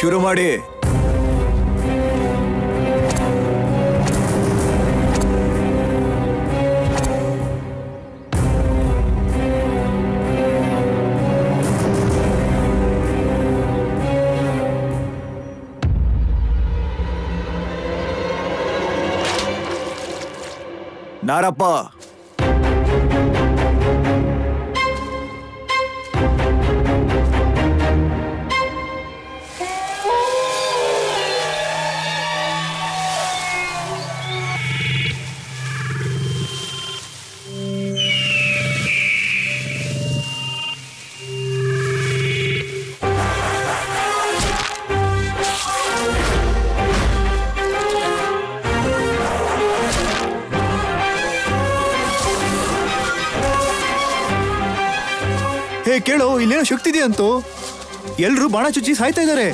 ಶುರು ಮಾಡಿ. ನಾರಪ್ಪ, ಕೇಳೋ, ಇಲ್ಲೇನೋ ಶಕ್ತಿ ಇದೆ ಅಂತೂ. ಎಲ್ರು ಬಾಣ ಚುಚ್ಚಿ ಸಾಯ್ತಾ ಇದ್ದಾರೆ.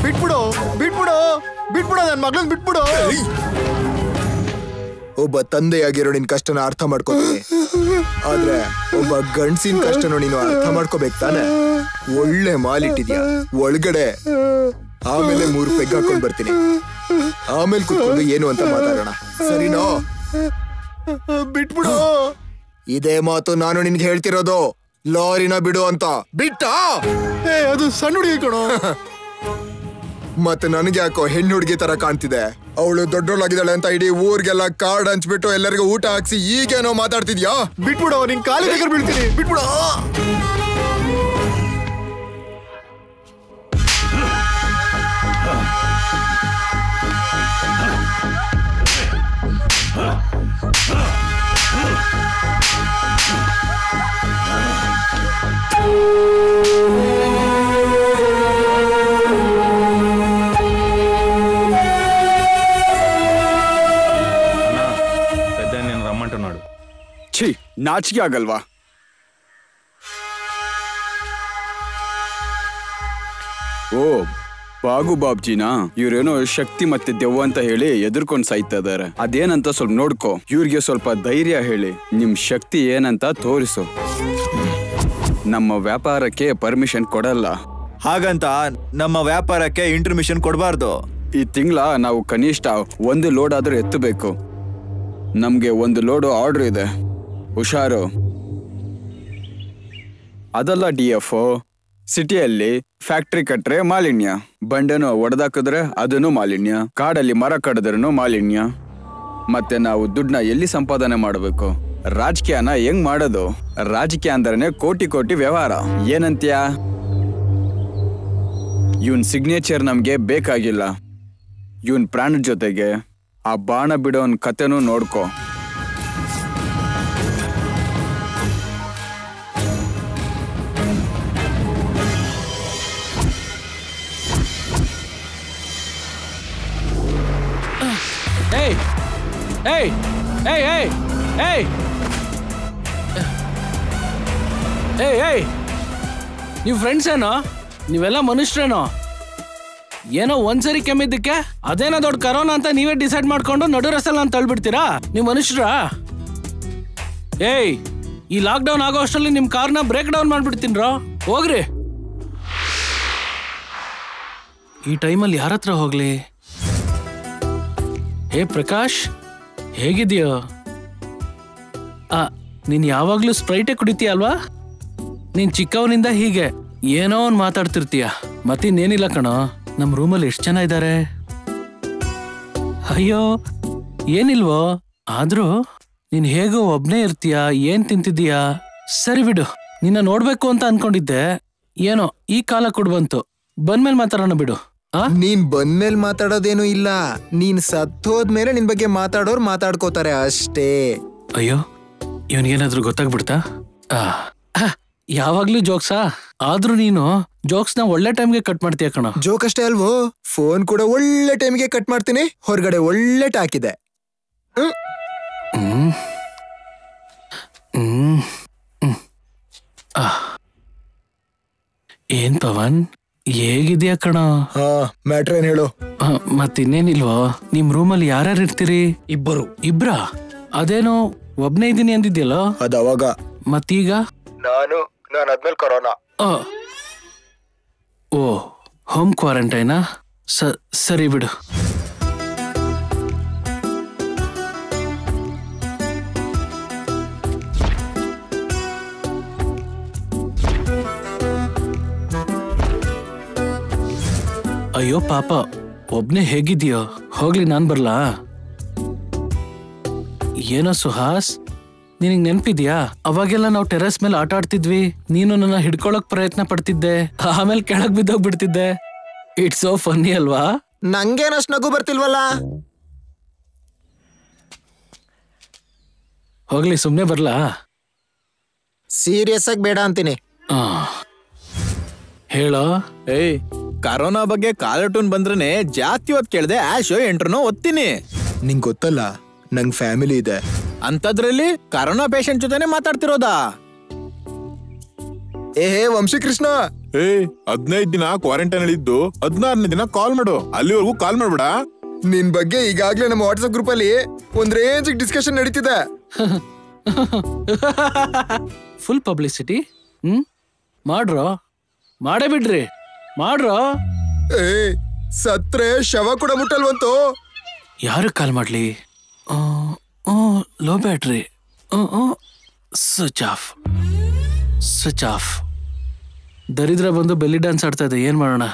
ಬಿಟ್ಬಿಡು ಬಿಟ್ಬಿಡು ಬಿಟ್ಬಿಡು, ನನ್ನ ಮಗಳನ್ನ ಬಿಟ್ಬಿಡು. ಒಬ್ಬ ತಂದೆಯಾಗಿರೋ ನಿನ್ ಕಷ್ಟನ ಅರ್ಥ ಮಾಡ್ಕೋತೀನಿ, ಆದ್ರೆ ಒಬ್ಬ ಗಂಡ್ಸಿನ ಕಷ್ಟನೂ ನೀನು ಅರ್ಥ ಮಾಡ್ಕೋಬೇಕು ತಾನೆ. ಒಳ್ಳೆ ಮಾಲಿಟ್ಟಿದ್ಯಾ ಒಳಗಡೆ, ಆಮೇಲೆ 3 ಪೆಗ್ ಹಾಕೊಂಡ್ ಬರ್ತೀನಿ. ಆಮೇಲೆ ಕುತ್ಕೊಂಡು ಏನು ಅಂತ ಮಾತಾಡೋಣ, ಸರಿನೋ? ಬಿಟ್ಬಿಡು. ಇದೇ ಮಾತು ನಾನು ನಿನ್ಗೆ ಹೇಳ್ತಿರೋದು. ಲಾರಿನ ಬಿಡು ಅಂತ. ಬಿಟ್ಟ? ಅದು ಸಣ್ಣ ಹುಡುಗಿ ಕಣೋ. ಮತ್ತೆ ನನಗೆ ಯಾಕೋ ಹೆಣ್ಣು ಹುಡುಗಿ ತರ ಕಾಣ್ತಿದೆ. ಅವಳು ದೊಡ್ಡೋಳಾಗಿದ್ದಾಳೆ ಅಂತ ಇಡೀ ಊರ್ಗೆಲ್ಲ ಕಾರ್ಡ್ ಹಂಚ್ಬಿಟ್ಟು ಎಲ್ಲರಿಗೂ ಊಟ ಹಾಕ್ಸಿ ಈಗೇನೋ ಮಾತಾಡ್ತಿದ್ಯಾ? ಬಿಟ್ಬಿಡು, ನಿನ್ ಕಾಲಿ ಬೇಕಾದ್ರೆ ಬೀಳ್ತೀನಿ. ಬಿಟ್ಬಿಡು. ಛೀ, ನಾಚಿಕೆ ಆಗಲ್ವಾ? ಓ ಬಾಗು ಬಾಬ್ಜಿನಾ? ಇವ್ರೇನೋ ಶಕ್ತಿ ಮತ್ತೆ ದೆವ್ವ ಅಂತ ಹೇಳಿ ಎದುರ್ಕೊಂಡ್ ಸಾಯ್ತಾ ಇದಾರೆ. ಅದೇನಂತ ಸ್ವಲ್ಪ ನೋಡ್ಕೋ. ಇವ್ರಿಗೆ ಸ್ವಲ್ಪ ಧೈರ್ಯ ಹೇಳಿ, ನಿಮ್ ಶಕ್ತಿ ಏನಂತ ತೋರಿಸು. ನಮ್ಮ ವ್ಯಾಪಾರಕ್ಕೆ ಪರ್ಮಿಷನ್ ಕೊಡಲ್ಲ. ಹಾಗಂತ ನಮ್ಮ ವ್ಯಾಪಾರಕ್ಕೆ ಇಂಟರ್ಮಿಷನ್ ಕೊಡಬಾರ್ದು. ಈ ತಿಂಗಳ ನಾವು ಕನಿಷ್ಠ 1 ಲೋಡ್ ಆದ್ರೂ ಎತ್ತಬೇಕು. ನಮ್ಗೆ 1 ಲೋಡು ಆರ್ಡರ್ ಇದೆ, ಹುಷಾರು. ಅದಲ್ಲ DF, ಸಿಟಿಯಲ್ಲಿ ಫ್ಯಾಕ್ಟ್ರಿ ಕಟ್ರೆ ಮಾಲಿನ್ಯ, ಬಂಡೆನೂ ಒಡೆದಾಕಿದ್ರೆ ಅದನ್ನು ಮಾಲಿನ್ಯ, ಕಾಡಲ್ಲಿ ಮರ ಕಡಿದ್ರೂ ಮಾಲಿನ್ಯ. ಮತ್ತೆ ನಾವು ದುಡ್ಡನ್ನ ಎಲ್ಲಿ ಸಂಪಾದನೆ ಮಾಡಬೇಕು? ರಾಜಕೀಯನ ಹೆಂಗ್ ಮಾಡೋದು? ರಾಜಕೀಯ ಅಂದ್ರೆ ಕೋಟಿ ಕೋಟಿ ವ್ಯವಹಾರ. ಏನಂತ್ಯ? ಇವನ್ ಸಿಗ್ನೇಚರ್ ನಮ್ಗೆ ಬೇಕಾಗಿಲ್ಲ. ಇವನ್ ಪ್ರಾಣದ ಜೊತೆಗೆ ಆ ಬಾಣ ಬಿಡೋನ್ ಕತೆನೂ ನೋಡ್ಕೋ. ಏಯ್ ಏಯ್ ಏಯ್ ಏಯ್ ಏಯ್ ಏಯ್ ಏಯ್ ನೀವು ಫ್ರೆಂಡ್ಸ್ ಏನೋ? ನೀವೆಲ್ಲ ಮನುಷ್ಯರೇನೋ? ಏನೋ ಒಂದ್ಸರಿ ಕೆಮ್ಮಿದ್ದಕ್ಕೆ ಅದೇನೋ ದೊಡ್ಡ ಕರೋನಾ ಅಂತ ನೀವೇ ಡಿಸೈಡ್ ಮಾಡ್ಕೊಂಡು ನಡು ರಸ್ತೆಲ್ಲ ಅಂತ ತಳ್ಬಿಡ್ತೀರಾ? ನೀವು ಮನುಷ್ಯರಾ? ಏಯ್, ಈ ಲಾಕ್ಡೌನ್ ಆಗೋ ಅಷ್ಟರಲ್ಲಿ ನಿಮ್ ಕಾರ್ನ ಬ್ರೇಕ್ ಡೌನ್ ಮಾಡ್ಬಿಡ್ತೀನ್ರೋ. ಹೋಗ್ರಿ. ಈ ಟೈಮಲ್ಲಿ ಯಾರ ಹತ್ರ ಹೋಗ್ಲಿ? ಹೇ ಪ್ರಕಾಶ್, ಹೇಗಿದೆಯೋ? ನೀನ್ ಯಾವಾಗ್ಲೂ ಸ್ಪ್ರೈಟೇ ಕುಡಿತೀಯ ಅಲ್ವಾ? ನೀನ್ ಚಿಕ್ಕವನಿಂದ ಹೀಗೆ ಏನೋ ಒಂದ್ ಮಾತಾಡ್ತಿರ್ತೀಯ. ಮತ್ತಿನ್ನೇನಿಲ್ಲ ಕಣೋ, ನಮ್ ರೂಮಲ್ಲಿ ಎಷ್ಟು ಜನ ಇದ್ದಾರೆ. ಅಯ್ಯೋ ಏನಿಲ್ವೋ, ಆದ್ರೂ ನೀನ್ ಹೇಗೋ ಒಬ್ನೇ ಇರ್ತೀಯ. ಏನ್ ತಿಂತಿದ್ದೀಯಾ? ಸರಿ ಬಿಡು, ನಿನ್ನ ನೋಡ್ಬೇಕು ಅಂತ ಅನ್ಕೊಂಡಿದ್ದೆ. ಏನೋ ಈ ಕಾಲ ಬಂತು. ಬಂದ್ಮೇಲೆ ಮಾತಾಡೋಣ ಬಿಡು. ನೀನ್ ಬಂದ್ಮೇಲೆ ಮಾತಾಡೋದೇನು ಇಲ್ಲ. ನೀನ್ ಸತ್ತೋದ್ಮೇಲೆ ನಿನ್ ಬಗ್ಗೆ ಮಾತಾಡೋರು ಮಾತಾಡ್ಕೋತಾರೆ ಅಷ್ಟೇ. ಅಯ್ಯೋ, ಇವನ್ಗೇನಾದ್ರೂ ಗೊತ್ತಾಗ್ಬಿಡ್ತಾ? ಯಾವಾಗ್ಲೂ ಜೋಕ್ಸಾ? ಆದ್ರೂ ನೀನು ಜೋಕ್ಸ್ನ ಒಳ್ಳೆ ಟೈಮ್ಗೆ ಕಟ್ ಮಾಡ್ತೀಯ ಕಣ. ಜೋಕ್ ಅಷ್ಟೇ ಅಲ್ವೋ, ಫೋನ್ ಕೂಡ ಒಳ್ಳೆ ಟೈಮ್ಗೆ ಕಟ್ ಮಾಡ್ತೀನಿ. ಹೊರಗಡೆ ಒಳ್ಳೆ ಟಾಕ್ ಇದೆ. ಏನ್ ಪವನ್ ಹೇಗಿದ್ಯಾ ಕಣ? ಹಾ ಮ್ಯಾಟ್ರ್ ಏನ್ ಹೇಳು. ಮತ್ತಿನ್ನೇನಿಲ್ವೋ? ನಿಮ್ ರೂಮಲ್ಲಿ ಯಾರ್ಯಾರು ಇರ್ತೀರಿ? ಇಬ್ರಾ? ಅದೇನೋ ಒಬ್ನೇ ಇದ್ದೀನಿ ಅಂದಿದ್ಯಲ್ಲೋ? ಅದ ಅವಾಗ. ಮತ್ತೀಗ? ನಾನು ಆದ್ಮೇಲೆ ಕೊರೋನಾ. ಓ, ಹೋಮ್ ಕ್ವಾರಂಟೈನಾ? ಸರಿ ಬಿಡು. ಅಯ್ಯೋ ಪಾಪ, ಒಬ್ನೇ ಹೇಗಿದ್ಯೋ? ಹೋಗ್ಲಿ, ನಾನ್ ಬರ್ಲಾ? ಏನೋ ಸುಹಾಸ್, ನಿನಗ್ ನೆನ್ಪಿದ್ಯಾ? ಅವಾಗೆಲ್ಲ ನಾವು ಟೆರೆಸ್ ಮೇಲೆ ಆಟ ಆಡ್ತಿದ್ವಿ. ನೀನು ನನ್ನ ಹಿಡ್ಕೊಳಕ್ ಪ್ರಯತ್ನ ಪಡ್ತಿದ್ದೆ, ಆಮೇಲೆ ಕೆಳಗ್ ಬಿದ್ದೋಗ್ಬಿಡ್ತಿದ್ದೆ. ಇಟ್ಸ್ ಸೋ ಫನ್ನಿ ಅಲ್ವಾ? ನಂಗೇನಷ್ಟು ನಗು ಬರ್ತಿಲ್ವಲ್ಲ. ಹೋಗ್ಲಿ, ಸುಮ್ನೆ ಬರ್ಲಾ? ಸೀರಿಯಸ್ ಆಗಿ ಬೇಡ ಅಂತೀನಿ. ಹೇಳೋ. ಕರೋನಾ ಬಗ್ಗೆ ಕಾರ್ಟೂನ್ ಬಂದ್ರೆ ಜಾಸ್ತಿ ಹೊತ್ತು ಕೇಳ್ದೆ ಆಶೋ ಎಂಟ್ರನೋ ಓದ್ತೀನಿ. ನಿಂಗ್ ಗೊತ್ತಲ್ಲ, ನಂಗ್ ಫ್ಯಾಮಿಲಿ ಇದೆ. ಅಂತದ್ರಲ್ಲಿ ಕರೋನಾ ಪೇಷಂಟ್ ಜೊತೆನೆ ಮಾತಾಡ್ತಿರೋದಾ? ವಂಶೀಕೃಷ್ಣ, 15 ದಿನ ಕ್ವಾರಂಟೈನ್ ಇದ್ದು 16ನೇ ದಿನ ಕಾಲ್ ಮಾಡು. ಅಲ್ಲಿವರೆಗೂ ಕಾಲ್ ಮಾಡ್ಬೇಡ. ನಿನ್ ಬಗ್ಗೆ ಈಗಾಗ್ಲೇ ನಮ್ಮ ವಾಟ್ಸ್ಆಪ್ ಗ್ರೂಪ್ ಅಲ್ಲಿ ಒಂದ್ ರೇಂಜ್ ಡಿಸ್ಕಷನ್ ನಡೀತಿದೆ. Full publicity. ಮಾಡ್ರೋ, ಮಾಡೇ ಬಿಡ್ರಿ, ಮಾಡ್ರೋ. ಸತ್ರೆ ಶವ ಕೂಡ ಮುಟ್ಟಲ್ವಂತೋ. ಯಾರು ಕಾಲ್ ಮಾಡ್ಲಿ? Low battery. Switch off. ದರಿದ್ರ ಬಂದು ಬೆಲ್ಲಿ ಡ್ಯಾನ್ಸ್ ಆಡ್ತಾ ಇದೆ. ಏನ್ ಮಾಡೋಣ?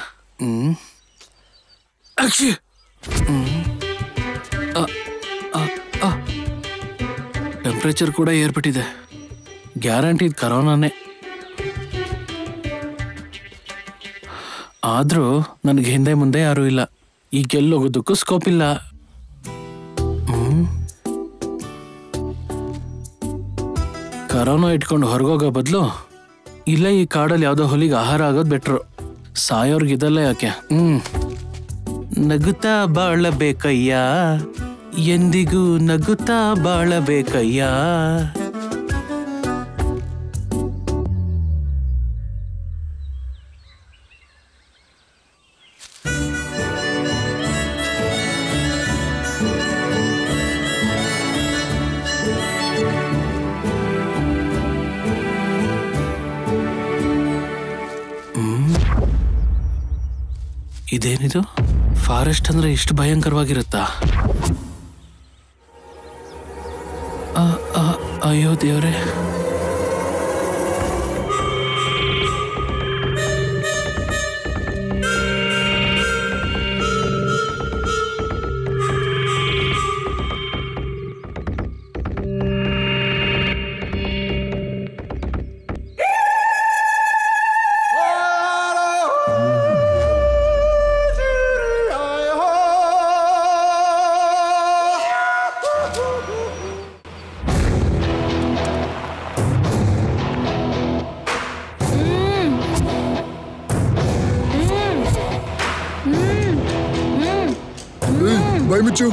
ಟೆಂಪ್ರೇಚರ್ ಕೂಡ ಏರ್ಬಿಟ್ಟಿದೆ. ಗ್ಯಾರಂಟಿ ಇದು ಕರೋನಾನೇ. ಆದ್ರೂ ನನಗೆ ಹಿಂದೆ ಮುಂದೆ ಯಾರೂ ಇಲ್ಲ. ಈಗ ಎಲ್ಲೋಗೋದಕ್ಕೂ ಸ್ಕೋಪ್ ಇಲ್ಲ. ಕರೋನಾ ಇಟ್ಕೊಂಡು ಹೊರಗೋಗೋ ಬದಲು ಇಲ್ಲೇ ಈ ಕಾಡಲ್ಲಿ ಯಾವುದೋ ಹುಲಿಗೆ ಆಹಾರ ಆಗೋದು ಬೆಟ್ರು. ಸಾಯೋರ್ಗಿದಲ್ಲ ಯಾಕೆ? ನಗುತ್ತಾ ಬಾಳಬೇಕಯ್ಯ, ಎಂದಿಗೂ ನಗುತ್ತಾ ಬಾಳಬೇಕಯ್ಯ. ಇದೇನಿದು? ಫಾರೆಸ್ಟ್ ಅಂದ್ರೆ ಇಷ್ಟು ಭಯಂಕರವಾಗಿರುತ್ತಾ? ಅಯ್ಯೋ ದೇವ್ರೆ. ಮುಚ್ಚು.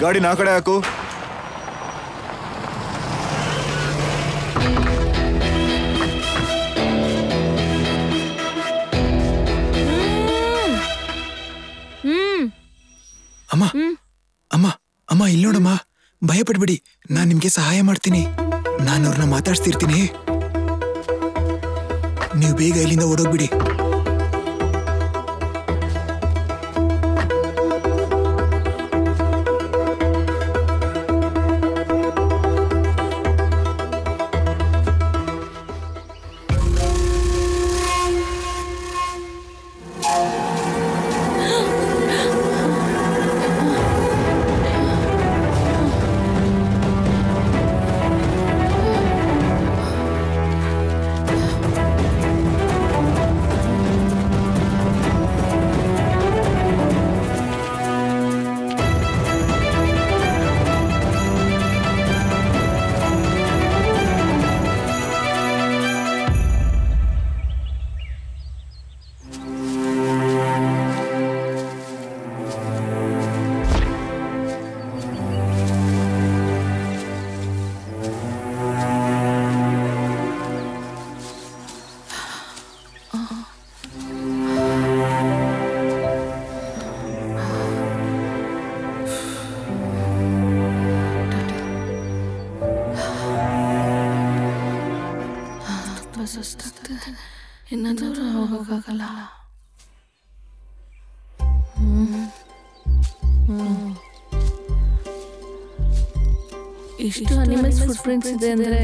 ಗಾಡಿ ನಾ ಕಡೆ ಹಾಕು. ಅಮ್ಮ ಅಮ್ಮ ಅಮ್ಮ, ಇಲ್ಲಿ ನೋಡಮ್ಮ, ಭಯ ಪಡ್ಬಿಡಿ, ನಾನ್ ನಿಮ್ಗೆ ಸಹಾಯ ಮಾಡ್ತೀನಿ. ನಾನು ಅವ್ರನ್ನ ಮಾತಾಡ್ಸ್ತಿರ್ತೀನಿ. ನೀವು ಬೇಗ ಇಲ್ಲಿಂದ ಓಡೋಗ್ಬಿಡಿ. ಸುಸ್ತಾಗ್ತದೆ, ಇನ್ನ ದೂರ ಹೋಗೋಕ್ಕಾಗಲ್ಲ. ಇಷ್ಟು ಅನಿಮಲ್ಸ್ ಫುಟ್ ಪ್ರಿಂಟ್ಸ್ ಇದೆ ಅಂದ್ರೆ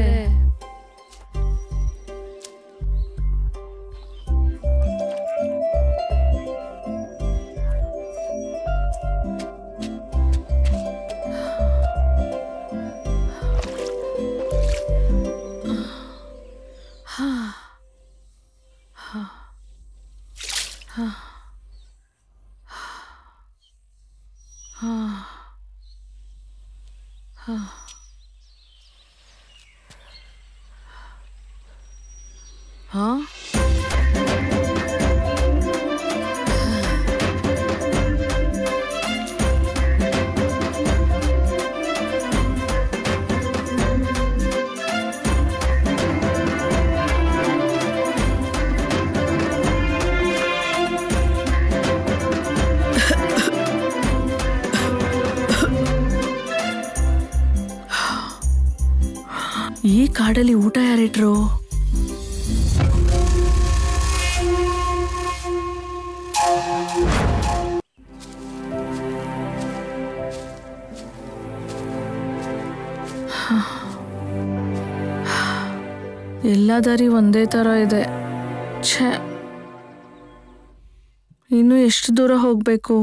ಈ ಕಾಡಲ್ಲಿ ಊಟ ಯಾರಿಟ್ರು? ಎಲ್ಲ ದಾರಿ ಒಂದೇ ತರ ಇದೆ. ಛೆ, ಇನ್ನು ಎಷ್ಟು ದೂರ ಹೋಗ್ಬೇಕು?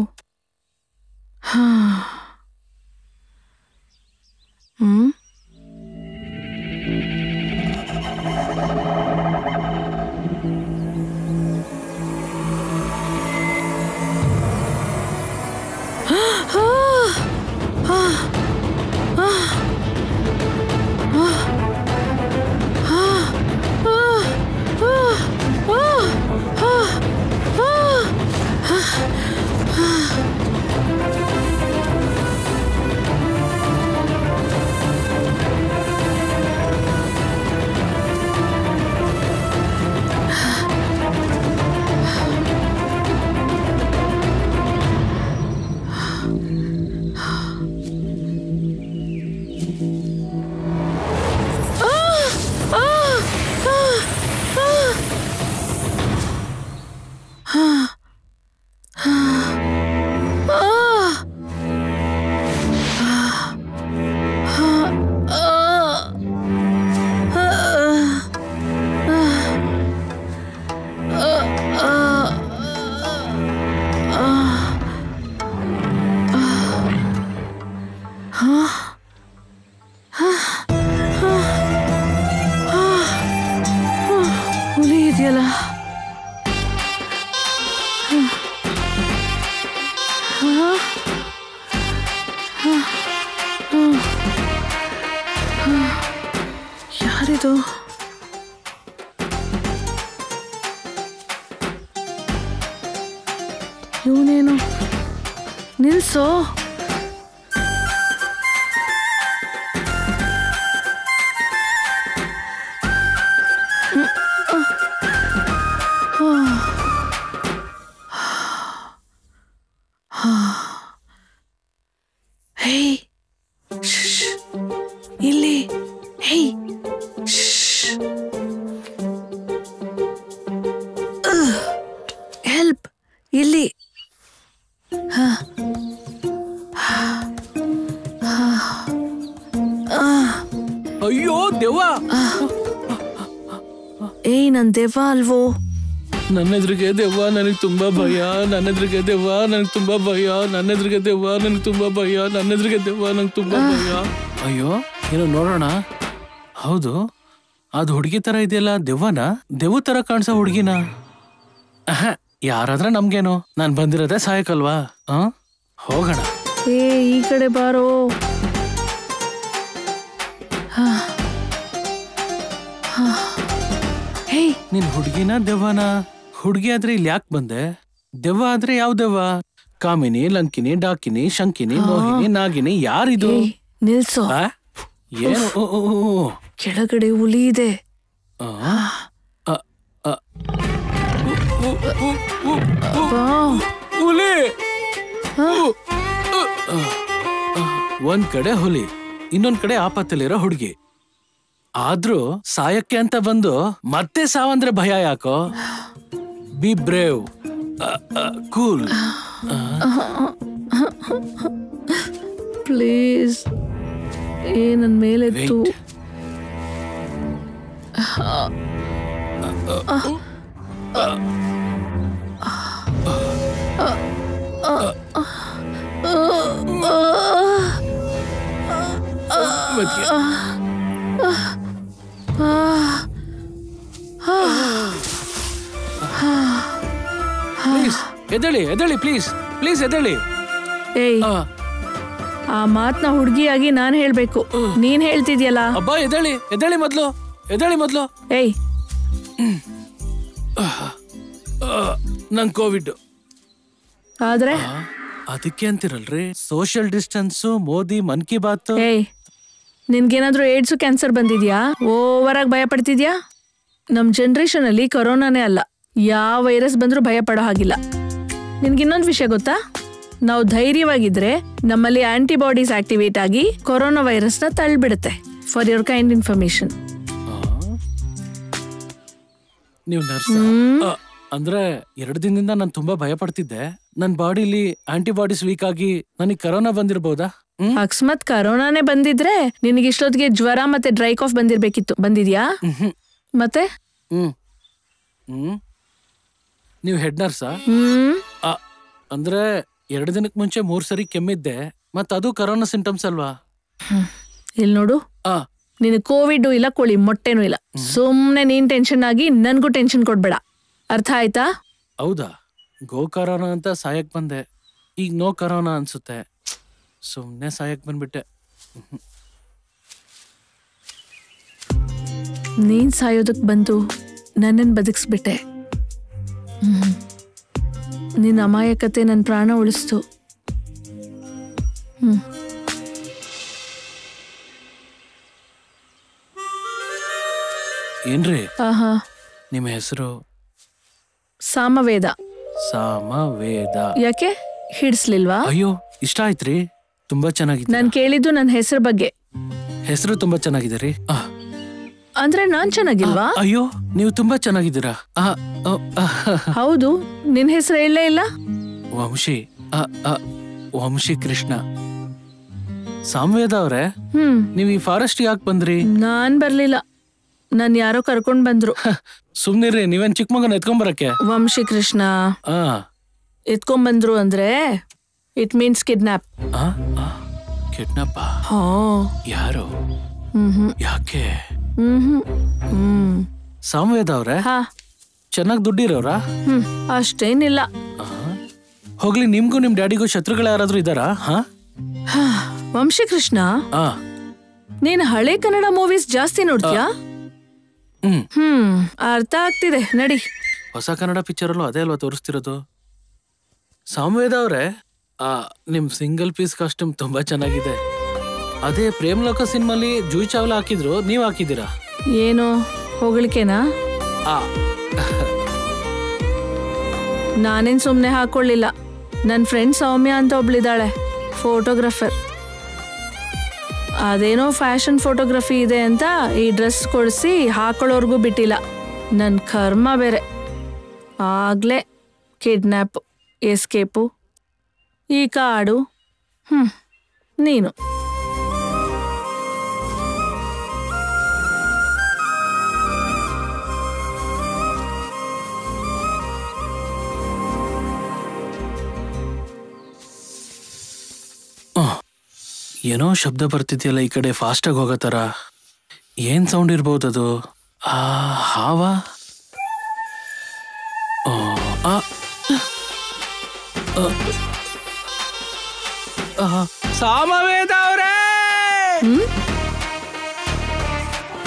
ಹುಲಿ ಇದೆಯಲ್ಲ, ಯಾರಿದು? ಇವನೇನು? ನಿಲ್ಸೋ. ಹೇ, ಇಲ್ಲಿ. ಹೇ, ಹೆಲ್ಪ್, ಇಲ್ಲಿ. ಅಯ್ಯೋ ದೆವ್ವ! ಏಯ್, ನನ್ ದೆವ್ವ ಅಲ್ವೋ? ನನ್ನ ಎದುರಿಗೆ ದೆವ್ವ, ನನಗೆ ತುಂಬಾ ಭಯ. ನನ್ನ ಎದುರಿಗೆ ದೆವ್ವ, ನನಗೆ ತುಂಬಾ ಭಯ. ನನ್ನ ಎದುರಿಗೆ ದೆವ್ವ, ನನಗೆ ತುಂಬಾ ಭಯ. ನನ್ನ ಎದುರಿಗೆ ದೆವ್ವ, ನಂಗೆ ತುಂಬಾ ಭಯ. ಅಯ್ಯೋ, ಏನೋ ನೋಡೋಣ. ಹೌದು, ಅದು ಹುಡುಗಿ ತರ ಇದೆಯಲ್ಲ, ದೆವ್ವನ? ದೆವ್ವ ತರ ಕಾಣಿಸೋ ಹುಡುಗಿನ? ಯಾರಾದ್ರೆ ನಮ್ಗೇನು? ನಾನ್ ಬಂದಿರೋದೇ ಸಾಯಕಲ್ವಾ? ಹೋಗೋಣ. ಏ, ಈ ಕಡೆ ಬಾರೋ. ಹೇ, ನೀನ್ ಹುಡುಗಿನ ದೆವ್ವನ? ಹುಡುಗಿ ಆದ್ರೆ ಇಲ್ಲಿ ಯಾಕೆ ಬಂದೆ? ದೆವ್ವ ಆದ್ರೆ ಯಾವ ದೆವ್ವ? ಕಾಮಿನಿ, ಲಂಕಿನಿ, ಡಾಕಿನಿ, ಶಂಕಿನಿ, ಮೋಹಿನಿ, ನಾಗಿನಿ, ಯಾರಿದು? ನಿಲ್ಸೋ. ಏನು? ಕೆಳಗಡೆ ಹುಲಿ ಇದೆ. ಹುಲಿ! ಒಂದ್ ಕಡೆ ಹುಲಿ, ಇನ್ನೊಂದ್ ಕಡೆ ಆಪತ್ತಲ್ಲಿರೋ ಹುಡುಗಿ. ಆದ್ರೂ ಸಾಯಕ್ಕೆ ಅಂತ ಬಂದು ಮತ್ತೆ ಸಾವಂದ್ರೆ ಭಯ ಯಾಕೋ? Be brave, cool. ಪ್ಲೀಸ್ ನನ್ ಮೇಲೆತ್ತು. ಪ್ಲೀಸ್ ಎದ್ದೇಳಿ, ಎದ್ದೇಳಿ, ಪ್ಲೀಸ್ ಪ್ಲೀಸ್ ಎದ್ದೇಳಿ. ಏಯ್, ಆ ಮಾತ್ನ ಹುಡುಗಿಯಾಗಿ ನಾನ್ ಹೇಳ್ಬೇಕು, ನೀನ್ ಹೇಳ್ತಿದ್ಯಲ್ಲ. ಅಬ್ಬಾ ಎದ್ದೇಳಿ, ಎದ್ದೇಳಿ ಮೊದ್ಲು, ಎದ್ದೇಳಿ ಮೊದ್ಲು. ಏಯ್, ನಂಗ್ ಕೋವಿಡ್. ಆದ್ರೆ ಅದಕ್ಕೆ ಅಂತಿರಲ್ರಿ ಸೋಷಿಯಲ್ ಡಿಸ್ಟೆನ್ಸ್, ಮೋದಿ ಮನ್ ಕಿ ಬಾತ್. ಏಯ್, ನಿನ್ಗೇನಾದ್ರೂ ಏಡ್ಸು ಕ್ಯಾನ್ಸರ್ ಬಂದಿದ್ಯಾ? ಓವರ್ ಆಗಿ ಭಯ ಪಡ್ತಿದ್ಯಾ? ನಮ್ ಜನರೇಷನ್ ಅಲ್ಲಿ ಕೊರೋನಾನೇ ಅಲ್ಲ, ಯಾವ ವೈರಸ್ ಬಂದ್ರೂ ಭಯ ಪಡೋ ಹಾಗಿಲ್ಲ. ನಿನ್ಗಿನ್ನೊಂದು ವಿಷಯ ಗೊತ್ತಾ? ನಾವು ಧೈರ್ಯವಾಗಿದ್ರೆ ನಮ್ಮಲ್ಲಿ ಆಂಟಿಬಾಡೀಸ್ ಆಕ್ಟಿವೇಟ್ ಆಗಿ ಕೊರೋನಾ ವೈರಸ್ ನ ತಳ್ಳಿಬಿಡುತ್ತೆ. For your kind information. ನೀವು ನರ್ಸ್ ಅಂದ್ರೆ 2 ದಿನದಿಂದ ನಾನು ತುಂಬಾ ಭಯ ಪಡ್ತಿದ್ದೆ. ನನ್ ಬಾಡಿಲಿ ಆಂಟಿಬಾಡೀಸ್ ವೀಕ್ ಆಗಿ ನನಗೆ ಕರೋನಾ ಬಂದಿರಬಹುದಾ? ಅಕಸ್ಮಾತ್ ಕರೋನಾನೇ ಬಂದಿದ್ರೆ ನಿನಗೆ ಇಷ್ಟೊತ್ತಿಗೆ ಜ್ವರ ಮತ್ತೆ ಡ್ರೈ ಕಾಫ್ ಬಂದಿರ್ಬೇಕಿತ್ತು. ಬಂದಿದ್ಯಾ? ಮತ್ತೆ ನೀವು ಹೆಡ್ ನರ್ಸಾ? ಅಂದ್ರೆ 2 ದಿನಕ್ಕೆ ಮುಂಚೆ 3 ಸರಿ ಕೆಮ್ಮಿದ್ದೆ, ಮತ್ ಅದು ಕರೋನಾ ಸಿಂಟಮ್ಸ್ ಅಲ್ವಾ? ಇಲ್ಲಿ ನೋಡು, ನಿನ್ ಕೋವಿಡ್ ಇಲ್ಲ, ಕೋಳಿ ಮೊಟ್ಟೆನೂ ಇಲ್ಲ. ಸುಮ್ನೆ ನೀನ್ ಟೆನ್ಷನ್ ಆಗಿ ನನ್ಗೂ ಟೆನ್ಷನ್ ಕೊಡ್ಬೇಡ, ಅರ್ಥ ಆಯ್ತಾ? ಹೌದಾ? ಗೋ ಕರೋನಾ ಅಂತ ಸಾಯಕ್ ಬಂದೆ, ಈಗ ನೋ ಕರೋನಾ ಅನ್ಸುತ್ತೆ. ಸುಮ್ನೆ ಸಾಯಕ್ ಬಂದ್ಬಿಟ್ಟೆ. ನೀನ್ ಸಾಯೋದಕ್ ಬಂದು ನನ್ನನ್ ಬದುಕಿಸ್ಬಿಟ್ಟೆ. ನಿನ್ನ ಅಮಾಯಕತೆ ನನ್ನ ಪ್ರಾಣ ಉಳಿಸ್ತು. ಏನ್ರಿ ಆಹಾ, ನಿಮ್ಮ ಹೆಸರು? ಸಾಮವೇದ. ಸಾಮವೇದ. ಯಾಕೆ ಹಿಡಿಸ್ಲಿಲ್ವಾ? ಅಯ್ಯೋ, ಇಷ್ಟ ಆಯ್ತ್ರಿ, ತುಂಬಾ ಚೆನ್ನಾಗಿದೆ. ನಾನ್ ಕೇಳಿದ್ದು ನನ್ನ ಹೆಸರು ಬಗ್ಗೆ. ಹೆಸರು ತುಂಬಾ ಚೆನ್ನಾಗಿದೆ ರೀ. ಅಂದ್ರೆ ನಾನ್ ಚೆನ್ನಾಗಿಲ್ವಾ? ಅಯ್ಯೋ, ನೀವು ತುಂಬಾ ಚೆನ್ನಾಗಿದ್ದೀರಾ. ಹೌದು, ನಿನ್ ಹೆಸರು ಹೇಳಲೇ ಇಲ್ಲ. ವಂಶಿ, ವಂಶಿ ಕೃಷ್ಣ. ಸಾಮವೇದ ಅವ್ರೆ, ನೀವ್ ಈ ಫಾರೆಸ್ಟ್ ಯಾಕೆ ಬಂದ್ರಿ? ನಾನ್ ಬರ್ಲಿಲ್ಲ, ನನ್ ಯಾರೋ ಕರ್ಕೊಂಡ್ ಬಂದ್ರು. ಸುಮ್ನಿರಿ, ನೀವೇನ್ ಚಿಕ್ಕ ಮಗನ ಎತ್ಕೊಂಬರಕ್ಕೆ? ವಂಶಿ ಕೃಷ್ಣ ಎತ್ಕೊಂಡ್ ಬಂದ್ರು ಅಂದ್ರೆ ಇಟ್ ಮೀನ್ಸ್ ಕಿಡ್ನಾಪ್. ಕಿಡ್ನಾಪ್? ಯಾರು? ಯಾಕೆ? ಸಾಮವೇದ ಅವ್ರೆ, ಚೆನ್ನಾಗ್ ದುಡ್ಡಿರೋರ? ಅಷ್ಟೇನಿಲ್ಲ. ಹೋಗ್ಲಿ, ನಿಮ್ಗೂ ನಿಮ್ ಡ್ಯಾಡಿಗೂ ಶತ್ರುಗಳು ಯಾರಾದ್ರೂ ಇದಾರಾ? ವಂಶಿ ಕೃಷ್ಣ, ನೀನ್ ಹಳೆ ಕನ್ನಡ ಮೂವೀಸ್ ಜಾಸ್ತಿ ನೋಡ್ತೀಯಾ? ಅರ್ಥ ಆಗ್ತಿದೆ, ನಡಿ. ಹೊಸ ಕನ್ನಡ ಪಿಕ್ಚರ್ ಅಲ್ಲೂ ಅದೇ ಅಲ್ವಾ ತೋರಿಸ್ತಿರೋದು? ಸಾಮವೇದ ಅವ್ರೆ, ನಿಮ್ ಸಿಂಗಲ್ ಪೀಸ್ ಕಾಸ್ಟ್ಯೂಮ್ ತುಂಬಾ ಚೆನ್ನಾಗಿದೆ. ಅದೇ ಪ್ರೇಮ್ ಲೋಕ ಸಿನಿಮಾಲಿ ಜೂಯಿ ಚಾವ್ಲಾ ಹಾಕಿದ್ರು, ನೀವ್ ಹಾಕಿದ್ದೀರಾ? ಏನು ಹೊಗಳಿಕೆನಾ? ನಾನೇನ್ ಸುಮ್ನೆ ಹಾಕೊಳ್ಳಿಲ್ಲ. ನನ್ ಫ್ರೆಂಡ್ ಸೌಮ್ಯ ಅಂತ ಒಬ್ಳಿದಾಳೆ, ಫೋಟೋಗ್ರಾಫರ್. ಅದೇನೋ ಫ್ಯಾಷನ್ ಫೋಟೋಗ್ರಫಿ ಇದೆ ಅಂತ ಈ ಡ್ರೆಸ್ ಕೊಡಿಸಿ ಹಾಕೊಳ್ಳೋರ್ಗೂ ಬಿಟ್ಟಿಲ್ಲ. ನನ್ ಕರ್ಮ ಬೇರೆ. ಆಗ್ಲೇ ಕಿಡ್ನಾಪ್, ಎಸ್ಕೇಪು, ಈ ಕಾಡು, ನೀನು. ಏನೋ ಶಬ್ದ ಬರ್ತಿದ್ಯಲ್ಲ ಈ ಕಡೆ, ಫಾಸ್ಟ್ ಆಗಿ ಹೋಗೋ ತರ. ಏನ್ ಸೌಂಡ್ ಇರ್ಬೋದದು? ಹಾವ? ಸಾಮವೇದ ಅವರೇ,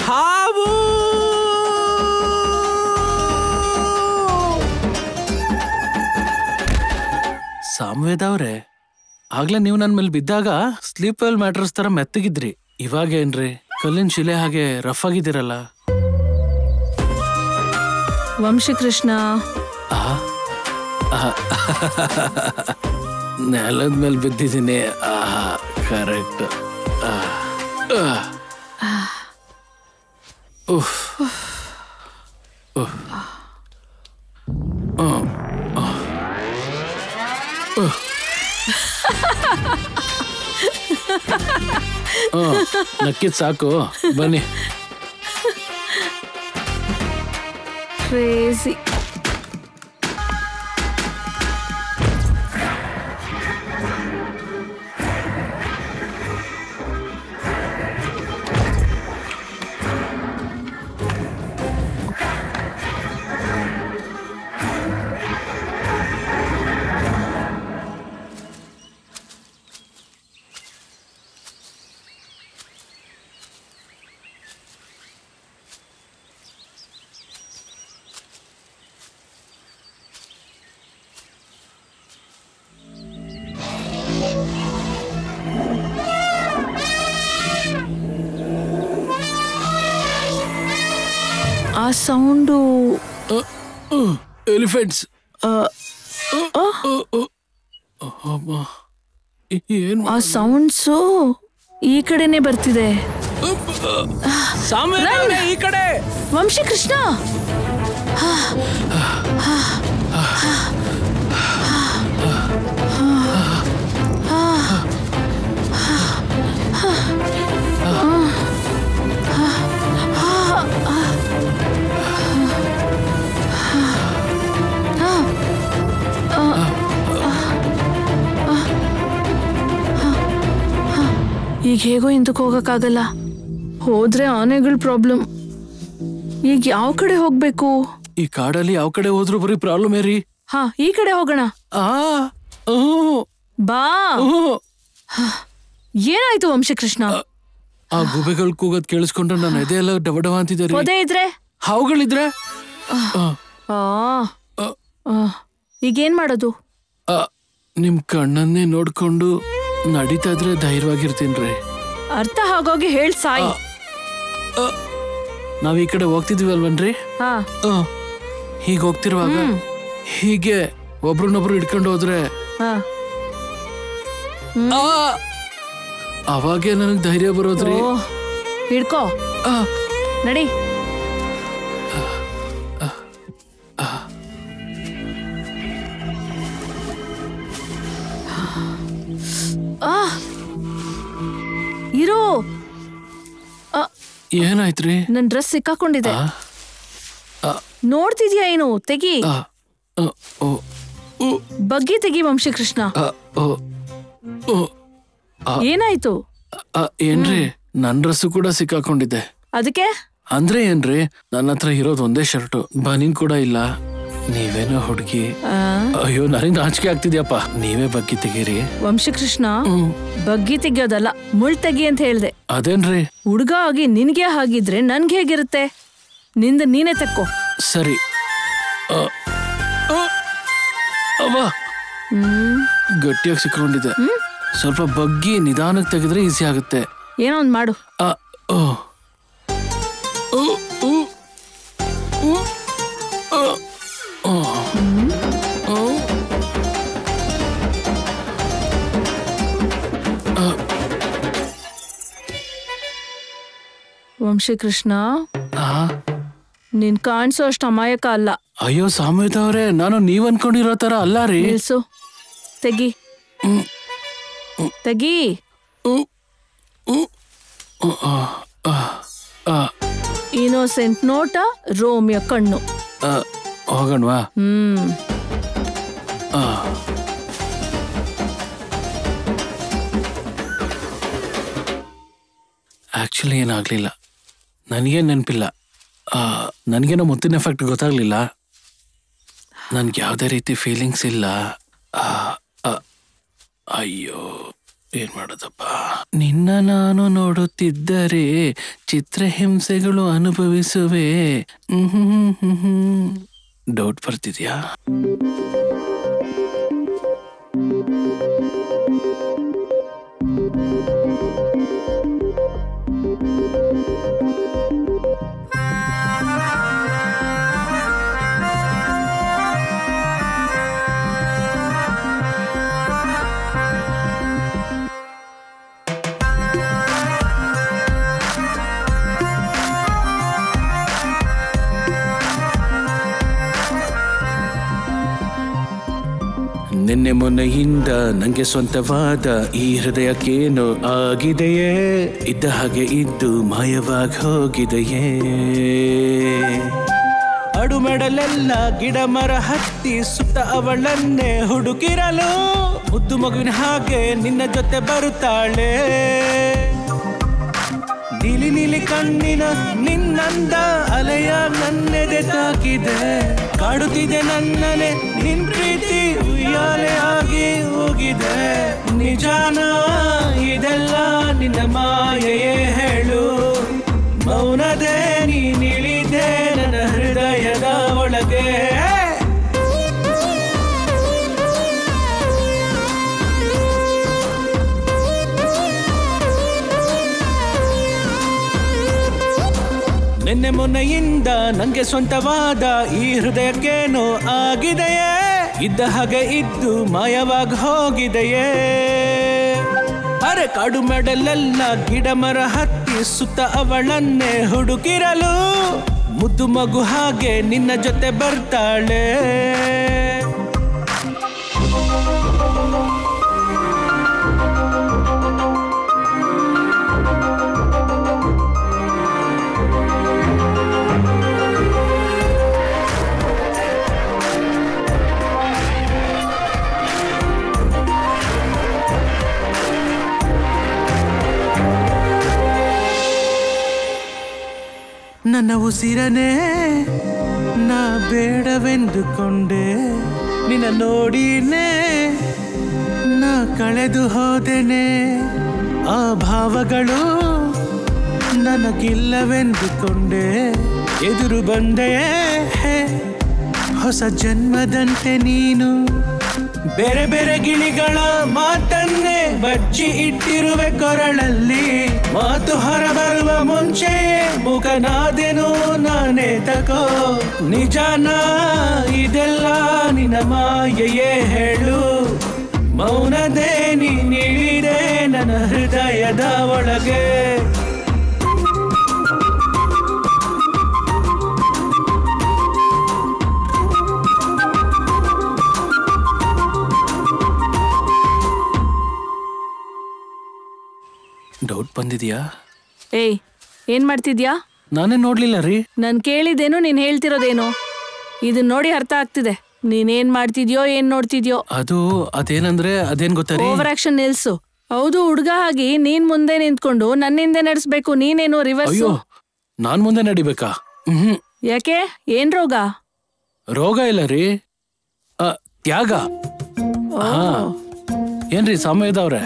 ಹಾವು! ಸಾಮವೇದ ಅವ್ರೆ, ಆಗ್ಲೇ ನೀವು ನನ್ ಮೇಲೆ ಬಿದ್ದಾಗ ಸ್ಲೀಪ್ ವೆಲ್ ಮ್ಯಾಟ್ರಸ್ ತರ ಮೆತ್ತಗಿದ್ರಿ. ಇವಾಗೇನ್ರಿ ಕಲ್ಲಿನ ಶಿಲೆ ಹಾಗೆ ರಫ್ ಆಗಿದ್ದೀರಲ್ಲ? ವಂಶಿ ಕೃಷ್ಣ, ನೆಲದ ಮೇಲೆ ಬಿದ್ದಿದ್ದೀನಿ. ಕರೆಕ್ಟ್. ನಕ್ಕಿದ್ ಸಾಕು, ಬನ್ನಿ. ಕ್ರೇಜಿ. ಆ ಸೌಂಡು ಎಲಿಫೆಂಟ್ಸ್. ಏನ್ ಆ ಸೌಂಡ್ಸು ಈ ಕಡೆನೆ ಬರ್ತಿದೆ. ಈ ಕಡೆ ವಂಶಿ ಕೃಷ್ಣ. ಈಗ ಹೇಗೋ ಹಿಂದಕ್ಕೆ ಹೋಗಕ್ಕಾಗಲ್ಲ. ಹೋದ್ರೆ ಆನೆಗಳ ಪ್ರಾಬ್ಲಮ್. ಈಗ ಯಾವ ಕಡೆ ಹೋಗ್ಬೇಕು? ಈ ಕಾಡಲ್ಲಿ ಯಾವ ಕಡೆ ಹೋದ್ರು ಬರೀ ಪ್ರಾಬ್ಲಮ್ ರೀ. ಹಾ, ಈ ಕಡೆ ಹೋಗೋಣ. ಬಾ. ಏನಾಯ್ತು ವಂಶಕೃಷ್ಣ? ಆ ಗುಬೆಗಳು ಕೂಗೋದ್ ಕೇಳಿಸ್ಕೊಂಡ್ರೆ ನನ್ನ ಎದೆ ಎಲ್ಲ ಡಬಡವ ಅಂತಿದ್ದಾರೆ. ಪೊದೆ ಇದ್ರೆ, ಹಾವುಗಳಿದ್ರೆ ಈಗೇನ್ ಮಾಡೋದು? ನಿಮ್ ಕಣ್ಣನ್ನೇ ನೋಡ್ಕೊಂಡು ನಡೀತಾ ಇದ್ರೆ ಧೈರ್ಯವಾಗಿರ್ತೀನ್ರಿ. ಅರ್ಥ ಆಗೋಗಿ ಹೇಳ್ ಸಾಯಿ. ನಾವ್ ಈ ಕಡೆ ಹೋಗ್ತಿದ್ವಿ ಅಲ್ವನ್ರಿ? ಹೀಗ್ ಹೋಗ್ತಿರುವಾಗ ಹೀಗೆ ಒಬ್ರನ್ನೊಬ್ರು ಹಿಡ್ಕೊಂಡು ಹೋದ್ರೆ ಅವಾಗೆ ನನಗ್ ಧೈರ್ಯ ಬರೋದ್ರಿ. ಹಿಡ್ಕೋ, ನಡಿ. ಇರೋ. ಏನಾಯ್ತ್ರಿ? ನನ್ ಡ್ರೆಸ್ ಸಿಕ್ಕಾಕೊಂಡಿದೆ. ನೋಡ್ತಿದ್ಯಾ ಏನು? ತೆಗಿ, ಬಗ್ಗಿ ತೆಗಿ ವಂಶಕೃಷ್ಣ. ಏನಾಯ್ತು? ಏನ್ರಿ, ನನ್ ಡ್ರೆಸ್ ಕೂಡ ಸಿಕ್ಕಾಕೊಂಡಿದ್ದೆ. ಅದಕ್ಕೆ ಅಂದ್ರೆ ಏನ್ರಿ, ನನ್ನ ಹತ್ರ ಇರೋದು ಒಂದೇ ಶರ್ಟು, ಬನೀನ್ ಕೂಡ ಇಲ್ಲ. ನೀವೇನೋ ಹುಡುಗಿ. ಅಯ್ಯೋ, ನನಗೆ ನಾಚಿಕೆ ಆಗ್ತಿದ್ಯಪ್ಪ. ನೀವೇ ಬಗ್ಗಿ ತೆಗೀರಿ. ವಂಶಕೃಷ್ಣ, ಬಗ್ಗಿ ತೆಗಿಯೋದಲ್ಲ, ಮುಳ್ ತೆಗಿ ಅಂತ ಹೇಳ್ದೆ. ಅದೇನ್ರಿ? ಹುಡ್ಗ ಆಗಿ ನಿನ್ಗೆ ಹಾಗಿದ್ರೆ ನನ್ಗೆ ಹೇಗಿರುತ್ತೆ? ನಿಂದ ನೀನೇ ತೆಕ್ಕೋ. ಸರಿ. ಗಟ್ಟಿಯಾಗಿ ಸಿಕ್ಕೊಂಡಿದೆ. ಸ್ವಲ್ಪ ಬಗ್ಗಿ ನಿಧಾನಕ್ಕೆ ತೆಗೆದ್ರೆ ಈಸಿ ಆಗುತ್ತೆ. ಏನೋ ಒಂದ್ ಮಾಡು. ವಂಶಕೃಷ್ಣ, ನೀನ್ ಕಾಣಿಸೋ ಅಷ್ಟು ಅಮಾಯಕ ಅಲ್ಲ. ಅಯ್ಯೋ ಸಾಮೇತ ಅವ್ರೆ, ನಾನು ನೀವ್ ಅನ್ಕೊಂಡಿರೋ ತರ ಅಲ್ಲ ರೀ. ನಿಲ್ಸು, ತೆಗಿ ತೆಗಿ. ಇನ್ನೋಸೆಂಟ್ ನೋಟ, ರೋಮಿಯೋ ಕಣ್ಣು. ಹೋಗಣ್ವಾ? ಆಕ್ಚುಲಿ ಏನಾಗ್ಲಿಲ್ಲ, ನನಗೇನು ನೆನಪಿಲ್ಲ. ನನಗೇನೋ ಮುತ್ತಿನ ಎಫೆಕ್ಟ್ ಗೊತ್ತಾಗ್ಲಿಲ್ಲ. ನನ್ಗೆ ಯಾವುದೇ ರೀತಿ ಫೀಲಿಂಗ್ಸ್ ಇಲ್ಲ. ಅಯ್ಯೋ, ಏನ್ ಮಾಡೋದಪ್ಪ. ನಿನ್ನ ನಾನು ನೋಡುತ್ತಿದ್ದರೆ ಚಿತ್ರಹಿಂಸೆಗಳು ಅನುಭವಿಸುವೆ. ಡೌಟ್ ಬರ್ತಿದ್ಯಾ? ನಿನ್ನೆ ಮೊನ್ನೆಯಿಂದ ನಂಗೆ ಸ್ವಂತವಾದ ಈ ಹೃದಯಕ್ಕೇನು ಆಗಿದೆಯೇ, ಇದ್ದ ಹಾಗೆ ಇದ್ದು ಮಾಯವಾಗಿ ಹೋಗಿದೆಯೇ. ಅಡುಮೆಡಲೆಲ್ಲ ಗಿಡ ಮರ ಹತ್ತಿ ಸುತ್ತ ಅವಳನ್ನೇ ಹುಡುಕಿರಲು, ಮುದ್ದು ಮಗುವಿನ ಹಾಗೆ ನಿನ್ನ ಜೊತೆ ಬರುತ್ತಾಳೆ. ನೀಲಿ ನೀಲಿ ಕಣ್ಣಿನ ನಿನ್ನಂದ ಅಲೆಯ ನನ್ನೆದೆ ತಾಕಿದೆ, ಕಾಡುತ್ತಿದೆ ನನ್ನನೆ ನಿನ್ ಪ್ರೀತಿ ಉಯ್ಯಾಲೆ ಆಗಿ ಹೋಗಿದೆ. ನಿಜಾನ ಇದೆಲ್ಲ ನಿನ್ನ ಮಾಯೆಯೇ ಹೇಳು, ಮೌನದೇ ನೀನಿಳಿದೆ ನನ್ನ ಹೃದಯದ ಒಳಗೆ. ನಿನ್ನೆ ಮೊನ್ನೆಯಿಂದ ನಂಗೆ ಸ್ವಂತವಾದ ಈ ಹೃದಯಕ್ಕೇನು ಆಗಿದೆಯೇ, ಇದ್ದ ಹಾಗೆ ಇದ್ದು ಮಾಯವಾಗಿ ಹೋಗಿದೆಯೇ. ಅರೆ ಕಾಡು ಮೆಡಲೆಲ್ಲ ಗಿಡ ಮರ ಹತ್ತಿ ಸುತ್ತ ಅವಳನ್ನೇ ಹುಡುಕಿರಲು, ಮುದ್ದು ಮಗು ಹಾಗೆ ನಿನ್ನ ಜೊತೆ ಬರ್ತಾಳೆ. ನನ್ನ ಉಸಿರನೇ ನಾ ಬೇಡವೆಂದುಕೊಂಡೆ, ನಿನ್ನ ನೋಡಿನೇ ನಾ ಕಳೆದು ಹೋದೆನೆ. ಆ ಭಾವಗಳು ನನಗಿಲ್ಲವೆಂದುಕೊಂಡೆ, ಎದುರು ಬಂದೆಯೇ ಹೊಸ ಜನ್ಮದಂತೆ ನೀನು. ಬೇರೆ ಬೇರೆ ಗಿಳಿಗಳ ಮಾತನ್ನೇ ಬಚ್ಚಿ ಇಟ್ಟಿರುವೆ ಕೊರಳಲ್ಲಿ, ಮಾತು ಹೊರಬರುವ ಮುಂಚೆ ಮುಖನಾದೆನು ನಾನೇ ತಕೋ. ನಿಜಾನ ಇದೆಲ್ಲ ನಿನ್ನ ಮಾಯೆಯೇ ಹೇಳು, ಮೌನದೇ ನೀನಿಳಿದೆ ನನ್ನ ಹೃದಯದ ಒಳಗೆ. ಡೌಟ್ ಬಂದಿದ್ಯಾ? ಏಯ್, ಏನ್ ಮಾಡ್ತಿದ್ಯಾ? ನಾನೇ ನೋಡ್ಲಿಲ್ಲ ರೀ. ನಾನ್ ಕೇಳಿದ್ದೇನು, ನೀನ್ ಹೇಳ್ತಿರೋದೇನು? ಇದನ್ ನೋಡಿ ಅರ್ಥ ಆಗ್ತಿದೆ ನೀನೇನ್ ಮಾಡ್ತಿದ್ಯೋ ಏನ್ ನೋಡ್ತಿದ್ಯೋ. ಅದೇನಂದ್ರೆ ಅದೇನ್ ಗೊತ್ತಾ ರೀ? ಓವರ್ ಆಕ್ಷನ್ ನಿಲ್ಸು. ಹೌದು, ಹುಡ್ಗ ಆಗಿ ನೀನ್ ಮುಂದೆ ನಿಂತ್ಕೊಂಡು ನನ್ನಿಂದೆ ನಡೆಸ್ಬೇಕು, ನೀನೇನು ರಿವರ್ಸ್. ಅಯ್ಯೋ, ನಾನ್ ಮುಂದೆ ನಡಿಬೇಕಾ? ಯಾಕೆ, ಏನ್ ರೋಗ? ರೋಗ ಇಲ್ಲ ರೀ, ತ್ಯಾಗ. ಏನ್ರಿ ಸಾಮಯ್ಯದವ್ರೆ,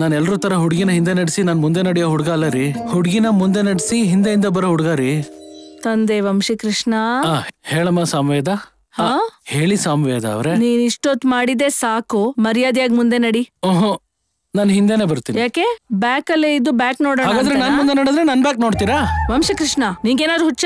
ನಾನ್ ಎಲ್ರೂ ತರ ಹುಡುಗಿನ ಹಿಂದೆ ನಡೆಸಿ ನಾನ್ ಮುಂದೆ ನಡೆಯೋ ಹುಡ್ಗ ಅಲ್ಲ ರೀ, ಹುಡುಗಿನ ಮುಂದೆ ನಡೆಸಿ ಹಿಂದೆ ಬರೋ ಹುಡ್ಗ ರೀ. ತಂದೆ ವಂಶೀಕೃಷ್ಣ. ಹೇಳಮ್ಮ ಸಾಮವೇದ. ಹೇಳಿ ಸಾಮವೇದ ಅವ್ರೆ. ನೀನ್ ಇಷ್ಟೊತ್ ಮಾಡಿದೆ ಸಾಕು, ಮರ್ಯಾದೆಯಾಗಿ ಮುಂದೆ ನಡಿ. ನಾನು ಹಿಂದೆನೆ ಬರ್ತೀನಿ. ಯಾಕೆ? ಬ್ಯಾಕ್ ಅಲ್ಲೇ ಇದ್ದು ಬ್ಯಾಕ್ ನೋಡೋಣ. ಹಾಗಾದ್ರೆ ನಾನ್ ಮುಂದೆ ನಡೆದ್ರೆ ನನ್ ಬ್ಯಾಕ್ ನೋಡ್ತೀರಾ? ವಂಶಕೃಷ್ಣ, ನಿಂಗೇನಾದ್ರು ಹುಚ್ಚ?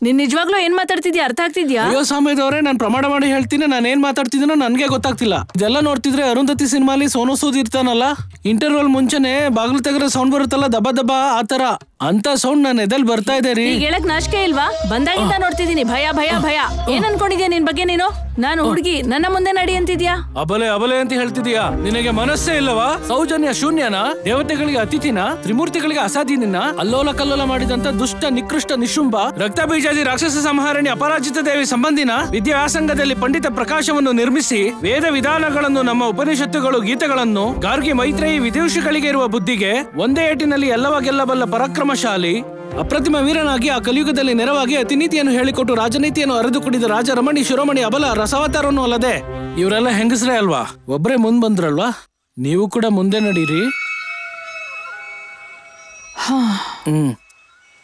ನೀನ್ ನಿಜವಾಗ್ಲೂ ಏನ್ ಮಾತಾಡ್ತಿದ್ಯಾ? ಅರ್ಥ ಆಗ್ತಿದ್ಯಾ? ಅಯ್ಯೋ ಸಾಮಯ್ಯದವ್ರೆ, ನಾನ್ ಪ್ರಮಾಣ ಮಾಡಿ ಹೇಳ್ತೀನಿ, ನಾನು ಏನ್ ಮಾತಾಡ್ತಿದ್ದೀನೋ ನನ್ಗೆ ಗೊತ್ತಾಗ್ತಿಲ್ಲ. ಇದೆಲ್ಲ ನೋಡ್ತಿದ್ರೆ ಅರುಂಧತಿ ಸಿನಿಮಾಲಿ ಸೋನು ಸೂದ್ ಇರ್ತಾನಲ್ಲ, ಇಂಟರ್ವಲ್ ಮುಂಚೆನೆ ಬಾಗ್ಲು ತೆಗೆದ್ರೆ ಸೌಂಡ್ ಬರುತ್ತಲ್ಲ, ದಬ ದಬ ಆತರ, ಅಂತ ಸೌಂಡ್ ನನ್ನ ಎದಲ್ ಬರ್ತಾ ಇದೆ ರೀ. ಈಗ ಹೇಳಕ್ ನಾಚಿಕೆ ಇಲ್ವಾ? ಬಂದಾಗಿಂದ ನೋಡ್ತಿದೀನಿ, ಭಯ ಭಯ ಭಯ. ಏನ್ ಅನ್ಕೊಂಡಿದ್ಯಾ ನಿನ್ ಬಗ್ಗೆ ನೀನು? ನಾನು ಹುಡುಗಿ, ನನ್ನ ಮುಂದೆ ನಡಿ ಅಂತಿದ್ಯಾ? ಅಬಲೆ ಅಬಲೆ ಅಂತ ಹೇಳ್ತಿದ್ಯಾ? ನಿನಗೆ ಮನಸ್ಸೇ ಇಲ್ಲವಾ? ಸೌಜನ್ಯ ಶೂನ್ಯನ? ದೇವತೆಗಳಿಗೆ ಅತಿಥಿನ? ತ್ರಿಮೂರ್ತಿಗಳಿಗೆ ಅಸಾಧ್ಯನ? ಅಲ್ಲೋಲ ಕಲ್ಲೋಲ ಮಾಡಿದಂತ ದುಷ್ಟ ನಿಕೃಷ್ಟ ನಿಶುಂಭ, ರಕ್ತ ಬೀಜಾದಿ ರಾಕ್ಷಸ ಸಂಹಾರಣಿ ಅಪರಾಜಿತ ದೇವಿ ಸಂಬಂಧಿನ ವಿದ್ಯಾಸಂಗದಲ್ಲಿ ಪಂಡಿತ ಪ್ರಕಾಶವನ್ನು ನಿರ್ಮಿಸಿ ವೇದ ವಿಧಾನಗಳನ್ನು, ನಮ್ಮ ಉಪನಿಷತ್ತುಗಳು, ಗೀತೆಗಳನ್ನು, ಗಾರ್ಗಿ ಮೈತ್ರೇಯಿ ವಿದೂಷಿಗಳಿಗೆ ಇರುವ ಬುದ್ಧಿಗೆ ಒಂದೇ ಏಟಿನಲ್ಲಿ ಎಲ್ಲವ ಗೆಲ್ಲಬಲ್ಲ ಪರಾಕ್ರಮಶಾಲಿ ಅಪ್ರತಿಮ ವೀರನಾಗಿ ಆ ಕಲಿಯುಗದಲ್ಲಿ ನೆರವಾಗಿ ಅತಿನೀತಿಯನ್ನು ಹೇಳಿಕೊಟ್ಟು ರಾಜನೀತಿಯನ್ನು ಅರೆದು ಕುಡಿದ ರಾಜ ರಮಣಿ ಶಿರೋಮಣಿ ಅಬಲ ರಸವತಾರನು ಅಲ್ಲದೆ ಇವರೆಲ್ಲ ಹೆಂಗಸ್ರೇ ಅಲ್ವಾ? ಒಬ್ರೇ ಮುಂದ್ ಬಂದ್ರಲ್ವಾ? ನೀವು ಕೂಡ ಮುಂದೆ ನಡೀರಿ.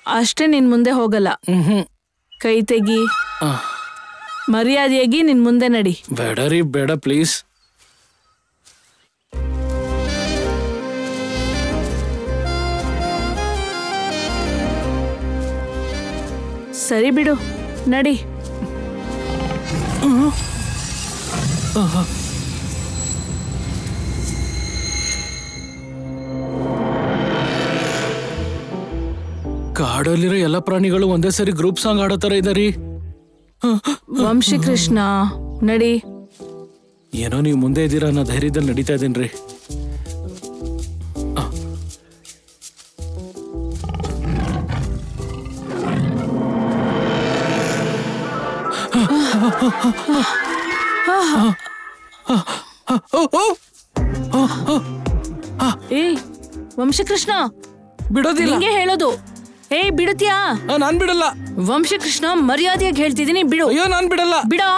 ಅಷ್ಟೇ, ನಿನ್ ಮುಂದೆ ಹೋಗಲ್ಲ. ಕೈ ತೆಗಿ, ಮರ್ಯಾದೆಯಾಗಿ ನಿನ್ ಮುಂದೆ ನಡಿ. ಬೇಡ ರೀ, ಬೇಡ ಪ್ಲೀಸ್. ಸರಿ ಬಿಡು, ನಡಿ. ಕಾಡಲ್ಲಿರೋ ಎಲ್ಲ ಪ್ರಾಣಿಗಳು ಒಂದೇ ಸರಿ ಗ್ರೂಪ್ ಸಾಂಗ್ ಆಡೋ ತರ ಇದಾರಿ. ವಂಶೀಕೃಷ್ಣ, ನಡಿ. ಏನೋ ನೀವು ಮುಂದೆ ಇದ್ದೀರಾ ಅನ್ನೋ ಧೈರ್ಯದಲ್ಲಿ ನಡೀತಾ ಇದ್ದೀನ್ರಿ. ಏ ವಂಶಕೃಷ್ಣ, ಬಿಡೋದಿಲ್ಲ. ಹಿಂಗೆ ಹೇಳೋದು. ಏ ಬಿಡುತ್ತೀಯಾ? ನಾನ್ ಬಿಡಲ್ಲ. ವಂಶಕೃಷ್ಣ, ಮರ್ಯಾದೆಯಾಗಿ ಹೇಳ್ತಿದ್ದೀನಿ, ಬಿಡು. ಅಯ್ಯೋ ನಾನ್ ಬಿಡಲ್ಲ. ಬಿಡೋ.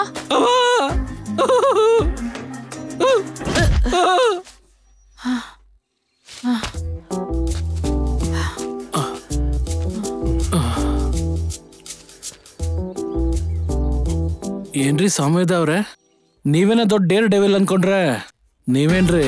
ಏನ್ರಿ ಸಾಮೇದ ಅವ್ರೆ, ನೀವೇನ ದೊಡ್ಡ ಡೇರ್ ಡೆವಿಲ್ ಅನ್ಕೊಂಡ್ರೆ ನೀವೇನ್ರಿ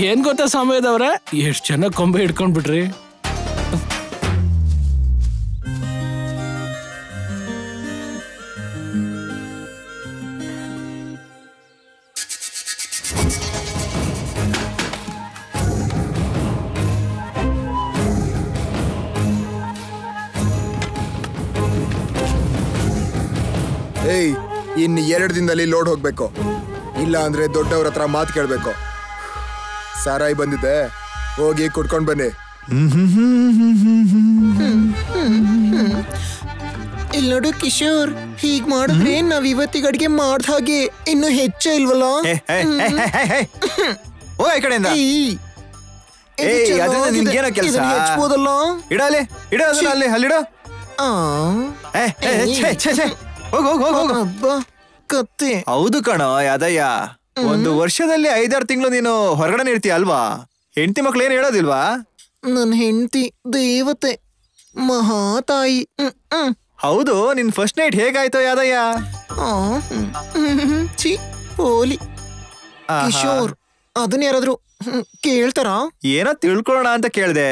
ಏನ್ ಗೊತ್ತಾ ಸಾಮೇದ ಅವ್ರೆ, ಎಷ್ಟ್ ಚೆನ್ನಾಗಿ ಕೊಂಬೆ ಹಿಡ್ಕೊಂಡ್ಬಿಟ್ರಿ. ಏಯ್, ಇನ್ನು 2 ದಿನದಲ್ಲಿ ಲೋಡ್ ಹೋಗ್ಬೇಕು, ಇಲ್ಲ ಅಂದ್ರೆ ದೊಡ್ಡವ್ರ ಹತ್ರ ಮಾತು ಕೇಳ್ಬೇಕು. ಸಾರಾಯಿ ಬಂದಿದೆ, ಹೋಗಿ ಕುಡ್ಕೊಂಡ್ ಬನ್ನಿ. ಇಲ್ಲಿ ನೋಡು ಕಿಶೋರ್, ಹೀಗ್ ಮಾಡಿದ್ರೆ ನಾವ್ ಇವತ್ತಿಗೆ ಅಡ್ಗೆ ಮಾಡ್ದ ಹಾಗೆ ಇನ್ನು ಹೆಚ್ಚ ಇಲ್ವಲ್ಲ? ಹೋಗ ಈ ಕಡೆಯಿಂದ. ನಿನ್ಗೇನೋ ಕೆಲಸ ಹೆಚ್ಚಬೋದಲ್ಲ? ಇಡಲಿ ಅಲ್ಲಿಡ. ಹಬ್ಬ ಕತ್ತೆ. ಹೌದು ಕಣೋ ಯಾದಯ್ಯ, 1 ವರ್ಷದಲ್ಲಿ 5-6 ತಿಂಗಳು ನೀನು ಹೊರಗಡೆ ಇರ್ತೀಯ ಅಲ್ವಾ? ಹೆಂಡತಿ ಮಕ್ಳು ಏನ್ ಹೇಳೋದಿಲ್ವಾ? ನನ್ ಹೆಂಡತಿ ದೇವತೆ, ಮಹಾತಾಯಿ. ಹೌದು, ನಿನ್ ಫಸ್ಟ್ ನೈಟ್ ಹೇಗಾಯ್ತೋ ಯಾದಯ್ಯ? ಛೀ ಹೋಲಿ. ಕಿಶೋರ್, ಅದನ್ನ ಯಾರಾದ್ರೂ ಕೇಳ್ತಾರ? ಏನೋ ತಿಳ್ಕೊಳ್ಳೋಣ ಅಂತ ಕೇಳ್ದೆ.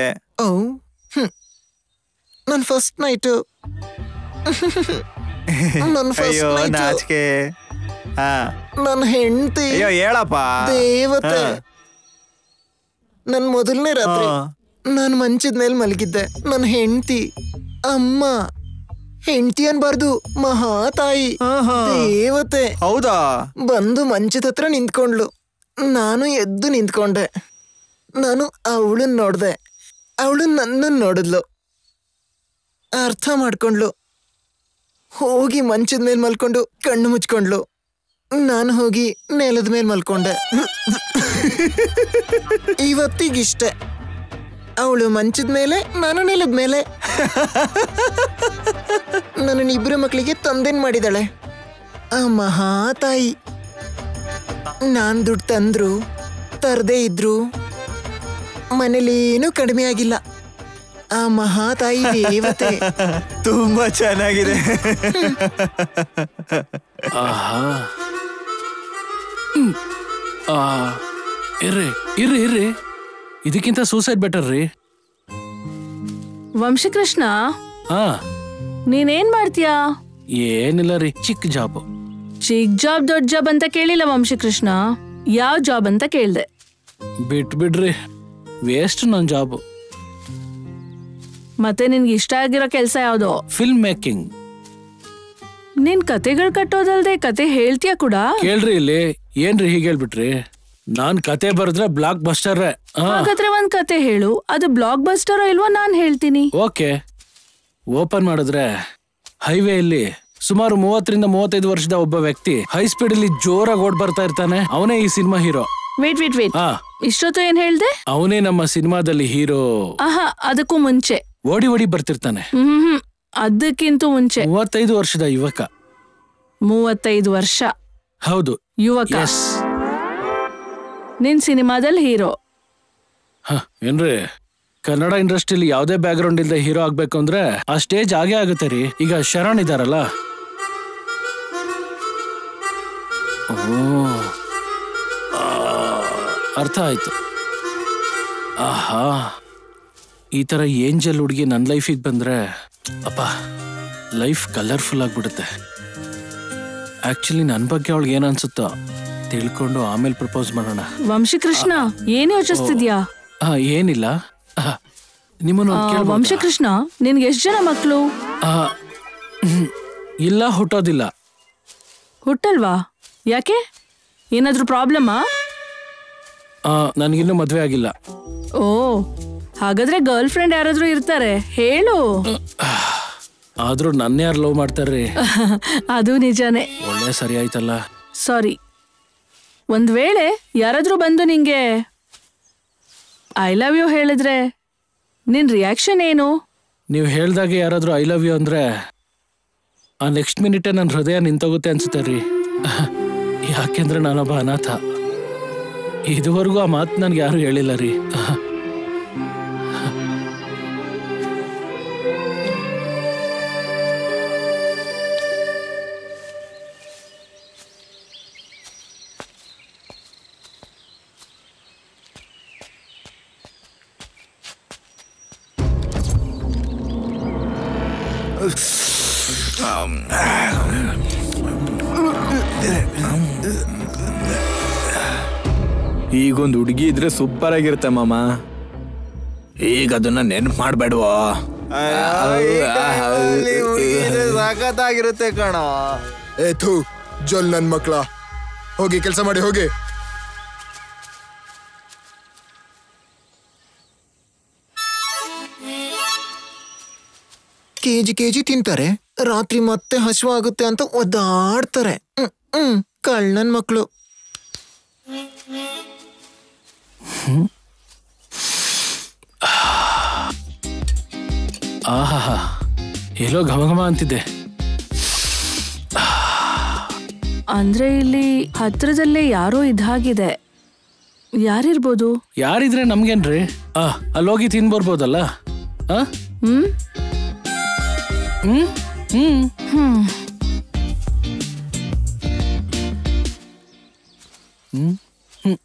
ನನ್ ಫಸ್ಟ್ ನೈಟ್ ಅಯ್ಯೋ ನಾಚಿಕೆ. ನನ್ ಹೆಂಡತಿ ಅಯ್ಯೋ ಹೇಳಪ್ಪ. ದೇವತೆ. ನನ್ ಮೊದಲನೇ ರಾತ್ರಿ ನಾನ್ ಮಂಚದ ಮೇಲೆ ಮಲಗಿದ್ದೆ. ನನ್ ಹೆಂಡತಿ, ಅಮ್ಮ, ಹೆಂಡತಿ ಅನ್ಬಾರ್ದು, ಮಹಾತಾಯಿ ದೇವತೆ ಹೌದಾ, ಬಂದು ಮಂಚದ ಹತ್ರ ನಿಂತ್ಕೊಂಡ್ಲು. ನಾನು ಎದ್ದು ನಿಂತ್ಕೊಂಡೆ. ನಾನು ಅವಳನ್ನ ನೋಡ್ದೆ, ಅವಳು ನನ್ನನ್ನು ನೋಡಿದ್ಲು, ಅರ್ಥ ಮಾಡ್ಕೊಂಡ್ಲು. ಹೋಗಿ ಮಂಚದ ಮೇಲೆ ಮಲ್ಕೊಂಡು ಕಣ್ಣು ಮುಚ್ಕೊಂಡ್ಲು. ನಾನು ಹೋಗಿ ನೆಲದ ಮೇಲೆ ಮಲ್ಕೊಂಡೆ. ಇವತ್ತಿಗಿಷ್ಟೆ, ಅವಳು ಮಂಚದ ಮೇಲೆ, ನಾನು ನೆಲದ ಮೇಲೆ. ನನ್ನ 2 ಮಕ್ಕಳಿಗೆ ತಂದೆನ್ ಮಾಡಿದಾಳೆ ಆ ಮಹಾತಾಯಿ. ನಾನ್ ದುಡ್ಡು ತಂದ್ರು ತರದೇ ಇದ್ರು ಮನೇಲೇನು ಕಡಿಮೆ ಆಗಿಲ್ಲ. ಆ ಮಹಾತಾಯಿ ದೇವತೆ. ತುಂಬಾ ಚೆನ್ನಾಗಿದೆ. ಇರ್ರಿ ಇದಕ್ಕಿಂತ ಸೂಸೈಡ್ ಬೆಟರ್ ರೀ. ವಂಶಕೃಷ್ಣ, ಹಾ ನೀನೇನ್ ಮಾಡ್ತೀಯಾ? ಏನಿಲ್ಲ ರೀ, ಚಿಕ್ಕ ಜಾಬ್. ಚಿಕ್ಕ ಜಾಬ್ ದೊಡ್ಡ ಜಾಬ್ ಅಂತ ಕೇಳಿಲ್ಲ ವಂಶಕೃಷ್ಣ, ಯಾವ ಜಾಬ್ ಅಂತ ಕೇಳ್ದೆ. ಬಿಡ್ರಿ, ವೇಸ್ಟ್ ನನ್ ಜಾಬ್. ಮತ್ತೆ ನಿನ್ಗೆ ಇಷ್ಟ ಆಗಿರೋ ಕೆಲ್ಸ ಯಾವ್ದು? Film making. ನೀನ್ ಕತೆಗಳು ಕಟ್ಟೋದಲ್ದೆ ಕತೆ ಹೇಳ್ತೀಯ ಕೂಡ? ಕೇಳ್ರಿ ಇಲ್ಲಿ, ಏನ್ರಿ ಹೀಗೆ ಹೇಳ್ಬಿಟ್ರಿ? ನಾನ್ ಕತೆ ಬರೆದ್ರೆ ಬ್ಲಾಕ್ ಬಸ್ಟರ್. ಹಾಗಾದ್ರೆ ಒಂದ್ ಕತೆ ಹೇಳು, ಅದು ಬ್ಲಾಕ್ ಬಸ್ಟರ್ ಇಲ್ವಾ ನಾನ್ ಹೇಳ್ತೀನಿ. ಓಕೆ. ಓಪನ್ ಮಾಡಿದ್ರೆ ಹೈವೇ ಇಲ್ಲಿ ಸುಮಾರು 30-35 ವರ್ಷದ ಒಬ್ಬ ವ್ಯಕ್ತಿ ಹೈ ಸ್ಪೀಡ್ ಅಲ್ಲಿ ಜೋರಾಗಿ ಓಡ್ ಬರ್ತಾ ಇರ್ತಾನೆ. ಅವನೇ ಈ ಸಿನಿಮಾ ಹೀರೋ. ವೇಟ್ ಇಷ್ಟೊತ್ತು ಏನ್ ಹೇಳ್ದೆ? ಅವನೇ ನಮ್ಮ ಸಿನಿಮಾದಲ್ಲಿ ಹೀರೋ. ಆಹಾ, ಅದಕ್ಕೂ ಮುಂಚೆ ಓಡಿ ಬರ್ತಿರ್ತಾನೆ. ಅದಕ್ಕಿಂತ ಮುಂಚೆ 35 ವರ್ಷದ ಯುವಕ. 35 ವರ್ಷ? ಹೌದು, ಯುವಕ. ನಿನ್ ಸಿನಿಮಾದಲ್ಲಿ ಹೀರೋ. ಏನ್ರಿ, ಕನ್ನಡ ಇಂಡಸ್ಟ್ರಿಲಿ ಯಾವ್ದೇ ಬ್ಯಾಕ್ ಗ್ರೌಂಡ್ ಇಲ್ದೆ ಹೀರೋ ಆಗ್ಬೇಕು ಅಂದ್ರೆ ಆ ಸ್ಟೇಜ್ ಆಗೇ ಆಗುತ್ತೆ ರೀ. ಈಗ ಶರಣ್ ಇದಾರಲ್ಲ, ಅರ್ಥ ಆಯ್ತು. ಆಹಾ, ಈ ತರ ಏಂಜಲ್ ಹುಡುಗಿ ನನ್ನ ಲೈಫಿಗೆ ಬಂದ್ರೆ ಅಪ್ಪ ಲೈಫ್ ಕಲರ್ಫುಲ್ ಆಗ್ಬಿಡುತ್ತೆ. ಆಕ್ಚುಲಿ ನನ್ನ ಬಗ್ಗೆ ಅವಳಿಗೆ ಏನ್ ಅನ್ಸುತ್ತೋ ತಿಳ್ಕೊಂಡು ಆಮೇಲೆ ಪ್ರಪೋಸ್ ಮಾಡೋಣ. ವಂಶಕೃಷ್ಣ ಏನ್ ಯೋಚಿಸ್ತಿದ್ಯಾ? ಏನಿಲ್ಲ. ನಿಮ್ಮನ್ನು ವಂಶಕೃಷ್ಣ, ನಿನ್ಗೆ ಎಷ್ಟ್ ಜನ ಮಕ್ಳು? ಇಲ್ಲ, ಹುಟ್ಟೋದಿಲ್ಲ. ಹುಟ್ಟಲ್ವಾ? ಯಾಕೆ? ಏನಾದ್ರೂ ಪ್ರಾಬ್ಲಮಾ? ನನ್ಗಿನ್ನೂ ಮದ್ವೆ ಆಗಿಲ್ಲ. ಓ, ಹಾಗಾದ್ರೆ ಗರ್ಲ್ ಫ್ರೆಂಡ್ ಯಾರಾದ್ರೂ ಇರ್ತಾರೆ, ಹೇಳು. ಆದ್ರೂ ನನ್ನ ಯಾರು ಲವ್ ಮಾಡ್ತಾರ್ರಿ? ಅದು ನಿಜಾನೇ. ಒಳ್ಳೆ ಸರಿ ಆಯ್ತಲ್ಲ. ಸಾರಿ, ಒಂದ್ ವೇಳೆ ಯಾರಾದ್ರೂ ಬಂದು ನಿಂಗೆ ಐ ಲವ್ ಯು ಹೇಳಿದ್ರೆ ನಿನ್ ರಿಯಾಕ್ಷನ್ ಏನು? ನೀವು ಹೇಳ್ದಾಗೆ ಯಾರಾದ್ರೂ ಐ ಲವ್ ಯು ಅಂದ್ರೆ ಆ ನೆಕ್ಸ್ಟ್ ಮಿನಿಟೇ ನನ್ನ ಹೃದಯ ನಿಂತೋಗುತ್ತೆ ಅನ್ಸುತ್ತೆ ರೀ. ಯಾಕೆಂದ್ರೆ ನಾನೊಬ್ಬ ಅನಾಥ. ಇದುವರೆಗೂ ಆ ಮಾತು ನನ್ಗೆ ಯಾರು ಹೇಳಿಲ್ಲ ರೀ. ಈಗೊಂದು ಹುಡುಗಿ ಇದ್ರೆ ಸೂಪರ್ ಆಗಿರುತ್ತೆ ಮಾಮ. ಈಗ ಅದನ್ನ ನೆನ್ಪು ಮಾಡ್ಬೇಡ್ವೋ? ಸಾಕತ್ತಾಗಿರುತ್ತೆ ಕಣ. ಥೂ ಜೊಲ್ ನನ್ ಮಕ್ಳ, ಹೋಗಿ ಕೆಲಸ ಮಾಡಿ ಹೋಗಿ. ಕೆಜಿ ತಿಂತಾರೆ, ರಾತ್ರಿ ಮತ್ತೆ ಹಸಿವಾಗುತ್ತೆ ಅಂತ ಒದ್ದಾಡ್ತಾರೆ. ಕಳ್ಳನ್ ಮಕ್ಳು. ಆಹಾ, ಎಲ್ಲೋ ಘಮ ಅಂತಿದ್ದೆ. ಅಂದ್ರೆ ಇಲ್ಲಿ ಹತ್ರದಲ್ಲೇ ಯಾರೋ ಇದಾಗಿದೆ. ಯಾರಿರ್ಬೋದು? ಯಾರಿದ್ರೆ ನಮ್ಗೇನ್ರಿ? ಅಲ್ಲೋಗಿ ತಿನ್ಬರ್ಬೋದಲ್ಲ. ಹ್ಮ್ ಹ್ಮ್ ಹ್ಮ್ ಹ್ಮ್ ಹ್ಮ್ ಹ್ಮ್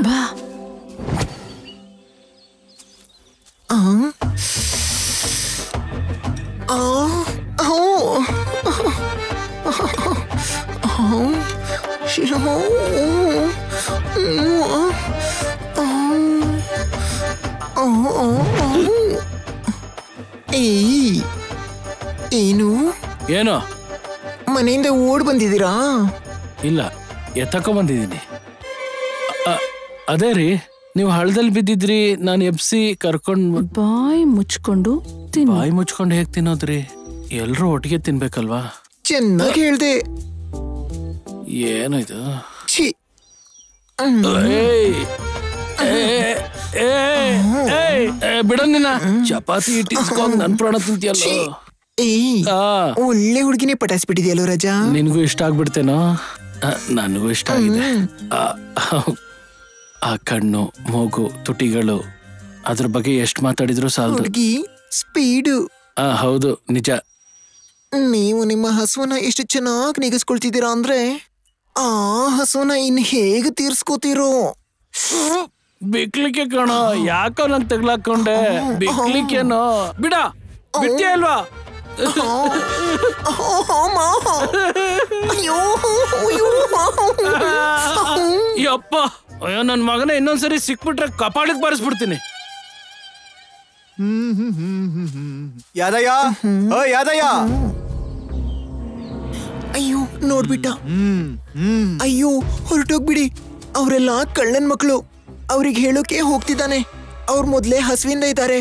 ಬಾ. ಏನು ಏನೋ? ಮನೆಯಿಂದ ಓಡ್ ಬಂದಿದ್ದೀರಾ? ಇಲ್ಲ, ಎತ್ತಕೊ ಬಂದಿದ್ದೀನಿ. ಅದೇ ರೀ, ನೀವು ಹಳ್ಳದಲ್ಲಿ ಬಿದ್ದಿದ್ರಿ, ನಾನು ಎಬ್ಸಿ ಕರ್ಕೊಂಡು. ಬಾಯಿ ಮುಚ್ಕೊಂಡು ಬಾಯಿ ಮುಚ್ಕೊಂಡು ಹೇಗ್ ತಿನ್ನೋದ್ರಿ? ಎಲ್ರೂ ಒಟ್ಟಿಗೆ ತಿನ್ಬೇಕಲ್ವಾ? ಚೆನ್ನಾಗಿ ಹೇಳ್ದೆ. ಏನು ಇದು? ಬಿಡ ನಿನ್ನ. ಚಪಾತಿ ಇಟ್ಟಿಸ್ಕೊಂಡ್ ನನ್ ಪ್ರಾಣ ತಿಂತೀಯಲ್ಲ. ಒಳ್ಳೆ ಹುಡುಗಿನೇ ಪಟಾಯಿಸ್ಬಿಟ್ಟಿದ್ಯಲ್ಲೋ ರಾಜಾ. ನಿನ್ಗೂ ಇಷ್ಟ ಆಗ್ಬಿಡ್ತೇನೋ? ನನಗೂ ಇಷ್ಟ ಆಗಿದೆ. ಆ ಕಣ್ಣು, ಮೂಗು, ತುಟಿಗಳು, ಅದ್ರ ಬಗ್ಗೆ ಎಷ್ಟು ಮಾತಾಡಿದ್ರು ಸಾಲದು. ಹುಡುಗಿ ಸ್ಪೀಡು. ಹೌದು, ನಿಜ. ನೀವು ನಿಮ್ಮ ಹಸುವನ್ನ ಎಷ್ಟು ಚೆನ್ನಾಗಿ ನಿಗಸ್ಕೊಳ್ತಿದ್ದೀರಾ ಅಂದ್ರೆ ಆ ಹಸುವನ್ನ ಇನ್ ಹೇಗೆ ತೀರ್ಸ್ಕೋತೀರೋ? ಬಿಕ್ಲಿಕ್ಕೆ ಕಣೋ, ಯಾಕೋ ನನ್ ತಗ್ಲಾಕೊಂಡೆ. ಬಿಕ್ಲಿಕ್ಕೇನೋ? ಬಿಡ, ಬಿಟ್ಟೆ ಅಲ್ವಾ? ಯಪ್ಪ, ಅಯ್ಯೋ ನನ್ ಮಗನ ಇನ್ನೊಂದ್ಸರಿ ಸಿಕ್ಬಿಟ್ರೆ ಕಪಾಳಿಗೆ ಬಾರಿಸ್ಬಿಡ್ತೀನಿ. ಯಾದಯ್ಯ, ಯಾದಯ್ಯ. ಅಯ್ಯೋ ನೋಡ್ಬಿಟ್ಟ. ಅಯ್ಯೋ ಹೊರಟೋಗ್ಬಿಡಿ. ಅವರೆಲ್ಲ ಕಳ್ಳನ್ ಮಕ್ಕಳು. ಅವ್ರಿಗೆ ಹೇಳೋಕೆ ಹೋಗ್ತಿದ್ದಾನೆ. ಅವ್ರ ಮೊದ್ಲೇ ಹಸುವಿಂದ ಇದ್ದಾರೆ.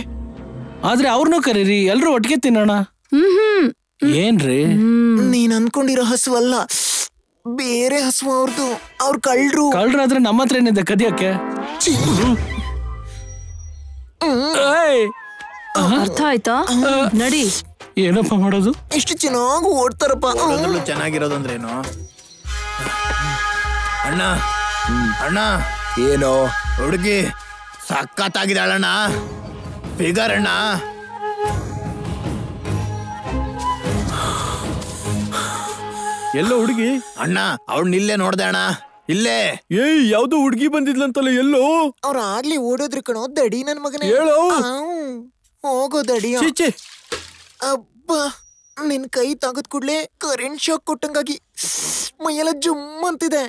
ಆದ್ರೆ ಅವ್ರನ್ನೂ ಕರೀರಿ, ಎಲ್ರು ಒಟ್ಟಿಗೆ ತಿನ್ನೋಣ. ಏನ್ರಿ? ನೀನ್ ಅನ್ಕೊಂಡಿರೋ ಹಸು ಅಲ್ಲ, ಬೇರೆ ಹಸು ಅವ್ರದ್ದು. ಅವ್ರ ಕಳ್ರಾದ್ರೆ ನಮ್ಮ ಹತ್ರ ಏನಿದೆ ಕದಿಯಕ್ಕೆ? ಅರ್ಥ ಆಯ್ತಾ? ನಡಿ. ಏನಪ್ಪ ಮಾಡೋದು? ಎಷ್ಟು ಚೆನ್ನಾಗಿ ಓಡ್ತಾರಪ್ಪ. ಚೆನ್ನಾಗಿರೋದು ಅಂದ್ರೇನು? ಅಣ್ಣ ಅಣ್ಣ, ಏನೋ ಹುಡುಗಿ ಸಖತ್ತಾಗಿದ್ದಾಳಣ್ಣ. ಫಿಗರ್ ಅಣ್ಣ. ಎಲ್ಲೋ ಹುಡುಗಿ? ಅಣ್ಣ, ಅವಳನ್ನ ಇಲ್ಲೇ ನೋಡ್ದೆ ಅಣ್ಣ. ಇಲ್ಲೇ. ಏಯ್ ಯಾವ್ದೋ ಹುಡ್ಗಿ ಬಂದಿದ್ಲಂತಲ್ಲ, ಎಲ್ಲೋ? ಅವ್ರ ಆಗ್ಲಿ ಓಡೋದ್ರು ಕಣೋ ದಡಿ ನನ್ ಮಗನೇ. ಹೇಳೋ. ಹೋಗೋ ದಡಿಯ. ಚೀಚಿ. ಅಬ್ಬಾ, ನಿನ್ ಕೈ ತಾಗದ್ ಕೂಡ್ಲೆ ಕರೆಂಟ್ ಶಾಕ್ ಕೊಟ್ಟಂಗಾಗಿ ಮೈಯೆಲ್ಲ ಜುಮ್ ಅಂತಿದೆ.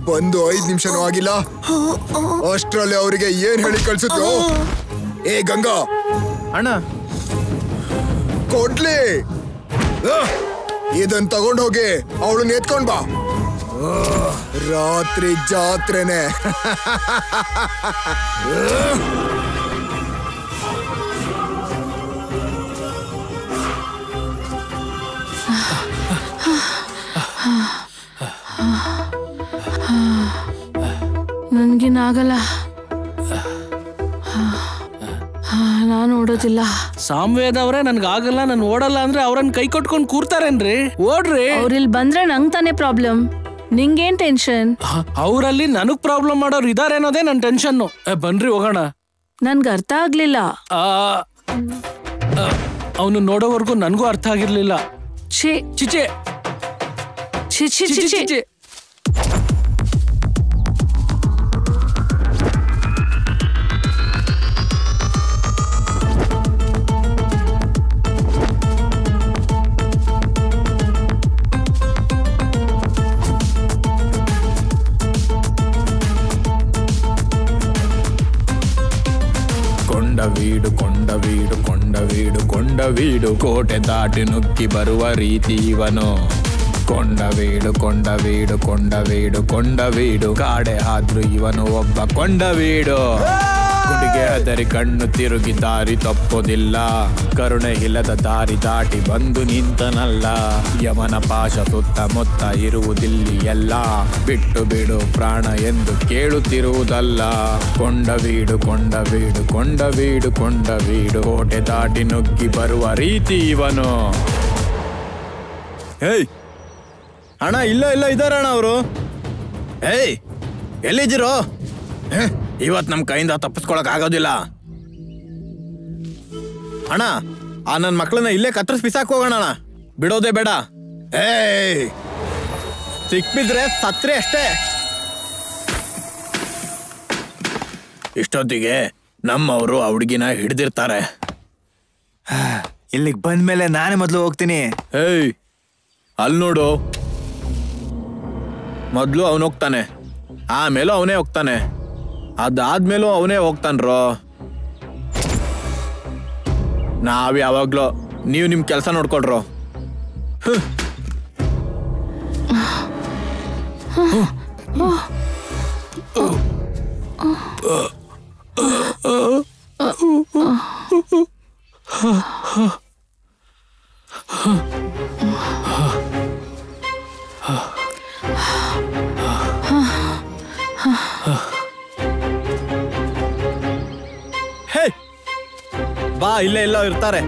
ಬಂದು 5 ನಿಮಿಷನೂ ಆಗಿಲ್ಲ, ಅಷ್ಟ್ರಲ್ಲಿ ಅವರಿಗೆ ಏನ್ ಹೇಳಿ ಕಳ್ಸಿದ್ರು? ಏ ಗಂಗಾ ಅಣ್ಣ, ಕೊಡ್ಲಿ, ಇದನ್ ತಗೊಂಡೋಗಿ ಅವಳನ್ನ ಎತ್ಕೊಂಡ್ ಬಾ. ರಾತ್ರಿ ಜಾತ್ರೆನೆ. ನನ್ಗೇನಾಗಲ್ಲ, ನಾನು ಓಡೋದಿಲ್ಲ. ಸಾಮ್ವೇದ್ ಅವ್ರೆ ನನ್ಗಾಗಲ್ಲ, ನಾನು ಓಡಲ್ಲ ಅಂದ್ರೆ ಅವ್ರನ್ನ ಕೈ ಕೊಟ್ಕೊಂಡ್ ಕೂರ್ತಾರೇನ್ರಿ? ಓಡ್ರಿ. ಅವ್ರಿಲ್ ಬಂದ್ರೆ ನಂಗ್ ತಾನೇ ಪ್ರಾಬ್ಲಮ್, ನಿಂಗೇನ್ ಟೆನ್ಷನ್? ಅವ್ರಲ್ಲಿ ನನಗ್ ಪ್ರಾಬ್ಲಮ್ ಮಾಡೋರು ಇದಾರೆ ಅನ್ನೋದೇ ನನ್ ಟೆನ್ಷನ್. ಬನ್ರಿ ಹೋಗೋಣ. ನನ್ಗೆ ಅರ್ಥ ಆಗ್ಲಿಲ್ಲ. ಅವನು ನೋಡೋವರೆಗೂ ನನ್ಗೂ ಅರ್ಥ ಆಗಿರ್ಲಿಲ್ಲ. ಛೀ ಚಿಚೆ ಛೀ ಛೀ ಛೀ ಛೀ. ಕೊಂಡವೀಡು ಕೋಟೆ ದಾಟಿ ನುಗ್ಗಿ ಬರುವ ರೀತಿ ಇವನು. ಕೊಂಡವೀಡು ಕಾಡೆ ಆದ್ರೂ ಇವನು ಒಬ್ಬ ಕೊಂಡವೀಡು. ಗುಡಿಗೆ ಅದರಿ ಕಣ್ಣು ತಿರುಗಿ ದಾರಿ ತಪ್ಪೋದಿಲ್ಲ, ಕರುಣೆ ಇಲ್ಲದ ದಾರಿ ದಾಟಿ ಬಂದು ನಿಂತನಲ್ಲ. ಯಮನ ಪಾಶ ಸುತ್ತಮುತ್ತ ಇರುವುದಿಲ್ಲಿ ಎಲ್ಲ, ಬಿಟ್ಟು ಬಿಡು ಪ್ರಾಣ ಎಂದು ಕೇಳುತ್ತಿರುವುದಲ್ಲ. ಕೊಂಡವೀಡು ಕೋಟೆ ದಾಟಿ ನುಗ್ಗಿ ಬರುವ ರೀತಿ ಇವನು. ಏಯ್ ಅಣ್ಣ, ಇಲ್ಲ ಇದಾರಣ್ಣ ಅವರು. ಏಯ್ ಎಲ್ಲಿದ್ದೀರೋ? ಇವತ್ ನಮ್ ಕೈಯಿಂದ ತಪ್ಪಿಸ್ಕೊಳಕ್ ಆಗೋದಿಲ್ಲ ಅಣ್ಣ. ಆ ನನ್ ಮಕ್ಳನ್ನ ಇಲ್ಲೇ ಕತ್ತರಿಸಿ ಬಿಸಾಕ್ ಹೋಗೋಣ ಅಣ್ಣ, ಬಿಡೋದೇ ಬೇಡ. ಏಯ್ ಸಿಕ್ಬಿದ್ರೆ ಸತ್ರೆ ಅಷ್ಟೇ. ಇಷ್ಟೊತ್ತಿಗೆ ನಮ್ಮವರು ಆ ಹುಡುಗಿನ ಹಿಡ್ದಿರ್ತಾರೆ. ಇಲ್ಲಿಗೆ ಬಂದ್ಮೇಲೆ ನಾನೇ ಮೊದ್ಲು ಹೋಗ್ತೀನಿ. ಏಯ್ ಅಲ್ಲಿ ನೋಡು, ಮೊದ್ಲು ಅವನು ಹೋಗ್ತಾನೆ, ಆಮೇಲೂ ಅವನೇ ಹೋಗ್ತಾನೆ, ಅದಾದ್ಮೇಲೂ ಅವನೇ ಹೋಗ್ತಾನ್ರೋ. ನಾವ್ ಯಾವಾಗ್ಲೋ, ನೀವು ನಿಮ್ ಕೆಲಸ ನೋಡ್ಕೊಳ್ರೋ. ಬಾ, ಇಲ್ಲೇ ಎಲ್ಲ ಇರ್ತಾರೆ.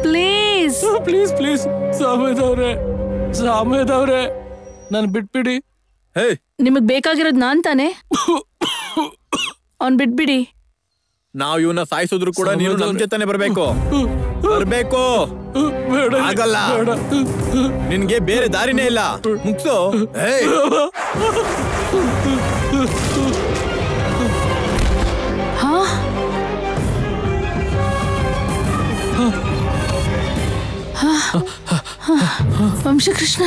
ಪ್ಲೀಸ್ ಪ್ಲೀಸ್ ಪ್ಲೀಸ್ ಸಾಮೇದವ್ರೆ ನನ್ ಬಿಟ್ಬಿಡಿ. ಹೇ, ನಿಮಗ್ ಬೇಕಾಗಿರೋದ್ ನಾನ್ ತಾನೆ, ಅವ್ನ್ ಬಿಟ್ಬಿಡಿ. ನಾವ್ ಇವನ್ನ ಸಾಯಿಸಿದ್ರು ಕೂಡ ನೀನು ನಮ್ ಜೊತೆನೆ ಬರ್ಬೇಕು. ಆಗಲ್ಲ, ನಿನ್ಗೆ ಬೇರೆ ದಾರಿನೇ ಇಲ್ಲ. ಮುಗ್ಸು. ವಂಶಕೃಷ್ಣ,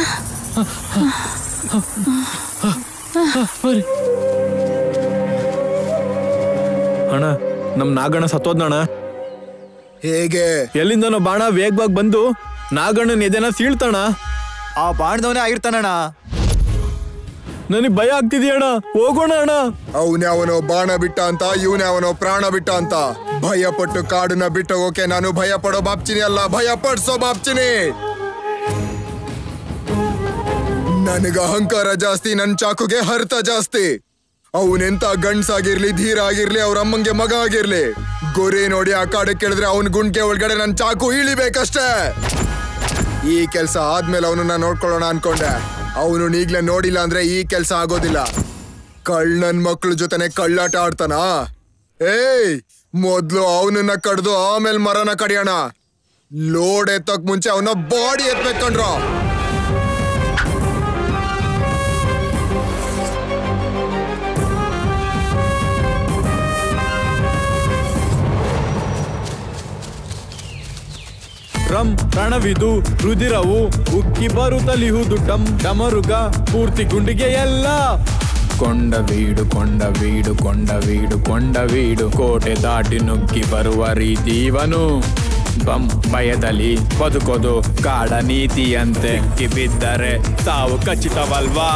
ಅಣ್ಣ, ನಮ್ ನಾಗಣ್ಣ ಸತ್ತೋದ್ನಣ್ಣ. ಹೇಗೆ? ಎಲ್ಲಿಂದನೋ ಬಾಣ ವೇಗವಾಗಿ ಬಂದು ನಾಗಣ್ಣನ ಎದೆನ ಸೀಳ್ತಾಣ. ಆ ಬಾಣದವನೇ ಆಗಿರ್ತಾನಣ್ಣ. ನನಗ್ ಭಯ ಆಗ್ತಿದ್ಯಣ್ಣ, ಹೋಗೋಣ ಅಣ್ಣ. ಅವನೋ ಬಾಣ ಬಿಟ್ಟ ಅಂತ, ಅವನೋ ಪ್ರಾಣ ಬಿಟ್ಟ ಅಂತ. ಭಯ ಪಟ್ಟು ಕಾಡನ್ನ ಬಿಟ್ಟೋಗೋಕೆ ನಾನು ಭಯ ಪಡೋ ಬಾಪ್ಚಿನಿ ಅಲ್ಲ, ಭಯ ಪಡ್ಸೋ ಬಾಪ್ಚಿನಿ. ನನಗ ಅಹಂಕಾರ ಜಾಸ್ತಿ, ನನ್ ಚಾಕುಗೆ ಹರ್ತ ಜಾಸ್ತಿ. ಅವನೆಂತ ಗಂಡ್ಸಾಗಿರ್ಲಿ, ಧೀರ ಆಗಿರ್ಲಿ, ಅವ್ರ ಅಮ್ಮಂಗೆ ಮಗ ಆಗಿರ್ಲಿ, ಗೊರೆ ನೋಡಿ ಆ ಕಾಡೆ ಕೇಳಿದ್ರೆ ಅವನ್ ಗುಂಡ್ಗೆ ಒಳಗಡೆ ನನ್ ಚಾಕು ಇಳಿಬೇಕಷ್ಟೇ. ಈ ಕೆಲ್ಸ ಆದ್ಮೇಲೆ ಅವನನ್ನ ನೋಡ್ಕೊಳ್ಳೋಣ ಅನ್ಕೊಂಡೆ. ಅವನು ಈಗ್ಲೇ ನೋಡಿಲ್ಲ ಅಂದ್ರೆ ಈ ಕೆಲ್ಸ ಆಗೋದಿಲ್ಲ. ಕಳ್ಳನ್ ಮಕ್ಳ ಜೊತೆನೆ ಕಳ್ಳಾಟ ಆಡ್ತಾನ. ಏಯ್, ಮೊದ್ಲು ಅವನನ್ನ ಕಡ್ದು ಆಮೇಲೆ ಮರನ ಕಡಿಯೋಣ. ಲೋಡ್ ಎತ್ತಕ್ ಮುಂಚೆ ಅವನ ಬಾಡಿ ಎತ್ಬೇಕಂಡ್ರ. ರಂ ರಣವಿದು ರುದಿರವು ಉಕ್ಕಿ ಬರುತ್ತಲಿಹುದು ಡಮ್ ಡಮರುಗ ಪೂರ್ತಿ ಗುಂಡಿಗೆ ಎಲ್ಲ. ಕೊಂಡ ವೀಡು ಕೊಂಡ ವೀಡು ಕೊಂಡ ವೀಡು ಕೊಂಡ ವೀಡು ಕೋಟೆ ದಾಟಿ ನುಗ್ಗಿ ಬರುವ ರೀತಿ ಇವನು. ಬಂ ಭಯದಲ್ಲಿ ಬದುಕೋದು ಕಾಡ ನೀತಿಯಂತೆ ಬಿದ್ದರೆ ತಾವು ಖಚಿತವಲ್ವಾ.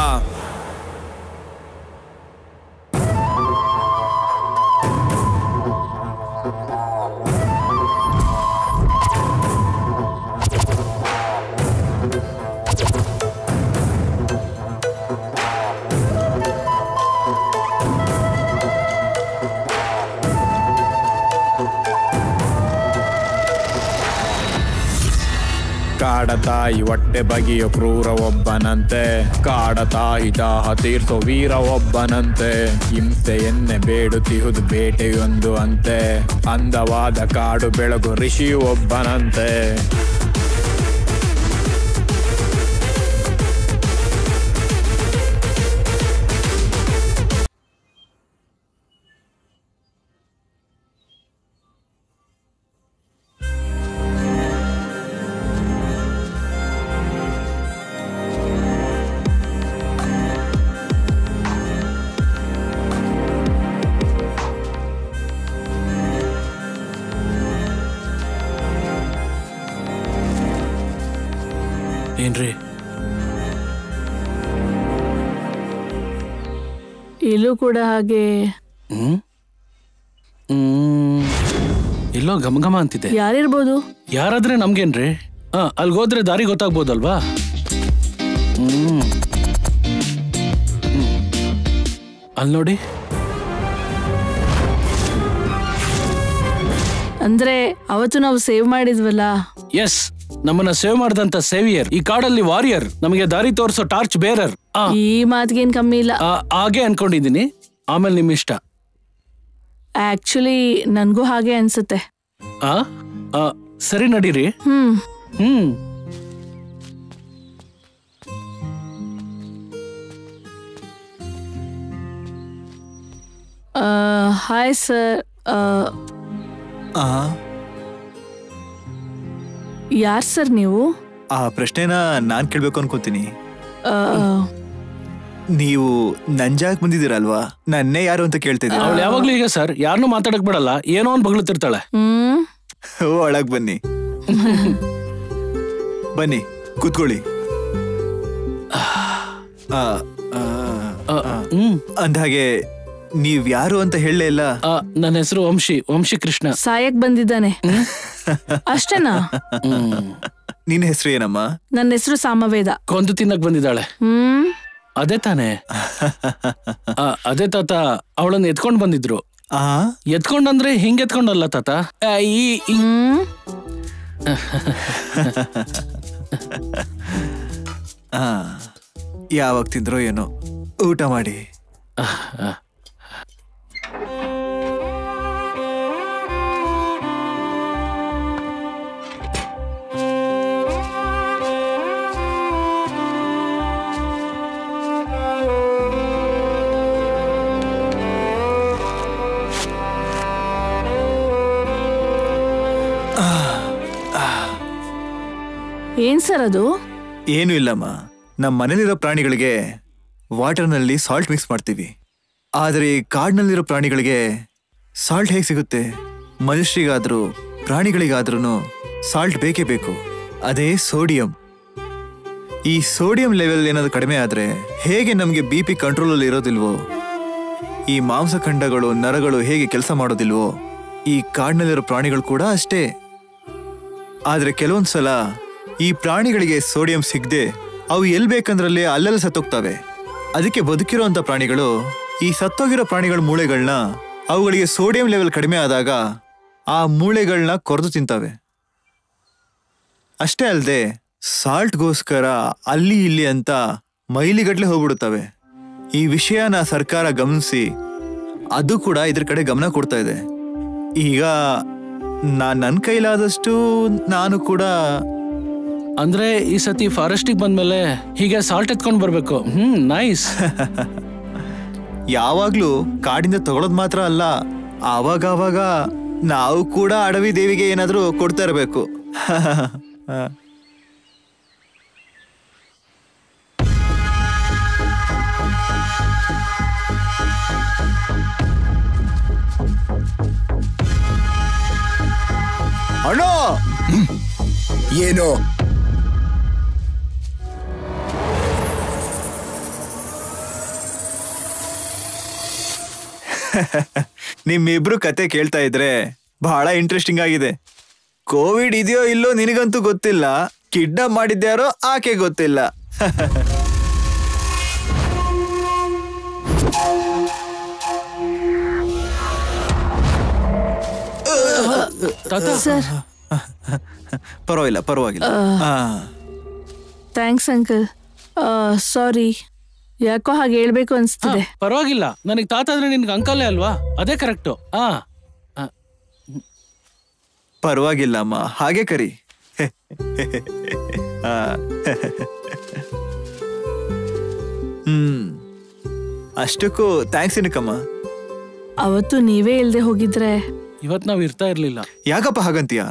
ಕಾಡತಾಯಿ ಹೊಟ್ಟೆ ಬಗೆಯ ಕ್ರೂರ ಒಬ್ಬನಂತೆ, ಕಾಡತಾಯಿ ದಾಹ ತೀರ್ಸೋ ವೀರ ಒಬ್ಬನಂತೆ. ಹಿಂಸೆಯನ್ನೇ ಬೇಡುತ್ತಿಹುದು ಬೇಟೆಯೊಂದು ಅಂತೆ, ಅಂದವಾದ ಕಾಡು ಬೆಳಗು ಋಷಿಯು ಒಬ್ಬನಂತೆ. ಏನ್ರಿ ಇಲ್ಲೂ ಕೂಡ ಹಾಗೆ ಎಲ್ಲೋ ಘಮ ಅಂತಿದೆ. ಯಾರಿರ್ಬೋದು? ಯಾರಾದ್ರೆ ನಮ್ಗೇನ್ರಿ? ಅಲ್ಗೋದ್ರೆ ದಾರಿ ಗೊತ್ತಾಗ್ಬೋದಲ್ವಾ? ಅಲ್ಲಿ ನೋಡಿ. ಅಂದ್ರೆ ಅವತ್ತು ನಾವು ಸೇವ್ ಮಾಡಿದ್ವಲ್ಲ. ಎಸ್, ನಮ್ಮನ್ನ ಸೇವ್ ಮಾಡಿದಂತ ಸೇವಿಯರ್, ಈ ಕಾಡಲ್ಲಿ ವಾರಿಯರ್, ನಮಗೆ ದಾರಿ ತೋರಿಸೋ ಟಾರ್ಚ್ ಬೇರರ್. ಈ ಮಾತಿಗೇನ್ ಕಮ್ಮಿ ಇಲ್ಲ. ಹಾಗೆ ಅನ್ಕೊಂಡಿದೀನಿ. ಆಮೇಲೆ ನಿಮ್ ಇಷ್ಟ. ಆಕ್ಚುಲಿ ನನ್ಗೂ ಹಾಗೆ ಅನ್ಸುತ್ತೆ. ಸರಿ ನಡೀರಿ. Hi sir. ಯಾರ್ ಸರ್ ನೀವು? ಆ ಪ್ರಶ್ನೆನ ನಾನ್ ಕೇಳ್ಬೇಕು ಅನ್ಕೋತೀನಿ. ನೀವು ನಂಜಾಕ್ ಬಂದಿದ್ದೀರಲ್ವಾ? ನನ್ನೇ ಯಾರು ಅಂತ ಕೇಳ್ತಿದ್ದೆ. ಅವಳು ಯಾವಾಗ್ಲೂ ಈಗ ಸರ್ ಯಾರನ್ನೂ ಮಾತಾಡಕ್ ಬಿಡಲ್ಲ, ಏನೋ ಒಂದ್ ಬಗ್ಳುತ್ತಿರ್ತಾಳೆ. ಒಳಗ್ ಬನ್ನಿ. ಬನ್ನಿ ಕೂತ್ಕೊಳ್ಳಿ. ಅಂದ್ಹಾಗೆ ನೀವ್ ಯಾರು ಅಂತ ಹೇಳಲೇ ಇಲ್ಲ. ನನ್ನ ಹೆಸರು ವಂಶಿ ಕೃಷ್ಣ. ಸಾಯಕ್ ಬಂದಿದ್ದಾನೆ ಅಷ್ಟೇನಾ? ನಿನ್ನ ಹೆಸರು ಏನಮ್ಮ? ನನ್ನ ಹೆಸರು ಸಾಮವೇದ. ಕೊಂದು ತಿನ್ನಕ್ ಬಂದಿದ್ದಾಳೆ. ಅದೇ ತಾನೆ? ಅದೇ ತಾತ, ಅವಳನ್ನ ಎತ್ಕೊಂಡ್ ಬಂದಿದ್ರು. ಎತ್ಕೊಂಡಂದ್ರೆ ಹಿಂಗ್ ಎತ್ಕೊಂಡಲ್ಲ ತಾತ. ಯಾವಾಗ ತಿಂದ್ರೋ ಏನೋ. ಊಟ ಮಾಡಿ. ಏನ್ ಸರ್ ಅದು? ಏನು ಇಲ್ಲಮ್ಮ, ನಮ್ಮ ಮನೇಲಿರೋ ಪ್ರಾಣಿಗಳಿಗೆ ವಾಟರ್ನಲ್ಲಿ ಸಾಲ್ಟ್ ಮಿಕ್ಸ್ ಮಾಡ್ತೀವಿ. ಆದರೆ ಕಾಡಿನಲ್ಲಿರೋ ಪ್ರಾಣಿಗಳಿಗೆ ಸಾಲ್ಟ್ ಹೇಗೆ ಸಿಗುತ್ತೆ? ಮನುಷ್ಯರಿಗಾದ್ರೂ ಪ್ರಾಣಿಗಳಿಗಾದ್ರೂ ಸಾಲ್ಟ್ ಬೇಕೇ ಬೇಕು. ಅದೇ ಸೋಡಿಯಂ. ಈ ಸೋಡಿಯಂ ಲೆವೆಲ್ ಏನಾದ್ರು ಕಡಿಮೆ ಆದ್ರೆ ಹೇಗೆ ನಮಗೆ BP ಕಂಟ್ರೋಲಲ್ಲಿ ಇರೋದಿಲ್ವೋ, ಈ ಮಾಂಸಖಂಡಗಳು ನರಗಳು ಹೇಗೆ ಕೆಲಸ ಮಾಡೋದಿಲ್ವೋ, ಈ ಕಾಡಿನಲ್ಲಿರೋ ಪ್ರಾಣಿಗಳು ಕೂಡ ಅಷ್ಟೇ. ಆದ್ರೆ ಕೆಲವೊಂದ್ಸಲ ಈ ಪ್ರಾಣಿಗಳಿಗೆ ಸೋಡಿಯಂ ಸಿಗದೆ ಅವು ಎಲ್ಲಿ ಬೇಕಂದ್ರಲ್ಲಿ ಅಲ್ಲೆಲ್ಲ ಸತ್ತೋಗ್ತವೆ. ಅದಕ್ಕೆ ಬದುಕಿರೋಂಥ ಪ್ರಾಣಿಗಳು ಈ ಸತ್ತೋಗಿರೋ ಪ್ರಾಣಿಗಳ ಮೂಳೆಗಳನ್ನ, ಅವುಗಳಿಗೆ ಸೋಡಿಯಂ ಲೆವೆಲ್ ಕಡಿಮೆ ಆದಾಗ ಆ ಮೂಳೆಗಳನ್ನ ಕೊರೆದು ತಿಂತವೆ. ಅಷ್ಟೇ ಅಲ್ಲದೆ ಸಾಲ್ಟ್ಗೋಸ್ಕರ ಅಲ್ಲಿ ಇಲ್ಲಿ ಅಂತ ಮೈಲಿಗಟ್ಲೆ ಹೋಗ್ಬಿಡುತ್ತವೆ. ಈ ವಿಷಯನ ಸರ್ಕಾರ ಗಮನಿಸಿ ಅದು ಕೂಡ ಇದ್ರ ಕಡೆ ಗಮನ ಕೊಡ್ತಾ ಇದೆ. ಈಗ ನನ್ನ ಕೈಲಾದಷ್ಟು ನಾನು ಕೂಡ ಅಂದ್ರೆ ಈ ಸತಿ ಫಾರೆಸ್ಟಿಗೆ ಬಂದ್ಮೇಲೆ ಹೀಗೆ ಸಾಲ್ಟ್ ಎತ್ಕೊಂಡ್ ಬರ್ಬೇಕು. ನೈಸ್. ಯಾವಾಗ್ಲೂ ಕಾಡಿಂದ ತಗೊಳೋದ್ ಮಾತ್ರ ಅಲ್ಲ, ಆವಾಗ ನಾವು ಕೂಡ ಅಡವಿ ದೇವಿಗೆ ಏನಾದ್ರೂ ಕೊಡ್ತಾ ಇರಬೇಕು. ಅಣ್ಣ ಏನು ನಿಮ್ಮಿಬ್ರು ಕತೆ ಕೇಳ್ತಾ ಇದ್ರೆ ಬಹಳ ಇಂಟ್ರೆಸ್ಟಿಂಗ್ ಆಗಿದೆ. ಕೋವಿಡ್ ಇದೆಯೋ ಇಲ್ಲೋ ನಿನಗಂತೂ ಗೊತ್ತಿಲ್ಲ, ಕಿಡ್ನಾಪ್ ಮಾಡಿದ್ಯಾರೋ ಆಕೆ ಗೊತ್ತಿಲ್ಲ. ಸರ್ ಪರವಾಗಿಲ್ಲ. Thanks uncle. ಸಾರಿ, ಯಾಕೋ ಹಾಗೆ ಹೇಳ್ಬೇಕು ಅನ್ಸ್ತಿದೆ. ಪರವಾಗಿಲ್ಲ, ನನಗೆ ತಾತ ಅಂದ್ರೆ ನಿನ್ಗೆ ಅಂಕಲ್ಲೇ ಅಲ್ವಾ, ಅದೇ ಕರೆಕ್ಟು. ಪರವಾಗಿಲ್ಲ ಅಮ್ಮ, ಹಾಗೆ ಕರಿ. ಅಷ್ಟಕ್ಕೂ ಥ್ಯಾಂಕ್ಸ್ ಏನಕ್ಕಮ್ಮ. ಅವತ್ತು ನೀವೇ ಇಲ್ದೆ ಹೋಗಿದ್ರೆ ಇವತ್ ನಾವ್ ಇರ್ತಾ ಇರ್ಲಿಲ್ಲ. ಯಾಕಪ್ಪ ಹಾಗಂತೀಯ?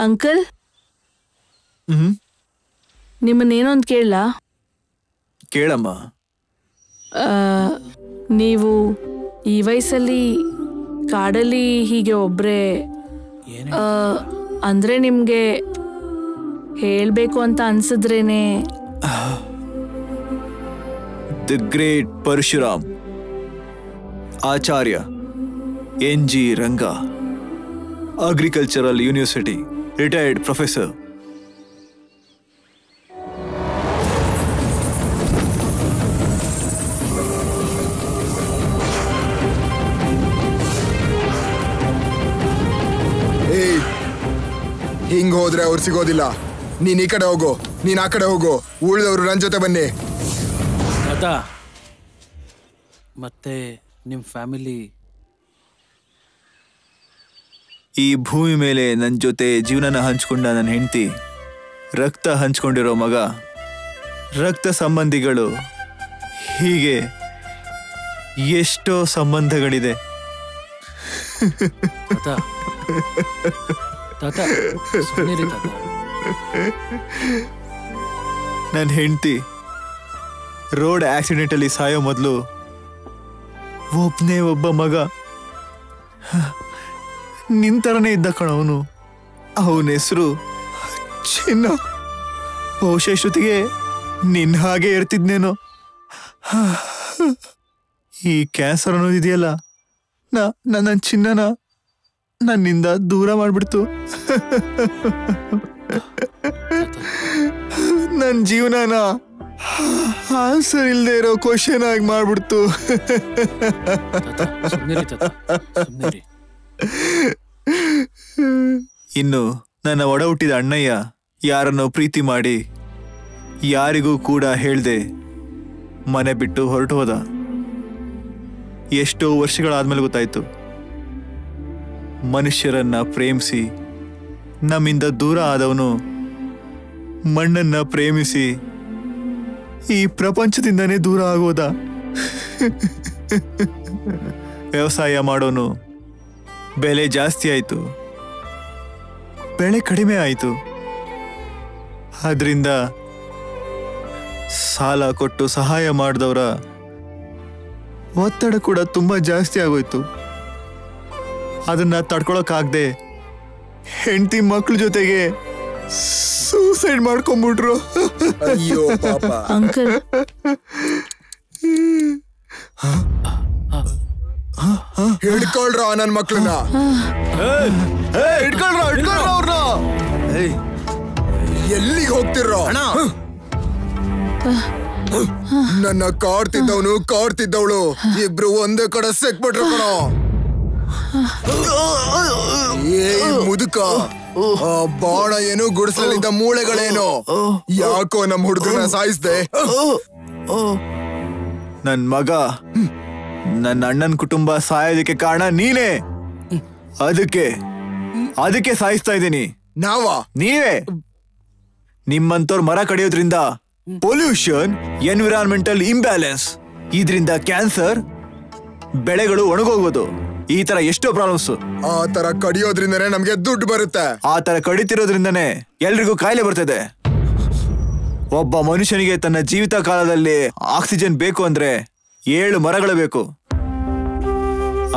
ಅಂಕಲ್, ನಿಮ್ಮನ್ನೇನೊಂದು ಕೇಳಲಾ? ಕೇಳಮ್ಮ. ನೀವು ಈ ವಯಸ್ಸಲ್ಲಿ ಕಾಡಲ್ಲಿ ಹೀಗೆ ಒಬ್ರೆ, ಅಂದ್ರೆ ನಿಮ್ಗೆ ಹೇಳ್ಬೇಕು ಅಂತ ಅನ್ಸಿದ್ರೇನೆ. The great Parashuram Acharya NG Ranga, agricultural university, retired professor. ಹಿಂಗ್ ಹೋದ್ರೆ ಅವ್ರು ಸಿಗೋದಿಲ್ಲ. ನೀನ್ ಈ ಕಡೆ ಹೋಗು, ನೀನ್ ಆ ಕಡೆ ಹೋಗು, ಉಳಿದವರು ನನ್ ಜೊತೆ ಬನ್ನಿ. ಮತ್ತೆ ನಿಮ್ ಫ್ಯಾಮಿಲಿ? ಈ ಭೂಮಿ ಮೇಲೆ ನನ್ನ ಜೊತೆ ಜೀವನನ ಹಂಚ್ಕೊಂಡ ನನ್ನ ಹೆಂಡತಿ, ರಕ್ತ ಹಂಚ್ಕೊಂಡಿರೋ ಮಗ, ರಕ್ತ ಸಂಬಂಧಿಗಳು, ಹೀಗೆ ಎಷ್ಟೋ ಸಂಬಂಧಗಳಿದೆ. ನನ್ನ ಹೆಂಡತಿ ರೋಡ್ ಆಕ್ಸಿಡೆಂಟ್ ಅಲ್ಲಿ ಸಾಯೋ ಮೊದಲು ಒಬ್ಬ ಮಗ ನಿಂತರನೇ ಇದ್ದ ಕಣವನು. ಅವನ ಹೆಸರು ಚಿನ್ನ. ಬಹುಶಃ ಶ್ರುತಿಗೆ ನಿನ್ನ ಹಾಗೆ ಇರ್ತಿದ್ನೇನೋ. ಈ ಕ್ಯಾನ್ಸರ್ ಅನ್ನೋದಿದೆಯಲ್ಲ, ನನ್ನ ಚಿನ್ನನ ನನ್ನಿಂದ ದೂರ ಮಾಡ್ಬಿಡ್ತು. ನನ್ನ ಜೀವನನ ಆನ್ಸರ್ ಇಲ್ಲದೆ ಇರೋ ಕ್ವಶನ್ ಆಗಿ ಮಾಡ್ಬಿಡ್ತು. ಇನ್ನು ನನ್ನ ಒಡ ಹುಟ್ಟಿದ ಅಣ್ಣಯ್ಯ ಯಾರನ್ನೋ ಪ್ರೀತಿ ಮಾಡಿ ಯಾರಿಗೂ ಕೂಡ ಹೇಳ್ದೆ ಮನೆ ಬಿಟ್ಟು ಹೊರಟು ಹೋದ. ಎಷ್ಟೋ ವರ್ಷಗಳಾದ್ಮೇಲೆ ಗೊತ್ತಾಯ್ತು, ಮನುಷ್ಯರನ್ನ ಪ್ರೇಮಿಸಿ ನಮ್ಮಿಂದ ದೂರ ಆದವನು ಮಣ್ಣನ್ನ ಪ್ರೇಮಿಸಿ ಈ ಪ್ರಪಂಚದಿಂದನೇ ದೂರ ಆಗೋದ. ವ್ಯವಸಾಯ ಮಾಡೋನು ಬೆಲೆ ಜಾಸ್ತಿ ಆಯ್ತು, ಬೆಳೆ ಕಡಿಮೆ ಆಯ್ತು. ಆದ್ರಿಂದ ಸಾಲ ಕೊಟ್ಟು ಸಹಾಯ ಮಾಡಿದವರ ಒತ್ತಡ ಕೂಡ ತುಂಬಾ ಜಾಸ್ತಿ ಆಗೋಯ್ತು. ಅದನ್ನ ತಡ್ಕೊಳಕ್ಕಾಗದೆ ಹೆಂಡತಿ ಮಕ್ಳ ಜೊತೆಗೆ ಸೂಸೈಡ್ ಮಾಡ್ಕೊಂಡ್ಬಿಟ್ರು. ಅಯ್ಯೋ ಪಾಪ. ಅಂಕಲ್, ಹಿಡ್ಕೊಳ್ರ ನನ್ ಮಕ್ಳನ್ನ. ಅವ್ರನ್ನ ಎಲ್ಲಿಗೆ ಹೋಗ್ತಿರೋ? ನನ್ನ ಕಾಡ್ತಿದ್ದವಳು ಇಬ್ರು ಒಂದೇ ಕಡೆ ಸೆಕ್ಬಿಟ್ರು ಕಣೋ. ಏ ಮುದುಕ, ಆ ಬಾಣ ಏನು ಗುಡಿಸಲಿದ್ದ ಮೂಳೆಗಳೇನು ಯಾಕೋ ನಮ್ ಹುಡುಗನ ಸಾಯಿಸ್ದೆ ನನ್ ಮಗ ನನ್ನ ಅಣ್ಣನ ಕುಟುಂಬ ಸಾಯೋದಕ್ಕೆ ಕಾರಣ ನೀನೇ. ಅದಕ್ಕೆ ಸಾಯಿಸ್ತಾ ಇದ್ದೀನಿ. ನೀವೇ ನಿಮ್ಮಂತವ್ರ ಮರ ಕಡಿಯೋದ್ರಿಂದ ಪೊಲ್ಯೂಷನ್, ಎನ್ವಿರಾನ್ಮೆಂಟಲ್ ಇಂಬ್ಯಾಲೆನ್ಸ್, ಇದರಿಂದ ಕ್ಯಾನ್ಸರ್, ಬೆಳೆಗಳು ಒಣಗೋಗೋದು, ಈ ತರ ಎಷ್ಟೋ ಪ್ರಾಬ್ಲಮ್ಸ್. ಆ ತರ ಕಡಿಯೋದ್ರಿಂದನೇ ನಮ್ಗೆ ದುಡ್ಡು ಬರುತ್ತೆ. ಆ ತರ ಕಡಿತಿರೋದ್ರಿಂದನೇ ಎಲ್ರಿಗೂ ಕಾಯಿಲೆ ಬರ್ತದೆ. ಒಬ್ಬ ಮನುಷ್ಯನಿಗೆ ತನ್ನ ಜೀವಿತ ಕಾಲದಲ್ಲಿ ಆಕ್ಸಿಜನ್ ಬೇಕು ಅಂದ್ರೆ 7 ಮರಗಳು ಬೇಕು.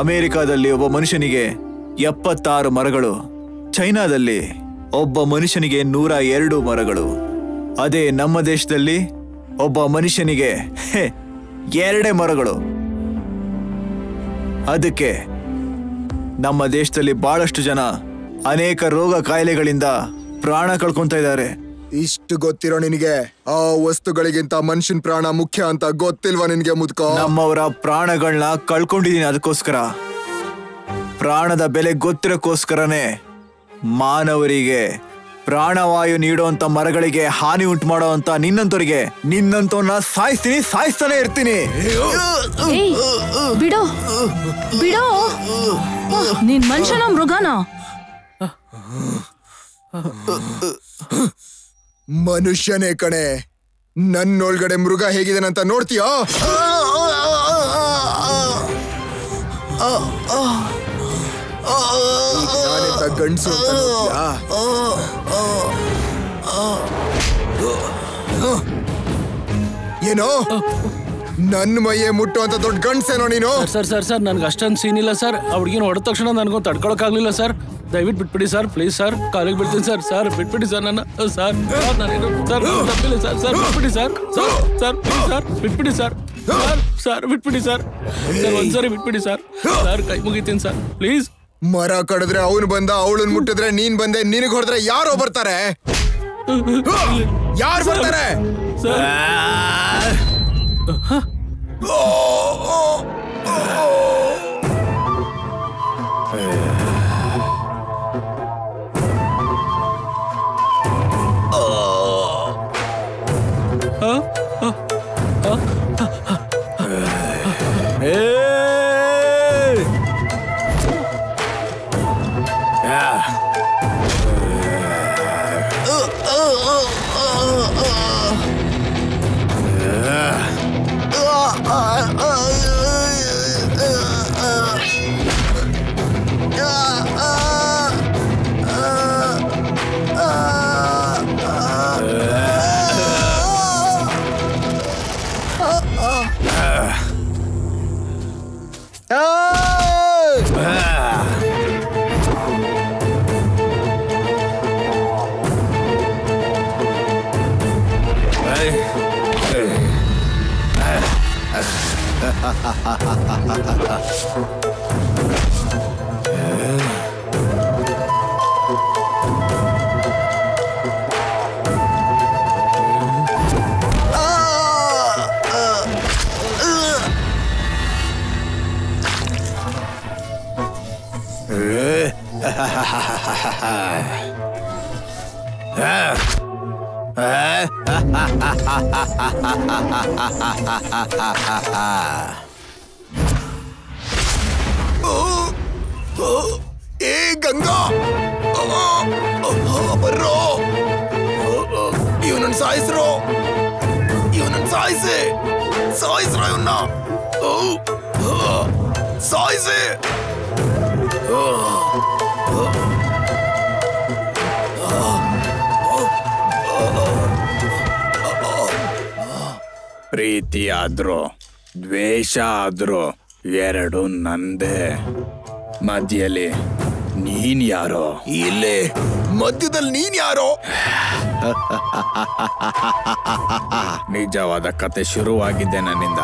ಅಮೆರಿಕಾದಲ್ಲಿ ಒಬ್ಬ ಮನುಷ್ಯನಿಗೆ 76 ಮರಗಳು, ಚೈನಾದಲ್ಲಿ ಒಬ್ಬ ಮನುಷ್ಯನಿಗೆ 102 ಮರಗಳು. ಅದೇ ನಮ್ಮ ದೇಶದಲ್ಲಿ ಒಬ್ಬ ಮನುಷ್ಯನಿಗೆ 2 ಮರಗಳು. ಅದಕ್ಕೆ ನಮ್ಮ ದೇಶದಲ್ಲಿ ಬಹಳಷ್ಟು ಜನ ಅನೇಕ ರೋಗ ಕಾಯಿಲೆಗಳಿಂದ ಪ್ರಾಣ ಕಳ್ಕೊಂತ ಇದ್ದಾರೆ. ಇಷ್ಟು ಗೊತ್ತಿರೋ ನಿನಗೆ ಆ ವಸ್ತುಗಳಿಗಿಂತ ಮನುಷ್ಯನ ಪ್ರಾಣ ಮುಖ್ಯ ಅಂತ ಗೊತ್ತಿಲ್ವಾ ನಿನ್ಗೆ ಮುದ್ಕ? ನಮ್ಮವರ ಪ್ರಾಣಗಳನ್ನ ಕಳ್ಕೊಂಡಿದೀನಿ. ಅದಕ್ಕೋಸ್ಕರ ಪ್ರಾಣದ ಬೆಲೆ ಗೊತ್ತಿರೋಕ್ಕೋಸ್ಕರನೇ ಮಾನವರಿಗೆ ಪ್ರಾಣವಾಯು ನೀಡುವಂತ ಮರಗಳಿಗೆ ಹಾನಿ ಉಂಟು ಮಾಡೋಂತ ನಿನ್ನಂತವನ್ನ ಸಾಯಿಸ್ತಾನೆ ಇರ್ತೀನಿ. ಬಿಡೋ ಬಿಡೋ, ನೀನ್ ಮನುಷ್ಯನ ಮೃಗನ? ಮನುಷ್ಯನೇ ಕಣೆ. ನನ್ನೊಳಗಡೆ ಮೃಗ ಹೇಗಿದೆನಂತ ನೋಡ್ತೀಯಾ? ಗಂಡಸು ಅಂತ ನೋಡ್ತೀಯಾ? ಏನೋ ನನ್ನ ಮೈಯೇ ಮುಟ್ಟು ಅಂತ ದೊಡ್ಡ ಗಂಡಸೇನೋ ನೀನು? ಸರ್ ನನ್ಗೆ ಅಷ್ಟೊಂದು ಸೀನ್ ಇಲ್ಲ ಸರ್. ಆ ಹುಡುಗಿನ ಹೊಡೆದ ತಕ್ಷಣ ನನಗೊಂದು ತಡ್ಕೊಳಕ್ಕಾಗ್ಲಿಲ್ಲ ಸರ್. ದಯವಿಟ್ಟು ಬಿಟ್ಬಿಡಿ ಸರ್, ಪ್ಲೀಸ್ ಸರ್, ಕಾಲಿಗೆ ಬಿಡ್ತೀನಿ ಸರ್. ಬಿಟ್ಬಿಡಿ ಸರ್ ನನ್ನ. ಸರ್ ನಾನೇನು ಸರ್ ತಪ್ಪಿಲ್ಲ ಸರ್. ಬಿಟ್ಬಿಡಿ ಸರ್. ಬಿಟ್ಬಿಡಿ ಸರ್. ಬಿಟ್ಬಿಡಿ ಸರ್. ಒಂದ್ಸರಿ ಬಿಟ್ಬಿಡಿ ಸರ್. ಕೈ ಮುಗಿತೀನಿ ಸರ್, ಪ್ಲೀಸ್. ಮರ ಕಡಿದ್ರೆ ಅವನು ಬಂದ, ಅವಳನ್ ಮುಟ್ಟಿದ್ರೆ ನೀನ್ ಬಂದೆ, ನಿನಗ್ ಹೊಡೆದ್ರೆ ಯಾರೋ ಬರ್ತಾರೆ? ಯಾರು ಬರ್ತಾರೆ? ಏ ಗಂಗಾ, ಬರ್ರೋ, ಇವನನ್ನ ಸಾಯಿಸ್ರೋ, ಸಾಯಿಸ್ರೋ ಇವನ್ನ, ಸಾಯಿಸಿ. ಪ್ರೀತಿ ಆದ್ರೂ ದ್ವೇಷ ಆದ್ರೂ ಎರಡು ನಂದೇ. ಮಧ್ಯದಲ್ಲಿ ನೀನ್ ಯಾರೋ? ಇಲ್ಲೇ ಮಧ್ಯದಲ್ಲಿ ನೀನ್ ಯಾರೋ? ನಿಜವಾದ ಕತೆ ಶುರುವಾಗಿದೆ ನನ್ನಿಂದ.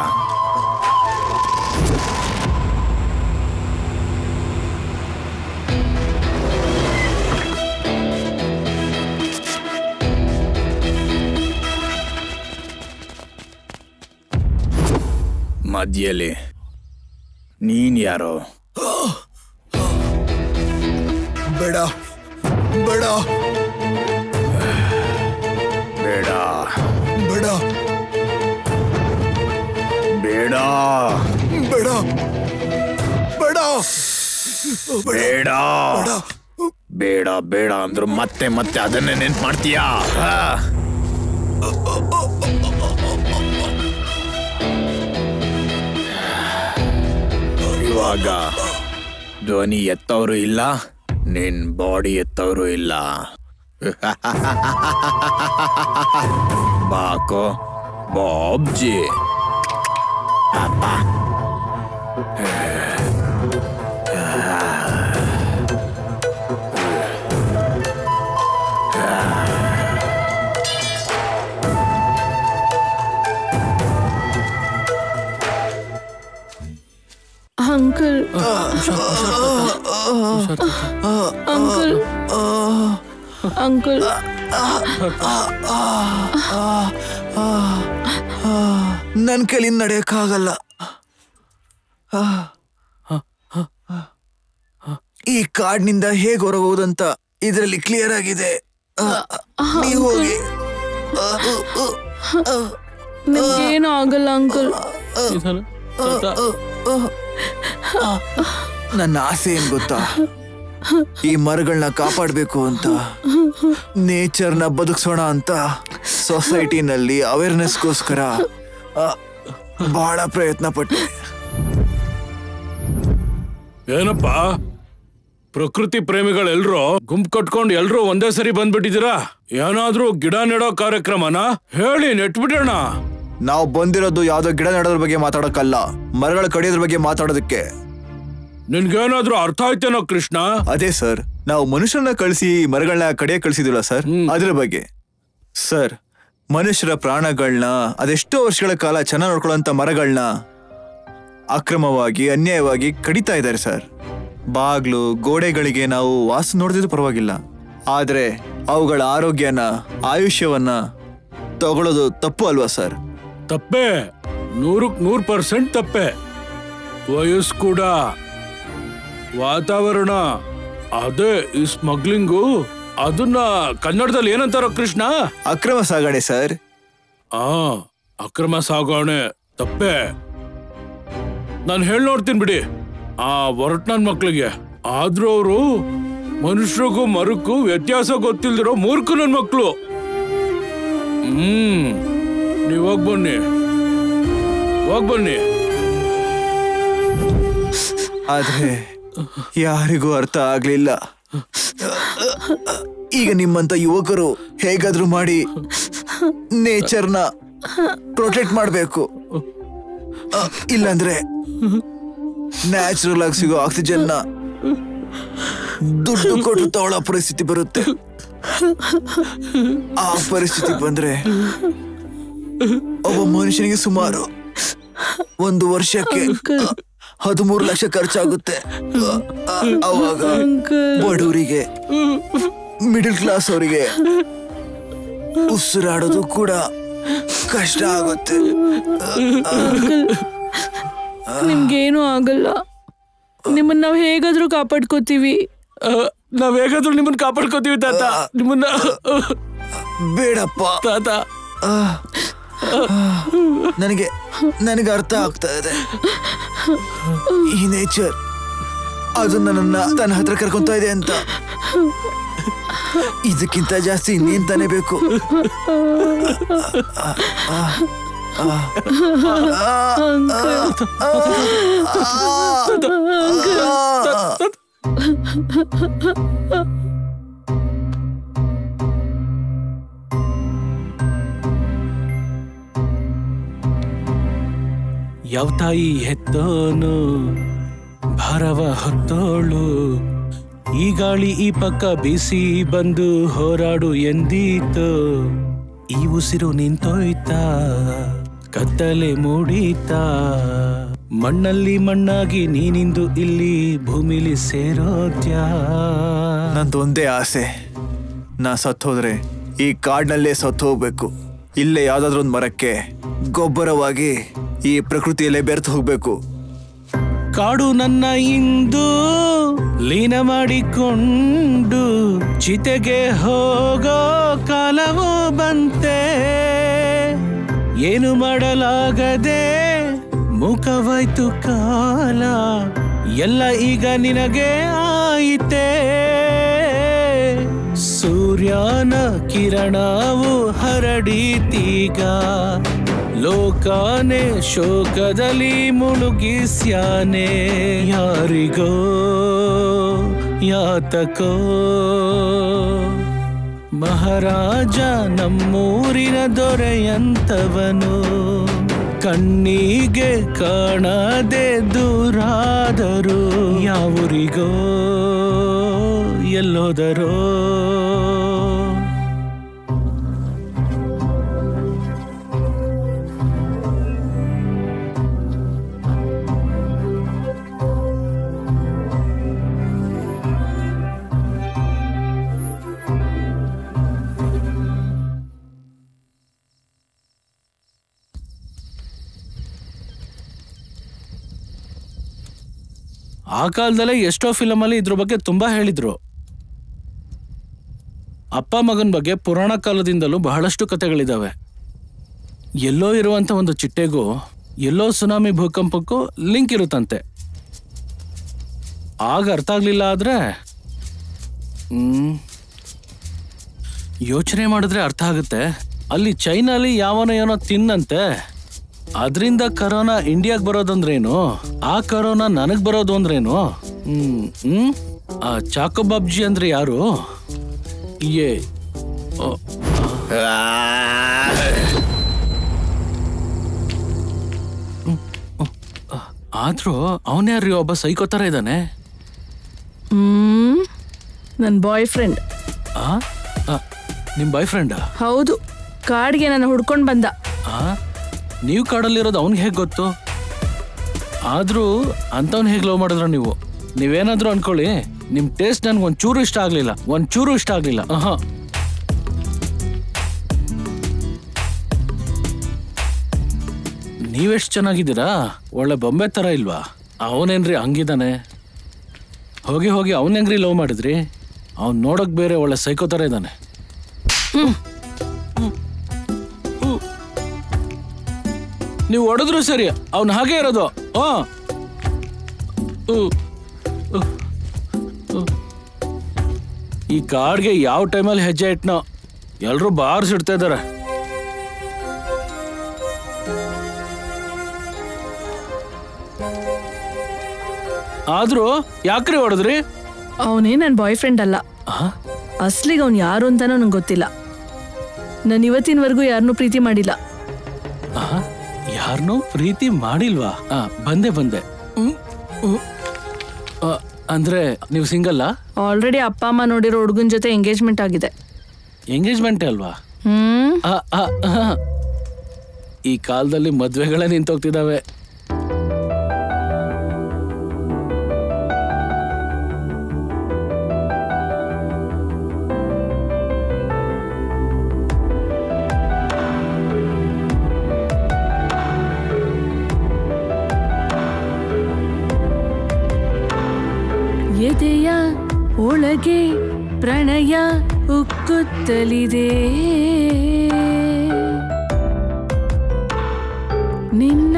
ಮಧ್ಯದಲ್ಲಿ ನೀನ್ ಯಾರೋ? ಬೇಡ, ಬೇಡ ಬೇಡ ಬೇಡ ಬೇಡ ಬೇಡ ಬೇಡ ಬೇಡ ಬೇಡ ಬೇಡ ಅಂದ್ರು ಮತ್ತೆ ಮತ್ತೆ ಅದನ್ನೇ ನೆನ್ಪು ಮಾಡ್ತೀಯಾ? ಇವಾಗ ಧ್ವನಿ ಎತ್ತವರು ಇಲ್ಲ, ನಿನ್ ಬಾಡಿ ಎತ್ತವರು ಇಲ್ಲ. ಬಾಕೋ ಬಾಬ್ಜಿ. ಅಂಕಲ್ ಅಂಕಲ್ ಅಂಕಲ್ ನನ್ ಕೈಲಿ ನಡೆಯಕ್ಕಾಗಲ್ಲ. ಈ ಕಾರ್ಡ್ನಿಂದ ಹೇಗೆ ಹೊರಗೋದಂತ ಇದರಲ್ಲಿ ಕ್ಲಿಯರ್ ಆಗಿದೆ. ನೀವು ಹೋಗಿ. ನಿಮ್ಗೇನು ಆಗಲ್ಲ ಅಂಕಲ್. ನನ್ನ ಆಸೆ ಏನ್ ಗೊತ್ತಾ? ಈ ಮರಗಳನ್ನ ಕಾಪಾಡ್ಬೇಕು ಅಂತ, ನೇಚರ್ನ ಬದುಕಿಸೋಣ ಅಂತ ಸೊಸೈಟಿನಲ್ಲಿ ಅವೇರ್ನೆಸ್ಗೋಸ್ಕರ ಬಹಳ ಪ್ರಯತ್ನ ಪಟ್ಟೆ. ಏನಪ್ಪಾ ಪ್ರಕೃತಿ ಪ್ರೇಮಿಗಳೆಲ್ರು ಗುಂಪು ಕಟ್ಕೊಂಡು ಎಲ್ರು ಒಂದೇ ಸರಿ ಬಂದ್ಬಿಟ್ಟಿದ್ದೀರಾ? ಏನಾದ್ರೂ ಗಿಡ ನೆಡೋ ಕಾರ್ಯಕ್ರಮನ ಹೇಳಿ ನೆಟ್ಬಿಡೋಣ. ನಾವು ಬಂದಿರೋದು ಯಾವ್ದೋ ಗಿಡ ನೆಡೋದ್ರ ಬಗ್ಗೆ ಮಾತಾಡೋಕ್ಕಲ್ಲ, ಮರಗಳ ಕಡಿಯೋದ್ರ ಬಗ್ಗೆ ಮಾತಾಡೋದಕ್ಕೆ. ನಿನ್ಗೇನಾದ್ರೂ ಅರ್ಥ ಆಯ್ತೇನೋ ಕೃಷ್ಣ? ಅದೇ ಸರ್, ನಾವು ಮನುಷ್ಯರನ್ನ ಕಳಿಸಿ ಮರಗಳನ್ನ ಕಡಿಯಕ್ಕೆ ಕಳಿಸಿದಿಲ್ಲ ಸರ್, ಅದ್ರ ಬಗ್ಗೆ. ಸರ್, ಮನುಷ್ಯರ ಪ್ರಾಣಗಳನ್ನ ಅದೆಷ್ಟೋ ವರ್ಷಗಳ ಕಾಲ ಚೆನ್ನಾಗಿ ನೋಡ್ಕೊಳ್ಳೋಂಥ ಮರಗಳನ್ನ ಅಕ್ರಮವಾಗಿ ಅನ್ಯಾಯವಾಗಿ ಕಡಿತಾ ಇದ್ದಾರೆ ಸರ್. ಬಾಗ್ಲು ಗೋಡೆಗಳಿಗೆ ನಾವು ವಾಸ ನೋಡಿದ್ರು ಪರವಾಗಿಲ್ಲ, ಆದ್ರೆ ಅವುಗಳ ಆರೋಗ್ಯನ ಆಯುಷ್ಯವನ್ನ ತಗೊಳ್ಳೋದು ತಪ್ಪು ಅಲ್ವಾ ಸರ್? ತಪ್ಪೆ, 100% ತಪ್ಪೆ. ವಯಸ್ಸು ಕೂಡ, ವಾತಾವರಣ, ಅದೇ ಈ ಸ್ಮಗ್ಲಿಂಗು, ಅದನ್ನ ಕನ್ನಡದಲ್ಲಿ ಏನಂತಾರೋ ಕೃಷ್ಣ? ಅಕ್ರಮ ಸಾಗಣೆ ಸರ್. ಅಕ್ರಮ ಸಾಗಣೆ ತಪ್ಪೆ. ನಾನು ಹೇಳಿ ನೋಡ್ತೀನಿ ಬಿಡಿ ಆ ಹೊರಟ್ ನನ್ ಮಕ್ಳಿಗೆ. ಆದ್ರೂ ಅವರು ಮನುಷ್ಯರಿಗೂ ಮರಕ್ಕೂ ವ್ಯತ್ಯಾಸ ಗೊತ್ತಿಲ್ದಿರೋ ಮೂರ್ಖ ನನ್ ಮಕ್ಳು. ನೀವ್ ಹೋಗ್ಬನ್ನಿ. ಆದ್ರೆ ಯಾರಿಗೂ ಅರ್ಥ ಆಗ್ಲಿಲ್ಲ. ಈಗ ನಿಮ್ಮಂತ ಯುವಕರು ಹೇಗಾದ್ರೂ ಮಾಡಿ ನೇಚರ್ನ ಪ್ರೊಟೆಕ್ಟ್ ಮಾಡ್ಬೇಕು, ಇಲ್ಲಾಂದ್ರೆ ನ್ಯಾಚುರಲ್ ಆಗಿ ಸಿಗೋ ಆಕ್ಸಿಜನ್ನ ದುಡ್ಡು ಕೊಟ್ಟು ತಗೊಳ್ಳೋ ಪರಿಸ್ಥಿತಿ ಬರುತ್ತೆ. ಆ ಪರಿಸ್ಥಿತಿ ಬಂದ್ರೆ ಒಬ್ಬ ಮನುಷ್ಯನಿಗೆ ಸುಮಾರು 1 ವರ್ಷಕ್ಕೆ 13 ಲಕ್ಷ ಖರ್ಚಾಗುತ್ತೆ. ಅವಾಗ ಬಡವರಿಗೆ, ಮಿಡಲ್ ಕ್ಲಾಸ್ ಅವರಿಗೆ ಉಸಿರಾಡೋದು ಕೂಡ ಕಷ್ಟ ಆಗುತ್ತೆ. ನಿಮ್ಗೇನು ಆಗಲ್ಲ, ನಿಮ್ಮನ್ನ ನಾವ್ ಹೇಗಾದ್ರೂ ಕಾಪಾಡ್ಕೋತೀವಿ. ನಾವ್ ಹೇಗಾದ್ರೂ ನಿಮ್ಮನ್ನ ಕಾಪಾಡ್ಕೋತೀವಿ ತಾತ. ನಿಮ್ಮನ್ನ ಬೇಡಪ್ಪ ತಾತ. ನನಗೆ ಅರ್ಥ ಆಗ್ತಾ ಇದೆ. ಈ ನೇಚರ್ ಅದು ನನ್ನನ್ನ ತನ್ನ ಹತ್ರ ಕರ್ಕೊಂತ ಇದೆ ಅಂತ. ಇದಕ್ಕಿಂತ ಜಾಸ್ತಿ ಇನ್ನೇನ್ ತಾನೇ ಬೇಕು? ಯಾವ ತಾಯಿ ಹೆತ್ತೋನು ಭಾರವ ಹೊತ್ತೋಳು, ಈ ಗಾಳಿ ಈ ಪಕ್ಕ ಬಿಸಿ ಬಂದು ಹೋರಾಡು ಎಂದೀತು. ಈ ಉಸಿರು ನಿಂತೋಯ್ತಾ, ಕತ್ತಲೆ ಮೂಡಿತಾ, ಮಣ್ಣಲ್ಲಿ ಮಣ್ಣಾಗಿ ನೀನಿಂದು ಇಲ್ಲಿ ಭೂಮಿಲಿ ಸೇರೋದ್ಯಾ. ನಂದೊಂದೇ ಆಸೆ, ನಾ ಸತ್ತೋದ್ರೆ ಈ ಕಾಡ್ನಲ್ಲೇ ಸತ್ತು ಹೋಗ್ಬೇಕು. ಇಲ್ಲೇ ಯಾವ್ದಾದ್ರು ಒಂದು ಮರಕ್ಕೆ ಗೊಬ್ಬರವಾಗಿ ಈ ಪ್ರಕೃತಿಯಲ್ಲೇ ಬೆರೆತು ಹೋಗ್ಬೇಕು. ಕಾಡು ನನ್ನ ಇಂದು ಲೀನ ಮಾಡಿಕೊಂಡು ಚಿತೆಗೆ ಹೋಗೋ ಕಾಲವೂ ಬಂತೆ. ಏನು ಮಾಡಲಾಗದೆ ಮುಖವಾಯ್ತು ಕಾಲ, ಎಲ್ಲ ಈಗ ನಿನಗೆ ಆಯಿತೆ. ಸೂರ್ಯನ ಕಿರಣವು ಹರಡಿತೀಗ, ಲೋಕನೇ ಶೋಕದಲ್ಲಿ ಮುಳುಗಿಸ್ಯಾನೆ. ಯಾರಿಗೋ ಯಾತಕೋ ಮಹಾರಾಜ ನಮ್ಮೂರಿನ ದೊರೆಯಂತವನು, ಕಣ್ಣಿಗೆ ಕಾಣದೆ ದೂರಾದರು. ಯಾವೂರಿಗೋ ಎಲ್ಲೋದರೋ. ಆ ಕಾಲದಲ್ಲೇ ಎಷ್ಟೋ ಫಿಲಮಲ್ಲಿ ಇದ್ರ ಬಗ್ಗೆ ತುಂಬಾ ಹೇಳಿದ್ರು. ಅಪ್ಪ ಮಗನ ಬಗ್ಗೆ ಪುರಾಣ ಕಾಲದಿಂದಲೂ ಬಹಳಷ್ಟು ಕಥೆಗಳಿದಾವೆ. ಎಲ್ಲೋ ಇರುವಂತ ಒಂದು ಚಿಟ್ಟೆಗೂ ಎಲ್ಲೋ ಸುನಾಮಿ ಭೂಕಂಪಕ್ಕೂ ಲಿಂಕ್ ಇರುತ್ತಂತೆ. ಆಗ ಅರ್ಥ ಆಗ್ಲಿಲ್ಲ ಆದ್ರೆ ಯೋಚನೆ ಮಾಡಿದ್ರೆ ಅರ್ಥ ಆಗುತ್ತೆ. ಅಲ್ಲಿ ಚೈನಾಲಿ ಯಾವನೋ ಏನೋ ತಿನ್ನಂತೆ, ಅದರಿಂದ ಕರೋನಾ ಇಂಡಿಯಾಗ್ ಬರೋದಂದ್ರೇನು, ಆ ಕರೋನಾ ನನಗ್ ಬರೋದು ಅಂದ್ರೇನು? ಆ ಚಾಕೋ ಬಾಬ್ಜಿ ಅಂದ್ರೆ ಯಾರು? ಆದ್ರೂ ಅವನ್ಯಾರು ಒಬ್ಬ ಸೈಕೋ ತರ ಇದ್ದಾನೆ. ನನ್ ಬಾಯ್ ಫ್ರೆಂಡ್. ನಿಮ್ ಬಾಯ್ ಫ್ರೆಂಡ್? ಹೌದು, ಕಾಡ್ಗೆ ನನ್ನ ಹುಡ್ಕೊಂಡ್ ಬಂದ. ನೀವು ಕಾಡಲ್ಲಿರೋದು ಅವ್ನಿಗೆ ಹೇಗೆ ಗೊತ್ತು? ಆದ್ರೂ ಅಂತವ್ನ ಹೇಗೆ ಲವ್ ಮಾಡಿದ್ರ ನೀವು? ನೀವೇನಾದ್ರೂ ಅನ್ಕೊಳ್ಳಿ, ನಿಮ್ ಟೇಸ್ಟ್ ನನ್ಗೆ ಒಂಚೂರು ಇಷ್ಟ ಆಗ್ಲಿಲ್ಲ, ಒಂಚೂರು ಇಷ್ಟ ಆಗ್ಲಿಲ್ಲ. ನೀವೆಷ್ಟು ಚೆನ್ನಾಗಿದ್ದೀರಾ, ಒಳ್ಳೆ ಬೊಂಬೆ ತರ ಇಲ್ವಾ? ಅವನೇನ್ರಿ ಹಂಗಿದ್ದಾನೆ? ಹೋಗಿ ಹೋಗಿ ಅವನ್ ಹೆಂಗ್ರಿ ಲವ್ ಮಾಡಿದ್ರಿ? ಅವ್ನ್ ನೋಡಕ್ ಬೇರೆ ಒಳ್ಳೆ ಸೈಕೋ ತರ ಇದ್ದಾನೆ. ನೀವು ಹೊಡೆದ್ರು ಸರಿ, ಅವನ್ ಹಾಗೆ ಇರೋದು. ಈ ಕಾಡ್ಗೆ ಯಾವ ಟೈಮಲ್ಲಿ ಹೆಜ್ಜೆ ಇಟ್ನೋ ಎಲ್ರು ಬಾರ್ಸಿಡ್ತಾ ಇದಾರೆ. ಆದ್ರೂ ಯಾಕ್ರಿ ಹೊಡೆದ್ರಿ? ಅವನೇ ನನ್ ಬಾಯ್ ಫ್ರೆಂಡ್ ಅಲ್ಲ. ಅಸ್ಲಿಗೆ ಅವ್ನು ಯಾರು ಅಂತಾನೂ ನಂಗೆ ಗೊತ್ತಿಲ್ಲ. ನಾನು ಇವತ್ತಿನವರೆಗೂ ಯಾರನ್ನೂ ಪ್ರೀತಿ ಮಾಡಿಲ್ಲ. ಯಾರನ್ನೂ ಪ್ರೀತಿ ಮಾಡಿಲ್ವಾ? ಬಂದೆ. ಅಂದ್ರೆ ನೀವು ಸಿಂಗಲ್ಲ? ಆಲ್ರೆಡಿ ಅಪ್ಪ ಅಮ್ಮ ನೋಡಿರೋ ಹುಡುಗನ ಜೊತೆ ಎಂಗೇಜ್ಮೆಂಟ್ ಆಗಿದೆ. ಎಂಗೇಜ್ಮೆಂಟ್ ಅಲ್ವಾ? ಈ ಕಾಲದಲ್ಲಿ ಮದ್ವೆಗಳೇ ನಿಂತೋಗ್ತಿದಾವೆ. ಎದೆಯ ಒಳಗೆ ಪ್ರಣಯ ಉಕ್ಕುತ್ತಲಿದೆ, ನಿನ್ನ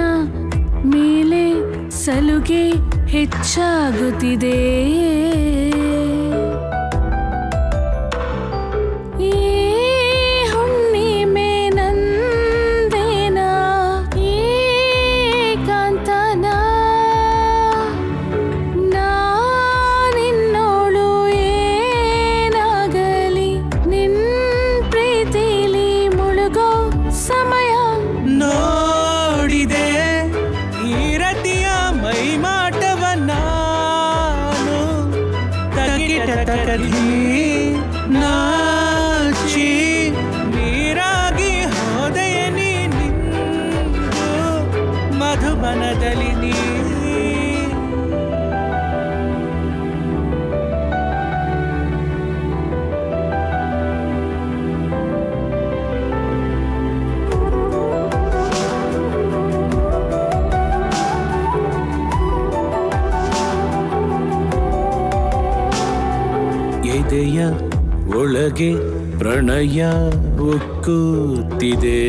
ಮೇಲೆ ಸಲುಗೆ ಹೆಚ್ಚಾಗುತ್ತಿದೆ. ಈ ಹುಣ್ಣಿಮೆ ನಂದೇನ, ಏಕಾಂತನ, ನಾನಿನ್ನೋಳು ಏನಾಗಲಿ, ನಿನ್ ಪ್ರೀತಿಲಿ ಮುಳುಗೋ ಸಮಯ ನೋಡಿದೆ ಈ ರತಿಯ ಮೈಮಾಟವ ನಾನು, ತಗಿಟಕಲಿ ನಾಚಿ ನೀರಾಗಿ ಹೋದೆಯ ನಿಂದು ಮಧುಬನದಲ್ಲಿ ನೀ. ಎದೆಯ ಒಳಗೆ ಪ್ರಣಯ ಉಕ್ಕುತ್ತಿದೆ,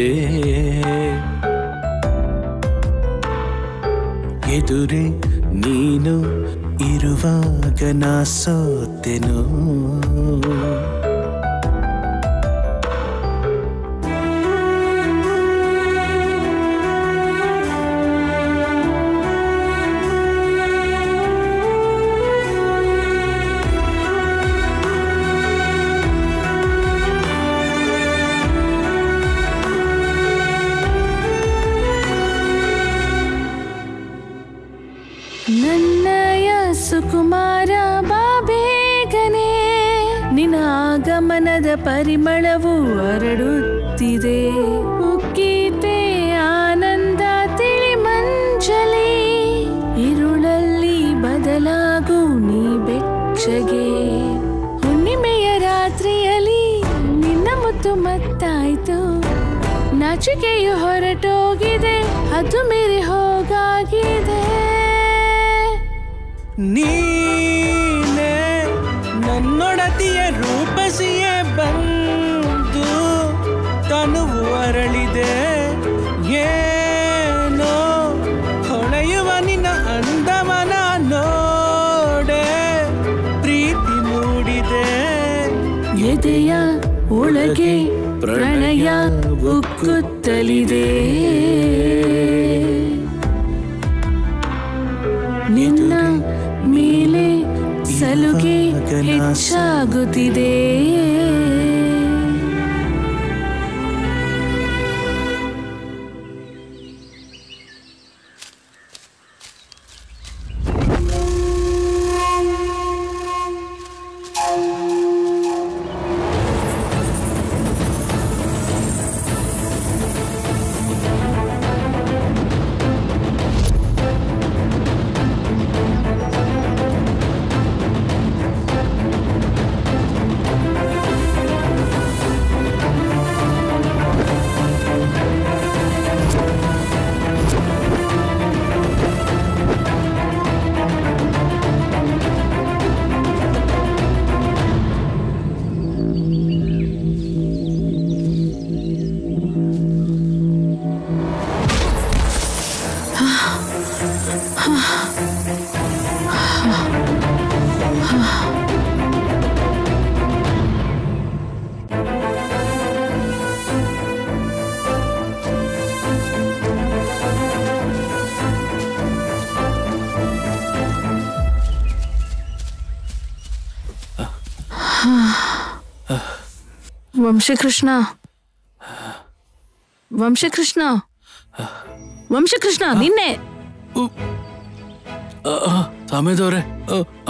ಎದುರೇ ನೀನು ಇರುವಾಗ ನಾ ಸೋತೆನು. ನನ್ನಯ ಸುಕುಮಾರ ಬಾಬೇಗನೆ, ನಿನ್ನ ಆಗಮನದ ಪರಿಮಳವು ಹರಡುತ್ತಿದೆ. ಉಕ್ಕೀತೆ ಆನಂದ ತಿಳಿ ಮಂಜಲಿ, ಇರುಳಲ್ಲಿ ಬದಲಾಗು ನೀ ಬೆಚ್ಚಗೆ. ಹುಣ್ಣಿಮೆಯ ರಾತ್ರಿಯಲ್ಲಿ ನಿನ್ನ ಮುತ್ತು ಮತ್ತಾಯ್ತು, ನಾಚಿಕೆಯು ಹೊರಟೋಗಿದೆ, ಅದು ಮೀರಿ ಹೋಗಾಗಿದೆ. ನೀನೆ ನನ್ನೊಡತಿಯ ರೂಪಸಿಯೇ ಬಂದು ತನುವು ಅರಳಿದೆ, ಏನೋ ಹೊಳೆಯುವ ನಿನ್ನ ಅಂದಮನ ನೋಡೆ ಪ್ರೀತಿ ಮೂಡಿದೆ. ಎದೆಯ ಒಳಗೆ ಪ್ರಣಯ ಉಕ್ಕುತ್ತಲಿದೆ, ನಿನ್ನ ಮೇಲೆ ಸಲುಗೆ ಹೆಚ್ಚಾಗುತ್ತಿದೆ. ವಂಶಕೃಷ್ಣ, ವಂಶಕೃಷ್ಣ, ವಂಶಕೃಷ್ಣ, ನಿನ್ನೆ ಸಾಮೇದವ್ರೆ,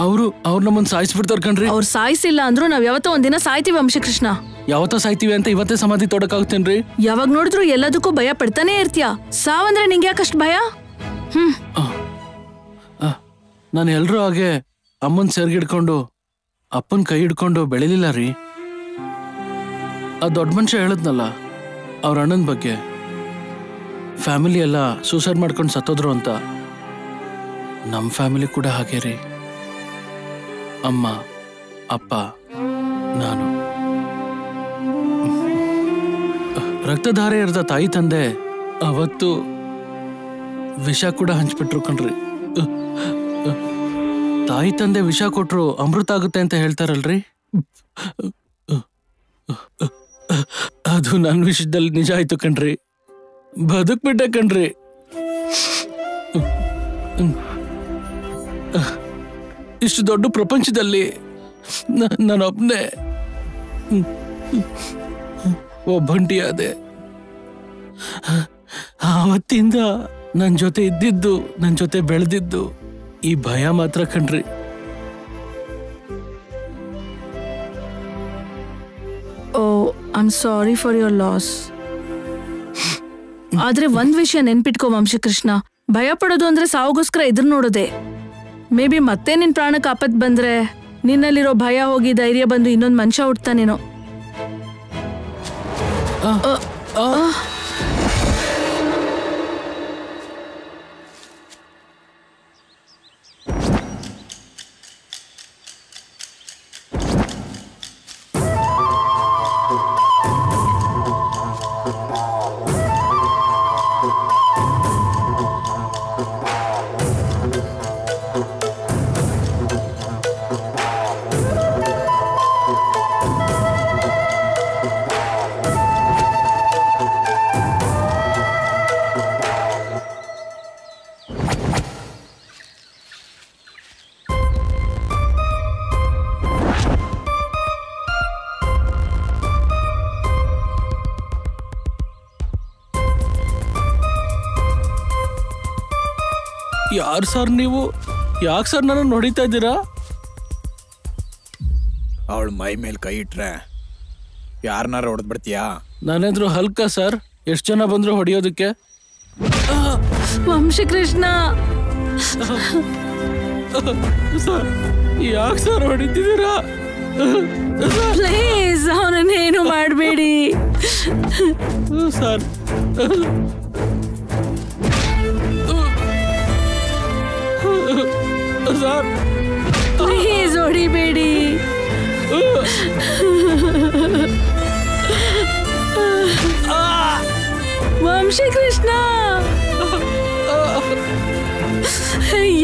ಅವ್ರು ನಮ್ಮನ್ನ ಸಾಯಿಸ್ಬಿಡ್ತಾರ ಕಣ್ರಿ. ಅವ್ರು ಸಾಯಿಸಿಲ್ಲ ಅಂದ್ರು ನಾವ್ ಯಾವತ್ತೋ ಒಂದಿನ ಸಾಯ್ತೀವಿ ವಂಶಕೃಷ್ಣ. ಯಾವತ್ತೋ ಸಾಯ್ತೀವಿ ಅಂತ ಇವತ್ತೇ ಸಮಾಧಿ ತೊಡಕಾಗ್ತೇನ್ರಿ. ಯಾವಾಗ ನೋಡಿದ್ರು ಎಲ್ಲದಕ್ಕೂ ಭಯ ಪಡ್ತಾನೆ ಇರ್ತೀಯ. ಸಾವಂದ್ರೆ ನಿಂಗೆ ಯಾಕಷ್ಟು ಭಯ? ನಾನು ಎಲ್ರೂ ಹಾಗೆ ಅಮ್ಮನ್ ಸೆರ್ಗಿಡ್ಕೊಂಡು ಅಪ್ಪನ್ ಕೈ ಹಿಡ್ಕೊಂಡು ಬೆಳಿಲಿಲ್ಲ ರೀ. ಆ ದೊಡ್ಡ ಮನುಷ್ಯ ಹೇಳದ್ನಲ್ಲ ಅವ್ರ ಅಣ್ಣನ ಬಗ್ಗೆ, ಫ್ಯಾಮಿಲಿ ಎಲ್ಲ ಸೂಸೈಡ್ ಮಾಡ್ಕೊಂಡು ಸತ್ತೋದ್ರು ಅಂತ. ನಮ್ಮ ಫ್ಯಾಮಿಲಿ ಕೂಡ ಹಾಗೆ ರೀ. ಅಮ್ಮ, ಅಪ್ಪ, ನಾನು. ರಕ್ತಧಾರೆ ಇರದ ತಾಯಿ ತಂದೆ ಅವತ್ತು ವಿಷ ಕೂಡ ಹಂಚ್ಬಿಟ್ರು ಕಣ್ರಿ. ತಾಯಿ ತಂದೆ ವಿಷ ಕೊಟ್ರು ಅಮೃತ ಆಗುತ್ತೆ ಅಂತ ಹೇಳ್ತಾರಲ್ರಿ, ಅದು ನನ್ನ ವಿಷಯದಲ್ಲಿ ನಿಜ ಆಯ್ತು ಕಣ್ರಿ. ಬದುಕ್ಬಿಟ್ಟೆ ಕಣ್ರಿ. ಇಷ್ಟು ದೊಡ್ಡ ಪ್ರಪಂಚದಲ್ಲಿ ನಾನೊಬ್ನೇ ಒಬ್ಬಂಟಿಯಾದೆ. ಆವತ್ತಿಂದ ನನ್ನ ಜೊತೆ ಇದ್ದಿದ್ದು, ನನ್ನ ಜೊತೆ ಬೆಳೆದಿದ್ದು ಈ ಭಯ ಮಾತ್ರ ಕಣ್ರಿ. Oh, I am sorry for your loss. ಆದ್ರೆ ಒಂದ್ ವಿಷಯ ನೆನ್ಪಿಟ್ಕೋ ವಂಶಕೃಷ್ಣ, ಭಯ ಪಡೋದು ಅಂದ್ರೆ ಸಾವುಗೋಸ್ಕರ ಎದುರು ನೋಡೋದೆ. ಮೇ ಬಿ ಮತ್ತೆ ನಿನ್ ಪ್ರಾಣಕ್ಕೆ ಆಪತ್ ಬಂದ್ರೆ ನಿನ್ನಲ್ಲಿರೋ ಭಯ ಹೋಗಿ ಧೈರ್ಯ ಬಂದು ಇನ್ನೊಂದು ಮನುಷ್ಯ ಹುಡ್ತಾನೇನೋ. ಯಾರು ಸರ್ ನೀವು? ಯಾಕೆ ಸರ್ ನನ್ನ ನೋಡಿತಾ ಇದ್ದೀರಾ? ಅವಳ ಮೈ ಮೇಲೆ ಕೈ ಇಟ್ರೆ ಯಾರನ್ನಾರ ಹೊಡೆದ್ ಬಿಡ್ತೀಯಾ? ನಾನೇದ್ರು ಹಲ್ಕ ಸರ್? ಎಷ್ಟು ಜನ ಬಂದ್ರು ಹೊಡೆಯೋದಕ್ಕೆ? ವಂಶಕೃಷ್ಣ ಸರ್ ಯಾಕೆ ಸರ್ ಹೊಡಿತಿದ್ದೀರಾ? ಪ್ಲೀಸ್ ಅವನನ್ನೇನು ಮಾಡಬೇಡಿ ಸರ್. ಸರ್ ಪ್ಲೀಸ್ ಹೊಡಿಬೇಡಿ. ವಂಶಕೃಷ್ಣ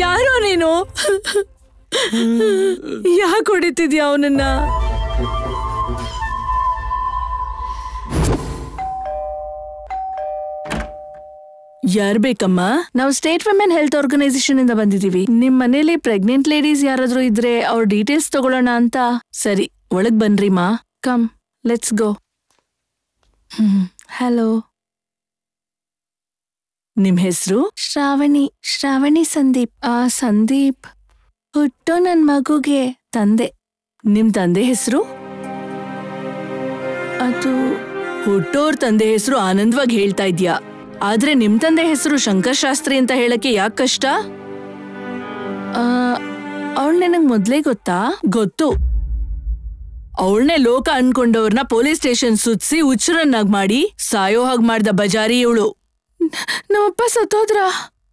ಯಾರೋ ನೀನು? ಯಾಕೆ ಹೊಡಿತಿದ್ಯಾ ಅವನನ್ನ? ಯಾರ್ ಬೇಕಮ್ಮ? ನಾವು ಸ್ಟೇಟ್ ವಿಮೆನ್ ಹೆಲ್ತ್ ಆರ್ಗನೈಸೇಷನ್ ಇಂದ ಬಂದಿದೀವಿ. ನಿಮ್ ಮನೇಲಿ ಪ್ರೆಗ್ನೆಂಟ್ ಲೇಡೀಸ್ ಯಾರಾದ್ರೂ ಇದ್ರೆ ಅವ್ರ ಡೀಟೇಲ್ಸ್ ತಗೊಳ್ಳೋಣ ಅಂತ. ಸರಿ, ಒಳಗ್ ಬನ್ರಿ ಮಾ. Come, let's go. ಹಲೋ, ನಿಮ್ ಹೆಸರು? ಶ್ರಾವಣಿ ಸಂದೀಪ್. ಸಂದೀಪ್ ಹುಟ್ಟೋ ನನ್ ಮಗುಗೆ ತಂದೆ. ನಿಮ್ ತಂದೆ ಹೆಸರು? ಅದು ಹುಟ್ಟೋರ್ ತಂದೆ ಹೆಸರು ಆನಂದವಾಗಿ ಹೇಳ್ತಾ ಇದ್ಯಾ, ಆದ್ರೆ ನಿಮ್ ತಂದೆ ಹೆಸರು ಶಂಕರ್ ಶಾಸ್ತ್ರಿ ಅಂತ ಹೇಳಕ್ಕೆ ಯಾಕೆ ಕಷ್ಟ? ಅವಳು ನನಗ್ ಮೊದ್ಲೇ ಗೊತ್ತಾ? ಗೊತ್ತು. ಅವಳನ್ನೇ ಲೋಕ ಅನ್ಕೊಂಡವ್ರನ್ನ ಪೊಲೀಸ್ ಸ್ಟೇಷನ್ ಸುತ್ಸಿ ಹುಚ್ಚರನ್ನಾಗ್ ಮಾಡಿ ಸಾಯೋ ಹಾಗ್ ಮಾಡ್ದ ಬಜಾರಿ ಇವಳು. ನಮ್ಮಪ್ಪ ಸತ್ತೋದ್ರ.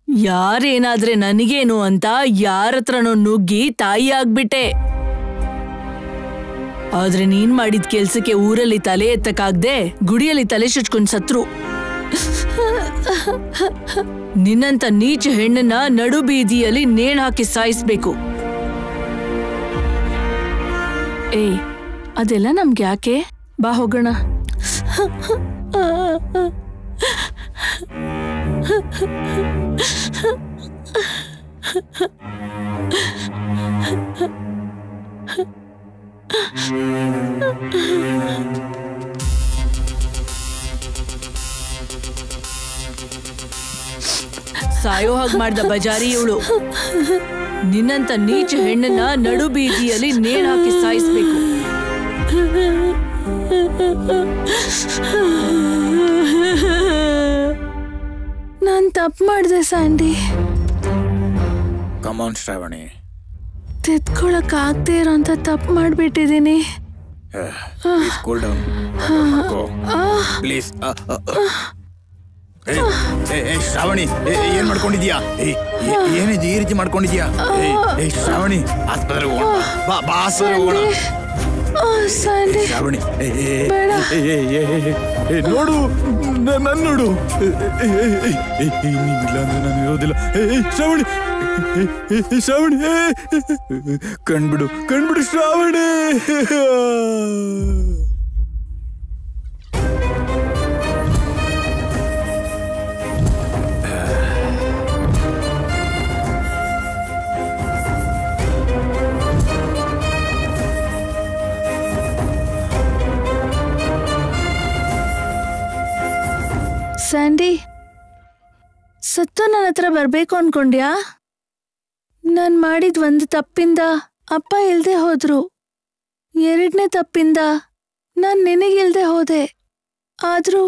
ಯಾರೇನಾದ್ರೆ ನನಗೇನು ಅಂತ ಯಾರತ್ರನೋ ನುಗ್ಗಿ ತಾಯಿ ಆಗ್ಬಿಟ್ಟೆ. ಆದ್ರೆ ನೀನ್ ಮಾಡಿದ ಕೆಲ್ಸಕ್ಕೆ ಊರಲ್ಲಿ ತಲೆ ಎತ್ತಕ್ಕಾಗ್ದೆ ಗುಡಿಯಲ್ಲಿ ತಲೆ ಚುಚ್ಕೊಂಡ್ ಸತ್ರು. ನಿನ್ನಂತ ನೀಚ ಹೆಣ್ಣನ್ನ ನಡು ಬೀದಿಯಲ್ಲಿ ನೇಣ್ ಹಾಕಿ ಸಾಯಿಸ್ಬೇಕು. ಅದೆಲ್ಲ ನಮ್ಗೆ ಯಾಕೆ? ಬಾ ಹೋಗೋಣ. ಸಾಯೋ ಹಾಗೆ ಮಾಡ್ದ ಬಜಾರಿ ಇವಳು. ನಿನ್ನಂತ ನೀಚ ಹೆಣ್ಣನ್ನ ನಡು ಬೀದಿಯಲ್ಲಿ ನೇಣ್ ಹಾಕಿ ಸಾಯಿಸ್ಬೇಕು. ನಾನ್ ತಪ್ಪು ಮಾಡ್ದೆ ಸ್ಯಾಂಡಿ. Come on Shravani. ತೆತ್ಕೊಳಕ್ ಆಗದೆ ಇರೋಂತ ತಪ್ಪು ಮಾಡ್ಬಿಟ್ಟಿದೀನಿ. Cool down please. ಶ್ರಾವಣಿ, ಏನ್ ಮಾಡ್ಕೊಂಡಿದ್ಯಾ? ಏನಿದು ಈ ರೀತಿ ಮಾಡ್ಕೊಂಡಿದ್ಯಾ? ಶ್ರಾವಣಿ, ಆಸ್ಪತ್ರೆಗೆ ಹೋಗೋಣ ಬಾ. ಬಾ ಆಸ್ಪತ್ರೆಗೆ ಹೋಗೋಣ. ಶ್ರಾವಣಿ ನೋಡು, ನನ್ನ ನೋಡು. ನೀವಿಲ್ಲ ಅಂದ್ರೆ ನಾನು ಇರೋದಿಲ್ಲ. ಶ್ರಾವಣಿ, ಶ್ರಾವಣಿ ಕಣ್ಬಿಡು ಶ್ರಾವಣಿ. ಸ್ಯಾಂಡಿ, ಸತ್ತು ನನ್ನ ಹತ್ರ ಬರ್ಬೇಕು ಅನ್ಕೊಂಡ್ಯಾ? ನಾನ್ ಮಾಡಿದ ಒಂದು ತಪ್ಪಿಂದ ಅಪ್ಪ ಇಲ್ದೆ ಹೋದ್ರು. 2ನೇ ತಪ್ಪಿಂದ ನಾನ್ ನಿನಗಿಲ್ದೆ ಹೋದೆ. ಆದ್ರೂ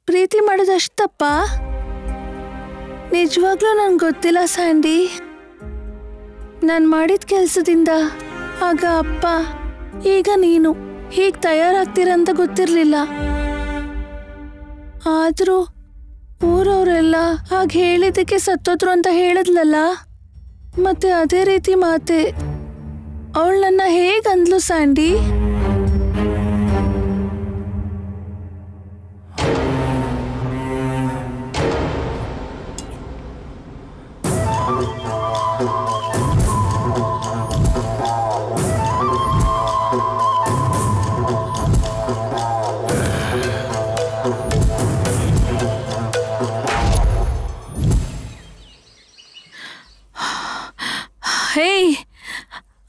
ಪ್ರೀತಿ ಮಾಡೋದಷ್ಟು ತಪ್ಪ? ನಿಜವಾಗ್ಲೂ ನನ್ಗೆ ಗೊತ್ತಿಲ್ಲ ಸ್ಯಾಂಡಿ. ನಾನ್ ಮಾಡಿದ ಕೆಲ್ಸದಿಂದ ಆಗ ಅಪ್ಪ, ಈಗ ನೀನು ಹೀಗ್ ತಯಾರಾಗ್ತೀರಂತ ಗೊತ್ತಿರ್ಲಿಲ್ಲ. ಆದ್ರೂ ಊರವರೆಲ್ಲ ಹಾಗೆ ಹೇಳಿದ್ದಕ್ಕೆ ಸತ್ತೋದ್ರು ಅಂತ ಹೇಳಿದ್ಲಲ್ಲ, ಮತ್ತೆ ಅದೇ ರೀತಿ ಮಾತೆ ಅವಳು ನನ್ನ ಹೇಗಂದ್ಲು ಸ್ಯಾಂಡಿ?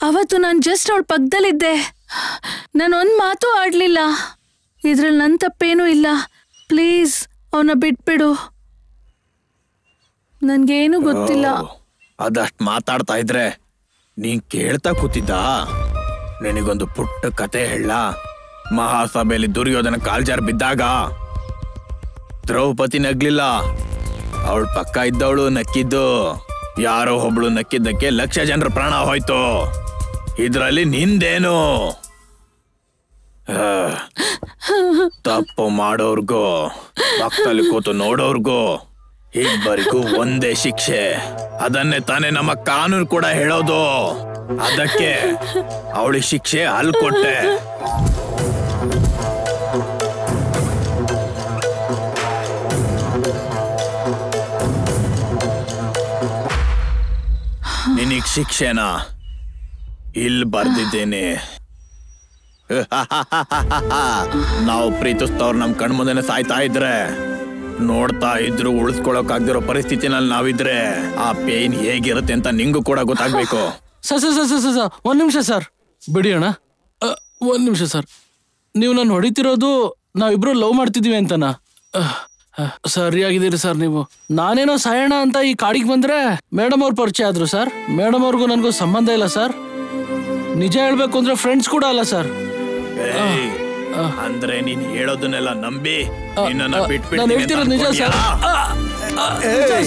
ಅವತ್ತು ನಾನು ಜಸ್ಟ್ ಅವಳ ಪಕ್ಕದಲ್ಲಿದ್ದೆ. ನಾನೊಂದು ಮಾತು ಆಡ್ಲಿಲ್ಲ. ಇದ್ರಲ್ಲಿ ನನ್ನ ತಪ್ಪೇನೂ ಇಲ್ಲ. ಪ್ಲೀಸ್ ಅವನ್ನ ಬಿಟ್ಬಿಡು. ನನ್ಗೇನು ಗೊತ್ತಿಲ್ಲ. ಅದಷ್ಟು ಮಾತಾಡ್ತಾ ಇದ್ರೆ ನೀನ್ ಕೇಳ್ತಾ ಕೂತಿದ್ದ. ನಿನಗೊಂದು ಪುಟ್ಟ ಕತೆ ಹೇಳ. ಮಹಾಸಭೆಯಲ್ಲಿ ದುರ್ಯೋಧನ ಕಾಲ್ಜಾರ್ ಬಿದ್ದಾಗ ದ್ರೌಪದಿ ನಗ್ಲಿಲ್ಲ, ಅವಳ ಪಕ್ಕ ಇದ್ದವಳು ನಕ್ಕಿದ್ದು. ಯಾರೋ ಒಬ್ಳು ನಕ್ಕಿದ್ದಕ್ಕೆ 1,00,000 ಜನರ ಪ್ರಾಣ ಹೋಯ್ತು. ಇದ್ರಲ್ಲಿ ನಿಂದೇನು? ತಪ್ಪು ಮಾಡೋರ್ಗೂ ಪಕ್ಕದಲ್ಲಿ ಕೂತು ನೋಡೋರ್ಗೂ ಇಬ್ಬರಿಗೂ ಒಂದೇ ಶಿಕ್ಷೆ. ಅದನ್ನೇ ತಾನೇ ನಮ್ಮ ಕಾನೂನು ಕೂಡ ಹೇಳೋದು. ಅದಕ್ಕೆ ಅವಳಿಗೆ ಶಿಕ್ಷೆ ಅಲ್ಲಿ ಕೊಟ್ಟೆ. ನಿನಗ್ ಶಿಕ್ಷೆನಾ ಇಲ್ಲಿ ಬರ್ದಿದ್ದೇನೆ. ನಾವು ಪ್ರೀತಿಸ್ತವ್ರು ನಮ್ ಕಣ್ಮುಂದೆನೆ ಸಾಯ್ತಾ ಇದ್ರೆ, ನೋಡ್ತಾ ಇದ್ರು ಉಳಿಸ್ಕೊಳಕ್ಕಾಗ್ದಿರೋ ಪರಿಸ್ಥಿತಿನಲ್ಲಿ ನಾವಿದ್ರೆ ಆ ಪೇನ್ ಹೇಗಿರುತ್ತೆ ಅಂತ ನಿಂಗೂ ಕೂಡ ಗೊತ್ತಾಗ್ಬೇಕು. ಸರ್ ಒಂದ್ ನಿಮಿಷ ಸರ್, ಬಿಡಿ ಅಣ್ಣ. ಒಂದ್ ನಿಮಿಷ ಸರ್, ನೀವು ನಾನು ಹೊಡಿತಿರೋದು ನಾವಿಬ್ರು ಲವ್ ಮಾಡ್ತಿದೀವಿ ಅಂತನಾ? ಸರಿಯಾಗಿದ್ದೀರಿ ಸರ್ ನೀವು. ನಾನೇನೋ ಸಾಯಣ ಅಂತ ಈ ಕಾಡಿಗೆ ಬಂದ್ರೆ ಮೇಡಮ್ ಅವ್ರ ಪರಿಚಯ ಆದ್ರು ಸರ್. ಮೇಡಮ್ ಅವ್ರಿಗೂ ನನಗೂ ಸಂಬಂಧ ಇಲ್ಲ ಸರ್. ನಿಜ ಹೇಳ್ಬೇಕು ಅಂದ್ರೆ ಫ್ರೆಂಡ್ಸ್ ಕೂಡ ಅಲ್ಲ ಸರ್. ಅಂದ್ರೆ ನೀನ್ ಹೇಳೋದನ್ನೆಲ್ಲ ನಂಬಿ ನಾನು ಹೇಳ್ತಿರೋದು ನಿಜ ಸರ್.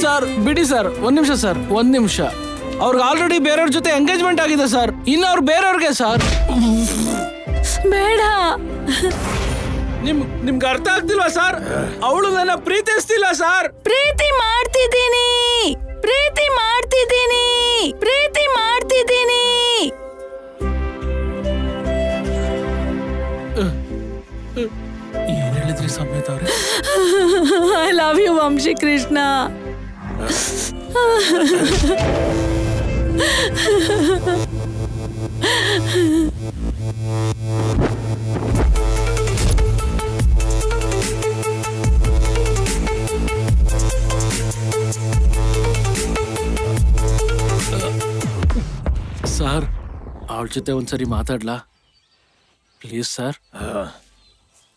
ಸರ್ ಬಿಡಿ ಸರ್, ಒಂದ್ ನಿಮಿಷ ಸರ್, ಒಂದ್ ನಿಮಿಷ. ಅವ್ರಿಗೆ ಆಲ್ರೆಡಿ ಬೇರೆಯವ್ರ ಜೊತೆ ಎಂಗೇಜ್ಮೆಂಟ್ ಆಗಿದೆ ಸರ್. ಇನ್ನು ಅವ್ರು ಬೇರೆಯವ್ರಿಗೆ ಸರ್. ಬೇಡ. ನಿಮ್ಗೆ ಅರ್ಥ ಆಗ್ತಿಲ್ವಾ ಸರ್? ಅವಳು ನನ್ನ ಪ್ರೀತಿಸ್ತಿಲ್ಲ ಸರ್. ಪ್ರೀತಿ ಮಾಡ್ತಿದ್ದೀನಿ, ಪ್ರೀತಿ ಮಾಡ್ತಿದ್ದೀನಿ, ಪ್ರೀತಿ ಮಾಡ್ತಿದ್ದೀನಿ. ಏನ್ ಹೇಳಿದ್ರಿ ಸಮೇತ ಅವ್ರೆ? I love you Vamshi Krishna. Sir, ಅವಳ ಜೊತೆ ಒಂದ್ಸರಿ ಮಾತಾಡ್ಲಾ please sir?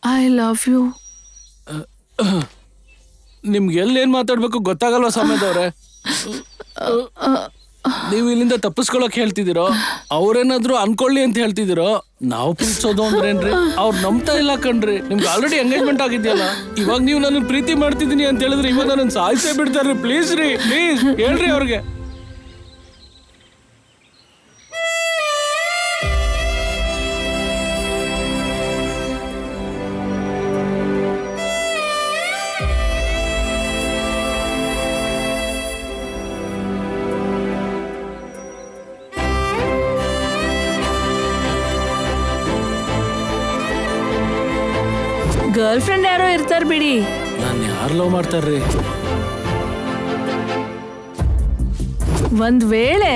I love you. ನಿಮ್ಗೆ ಎಲ್ಲೇನ್ ಮಾತಾಡ್ಬೇಕು ಗೊತ್ತಾಗಲ್ವಾ ಸಮೇತವ್ರೆ? ನೀವು ಇಲ್ಲಿಂದ ತಪ್ಪಿಸ್ಕೊಳಕ್ ಹೇಳ್ತಿದ್ದೀರೋ, ಅವ್ರೇನಾದ್ರು ಅನ್ಕೊಳ್ಳಿ ಅಂತ ಹೇಳ್ತಿದ್ದೀರೋ? ನಾವು ಪ್ರೀತಿಸೋದು ಅಂದ್ರೇನ್ರಿ? ಅವ್ರು ನಂಬ್ತಾ ಇಲ್ಲ ಕಣ್ರಿ. ನಿಮ್ಗೆ ಆಲ್ರೆಡಿ ಎಂಗೇಜ್ಮೆಂಟ್ ಆಗಿದ್ಯಲ್ಲ. ಇವಾಗ ನೀವು ನನ್ನ ಪ್ರೀತಿ ಮಾಡ್ತಿದ್ದೀನಿ ಅಂತ ಹೇಳಿದ್ರೆ ಇವಾಗ ನನ್ನ ಸಾಯಿಸೇ ಬಿಡ್ತಾರ್ರಿ. ಪ್ಲೀಸ್ ರೀ, ಪ್ಲೀಸ್ ಹೇಳ್ರಿ ಅವ್ರಿಗೆ. ಗರ್ಲ್ ಫ್ರೆಂಡ್ ಯಾರೋ ಇರ್ತಾರ ಬಿಡಿ. ನಾನು ಯಾರು ಲವ್ ಮಾಡ್ತಾರ್ರಿ? ಒಂದ್ ವೇಳೆ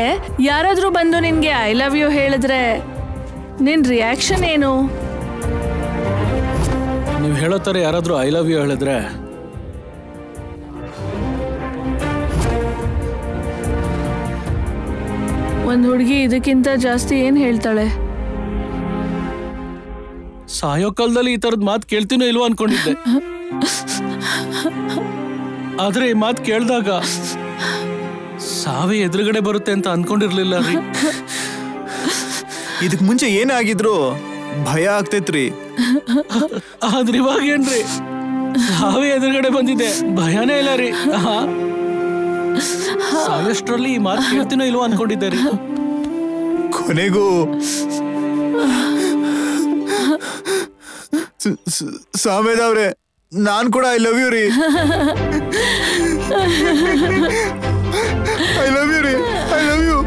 ಯಾರಾದ್ರೂ ಬಂದು ನಿನ್ಗೆ ಐ ಲವ್ ಯು ಹೇಳಿದ್ರೆ ನಿನ್ ರಿಯಾಕ್ಷನ್ ಏನು? ನೀವು ಹೇಳೋ ತರ ಯಾರಾದ್ರೂ ಐ ಲವ್ ಯು ಹೇಳಿದ್ರೆ ಒಂದ್ ಹುಡುಗಿ ಇದಕ್ಕಿಂತ ಜಾಸ್ತಿ ಏನ್ ಹೇಳ್ತಾಳೆ? ಸಾಯೋ ಕಾಲದಲ್ಲಿ ಈ ತರದ್ ಮಾತು ಕೇಳ್ತೀನೋ ಇಲ್ವೋ ಅನ್ಕೊಂಡಿದ್ದೆ. ಆದ್ರೆ ಈ ಮಾತು ಕೇಳಿದಾಗ ಸಾವೇ ಎದುರುಗಡೆ ಬರುತ್ತೆ ಅಂತ ಅನ್ಕೊಂಡಿರ್ಲಿಲ್ಲ ರೀ. ಇದಕ್ ಮುಂಚೆ ಏನಾಗಿದ್ರು ಭಯ ಆಗ್ತೈತ್ರಿ. ಆದ್ರೆ ಇವಾಗ ಏನ್ರಿ, ಸಾವೇ ಎದುರುಗಡೆ ಬಂದಿದೆ, ಭಯನೇ ಇಲ್ಲ ರೀ. ಸಾಯೋಷ್ಟ್ರಲ್ಲಿ ಈ ಮಾತು ಕೇಳ್ತೀನೋ ಇಲ್ವೋ ಅನ್ಕೊಂಡಿದ್ದೆ ರೀ. ಕೊನೆಗೂ ಸಾಮೇದ್ ಅವ್ರೆ, ನಾನ್ ಕೂಡ ಐ ಲವ್ ಯು ರೀ. ಐ ಲವ್ ಯು ರೀ, ಐ ಲವ್ ಯು.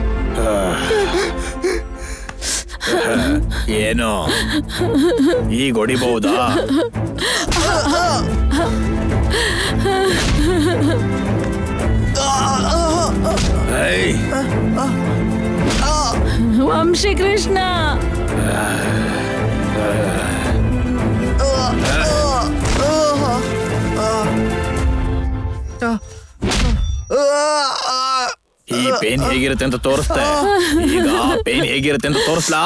ಏನು ಈಗ ಹೊಡಿಬಹುದಾ? ವಂಶಿ ಕೃಷ್ಣ. ಈ ಪೇನ್ ಹೇಗಿರುತ್ತೆ ಅಂತ ತೋರಿಸ್ತೆ. ಈಗ ಪೇನ್ ಹೇಗಿರುತ್ತೆ ಅಂತ ತೋರಿಸ್ಲಾ?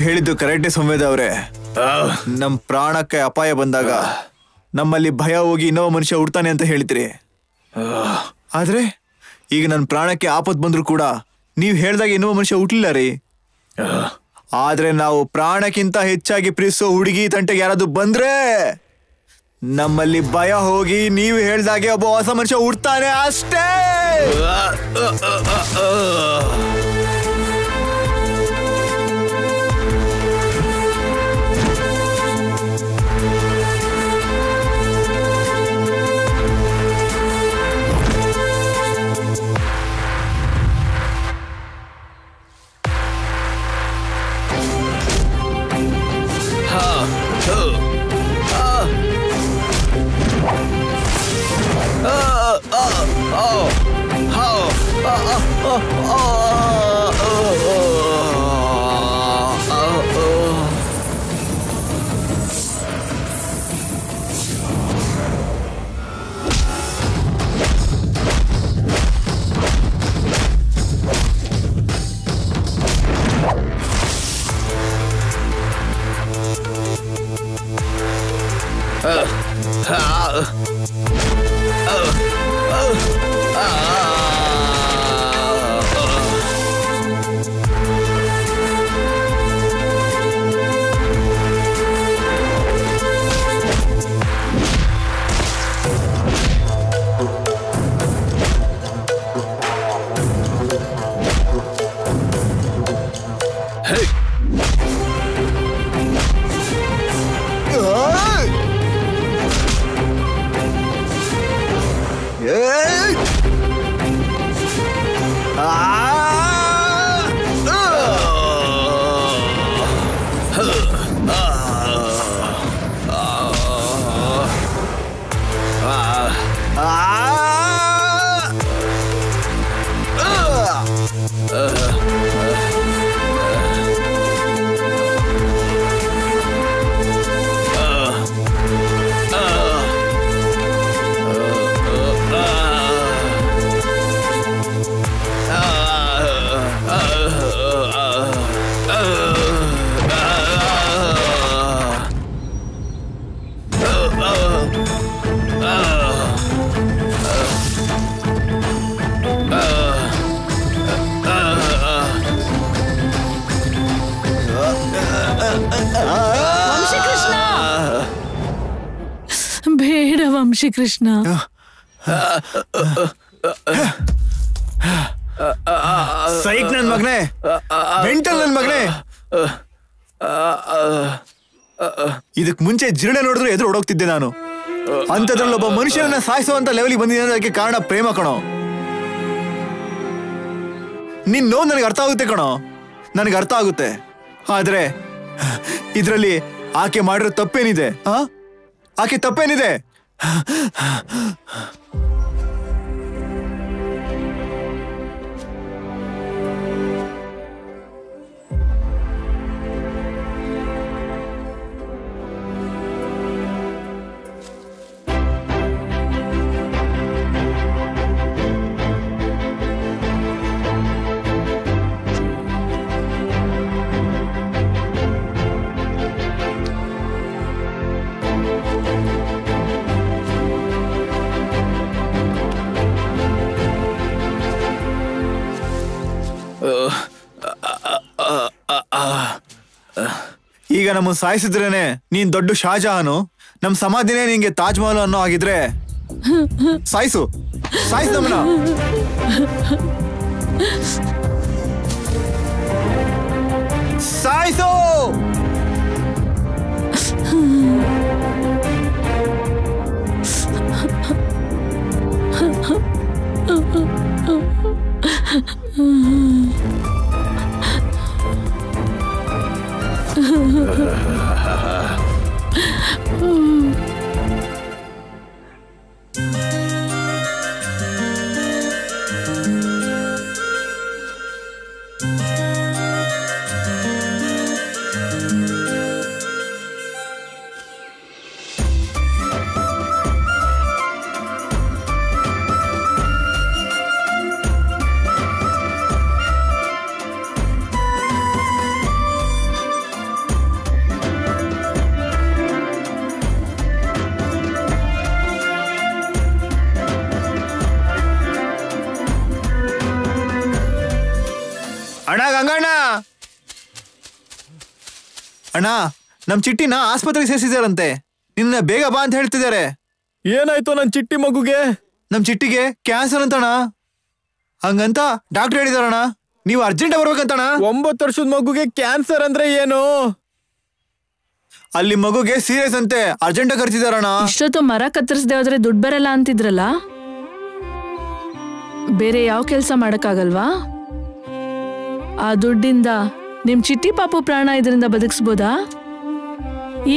ಹೇಳಿದ್ದು ಕರೆಕ್ಟೇ ಸಂವೇದ ಅವರೇ. ನಮ್ ಪ್ರಾಣಕ್ಕೆ ಅಪಾಯ ಬಂದಾಗ ನಮ್ಮಲ್ಲಿ ಭಯ ಹೋಗಿ ಇನ್ನೊಬ್ಬ ಮನುಷ್ಯ ಹುಡ್ತಾನೆ ಅಂತ ಹೇಳ್ತೀರಿ. ಆದ್ರೆ ಈಗ ನನ್ನ ಪ್ರಾಣಕ್ಕೆ ಆಪತ್ ಬಂದ್ರು ಕೂಡ ನೀವ್ ಹೇಳ್ದಾಗ ಇನ್ನೊಬ್ಬ ಮನುಷ್ಯ ಹುಟ್ಲಿಲ್ಲ ರೀ. ಆದ್ರೆ ನಾವು ಪ್ರಾಣಕ್ಕಿಂತ ಹೆಚ್ಚಾಗಿ ಪ್ರೀತಿಸೋ ಹುಡುಗಿ ತಂಟೆಗೆ ಯಾರಾದ್ರೂ ಬಂದ್ರೆ ನಮ್ಮಲ್ಲಿ ಭಯ ಹೋಗಿ ನೀವು ಹೇಳ್ದಾಗೆ ಒಬ್ಬ ಹೊಸ ಮನುಷ್ಯ ಹುಡ್ತಾನೆ ಅಷ್ಟೇ. ಬೇಡ ವಂಶೀಕೃಷ್ಣ. ಸೈಕ್ ನನ್ ಮಗನೇ, ಮೆಂಟಲ್ ನನ್ ಮಗನೇ. ಇದಕ್ ಮುಂಚೆ ಜಿರಳೆ ನೋಡಿದ್ರು ಎದುರು ಓಡೋಗ್ತಿದ್ದೆ ನಾನು. ಅಂತದ್ರಲ್ಲಿ ಒಬ್ಬ ಮನುಷ್ಯನನ್ನ ಸಾಯಿಸುವಂತ ಲೆವೆಲ್ಗೆ ಬಂದಿದೆ ಅದಕ್ಕೆ ಕಾರಣ ಪ್ರೇಮ ಕಣೋ. ನಿನ್ ನೋವು ನನಗೆ ಅರ್ಥ ಆಗುತ್ತೆ ಕಣೋ, ನನಗೆ ಅರ್ಥ ಆಗುತ್ತೆ. ಆದ್ರೆ ಇದ್ರಲ್ಲಿ ಆಕೆ ಮಾಡಿರೋ ತಪ್ಪೇನಿದೆ? ಆಕೆ ತಪ್ಪೇನಿದೆ? ಈಗ ನಮ್ಮನ್ನು ಸಾಯಿಸಿದ್ರೇನೆ ನೀನ್ ದೊಡ್ಡ ಶಾಜಹಾನು, ನಮ್ ಸಮಾಧಿನೇ ನಿಂಗೆ ತಾಜ್ ಮಹಲ್ ಅನ್ನೋ ಆಗಿದ್ರೆ ಸಾಯಿಸು, ಸಾಯಿಸು ನಮ್ಮನ್ನ. ಸಾಯಿಸು. ಅಣ್ಣ ನಮ್ ಚಿಟ್ಟಿನ ಆಸ್ಪತ್ರೆಗೆ ಸೇರಿಸಿದಾರಂತೆ. ನಿನ್ನ ಬೇಗ ಬಾ ಅಂತ ಹೇಳ್ತಿದ್ದಾರೆ. ಏನಾಯ್ತು ನನ್ ಚಿಟ್ಟಿ ಮಗುಗೆ? ನಮ್ ಚಿಟ್ಟಿಗೆ ಕ್ಯಾನ್ಸರ್ ಅಂತಣ್ಣ. ಹಂಗಂತ ಡಾಕ್ಟರ್ ಹೇಳಿದಾರಣ್ಣ, ನೀವು ಅರ್ಜೆಂಟ್ ಬರ್ಬೇಕಂತಣ್ಣ. 9 ವರ್ಷದ ಮಗುಗೆ ಕ್ಯಾನ್ಸರ್ ಅಂದ್ರೆ ಏನು? ಅಲ್ಲಿ ಮಗುಗೆ ಸೀರಿಯಸ್ ಅಂತೆ, ಅರ್ಜೆಂಟ್ ಕರ್ತಿದಾರಣ್ಣ. ಇಷ್ಟೊತ್ತು ಮರ ಕತ್ತರಿಸದೆ ಹೋದ್ರೆ ದುಡ್ಡು ಬರಲ್ಲ ಅಂತಿದ್ರಲ್ಲ, ಬೇರೆ ಯಾವ ಕೆಲಸ ಮಾಡಕ್ಕಾಗಲ್ವಾ? ಆ ದುಡ್ಡಿಂದ ನಿಮ್ ಚಿಟ್ಟಿ ಪಾಪು ಪ್ರಾಣ ಇದರಿಂದ ಬದುಕಿಸ್ಬೋದಾ?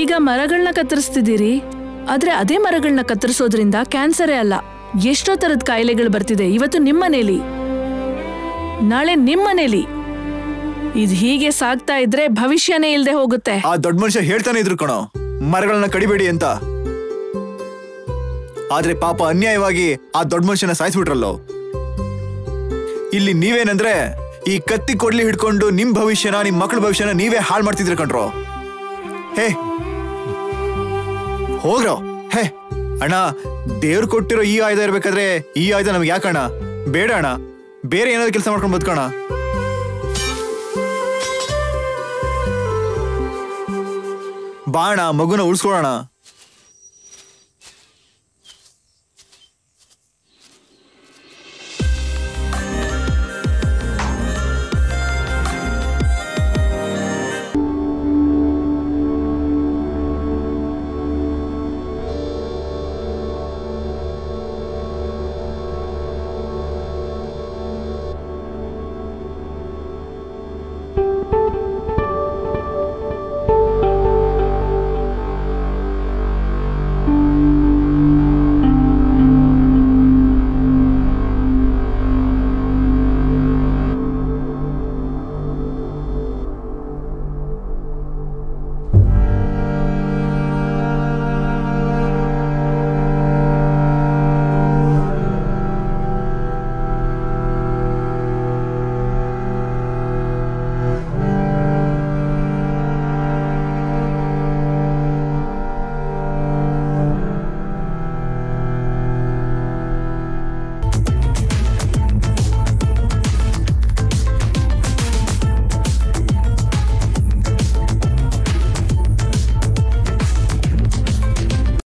ಈಗ ಮರಗಳನ್ನ ಕತ್ತರಿಸ್ತಿದ್ದೀರಿ, ಆದ್ರೆ ಅದೇ ಮರಗಳನ್ನ ಕತ್ತರಿಸೋದ್ರಿಂದ ಕ್ಯಾನ್ಸರೇ ಅಲ್ಲ, ಎಷ್ಟೋ ತರದ ಕಾಯಿಲೆಗಳು ಬರ್ತಿದೆ. ಇವತ್ತು ನಿಮ್ಮನೇಲಿ, ನಾಳೆ ನಿಮ್ಮನೇಲಿ. ಇದು ಹೀಗೆ ಸಾಗ್ತಾ ಇದ್ರೆ ಭವಿಷ್ಯನೇ ಇಲ್ದೆ ಹೋಗುತ್ತೆ. ಆ ದೊಡ್ಡ ಮನುಷ್ಯ ಹೇಳ್ತಾನೆ ಇದ್ರು ಕಣೋ, ಮರಗಳನ್ನ ಕಡಿಬೇಡಿ ಅಂತ. ಆದ್ರೆ ಪಾಪ ಅನ್ಯಾಯವಾಗಿ ಆ ದೊಡ್ಡ ಮನುಷ್ಯನ ಸಾಯಿಸ್ಬಿಟ್ರಲ್ಲೋ. ಇಲ್ಲಿ ನೀವೇನಂದ್ರೆ ಈ ಕತ್ತಿ ಕೊಡ್ಲಿ ಹಿಡ್ಕೊಂಡು ನಿಮ್ ಭವಿಷ್ಯನ, ನಿಮ್ ಮಕ್ಕಳ ಭವಿಷ್ಯನ ನೀವೇ ಹಾಳು ಮಾಡ್ತಿದ್ರಿ ಕಣ್ರೋ. ಹೇ ಹೋಗ್ರೋ. ಹೇ ಅಣ್ಣ, ದೇವ್ರು ಕೊಟ್ಟಿರೋ ಈ ಆಯುಧ ಇರ್ಬೇಕಾದ್ರೆ ಈ ಆಯುಧ ನಮ್ಗೆ ಯಾಕಣ್ಣ? ಬೇಡ ಅಣ್ಣ, ಬೇರೆ ಏನಾದ್ರು ಕೆಲಸ ಮಾಡ್ಕೊಂಡು ಬದುಕೋಣ. ಬಾಣ ಮಗುನ ಉಳಿಸ್ಕೊಳ್ಳೋಣ.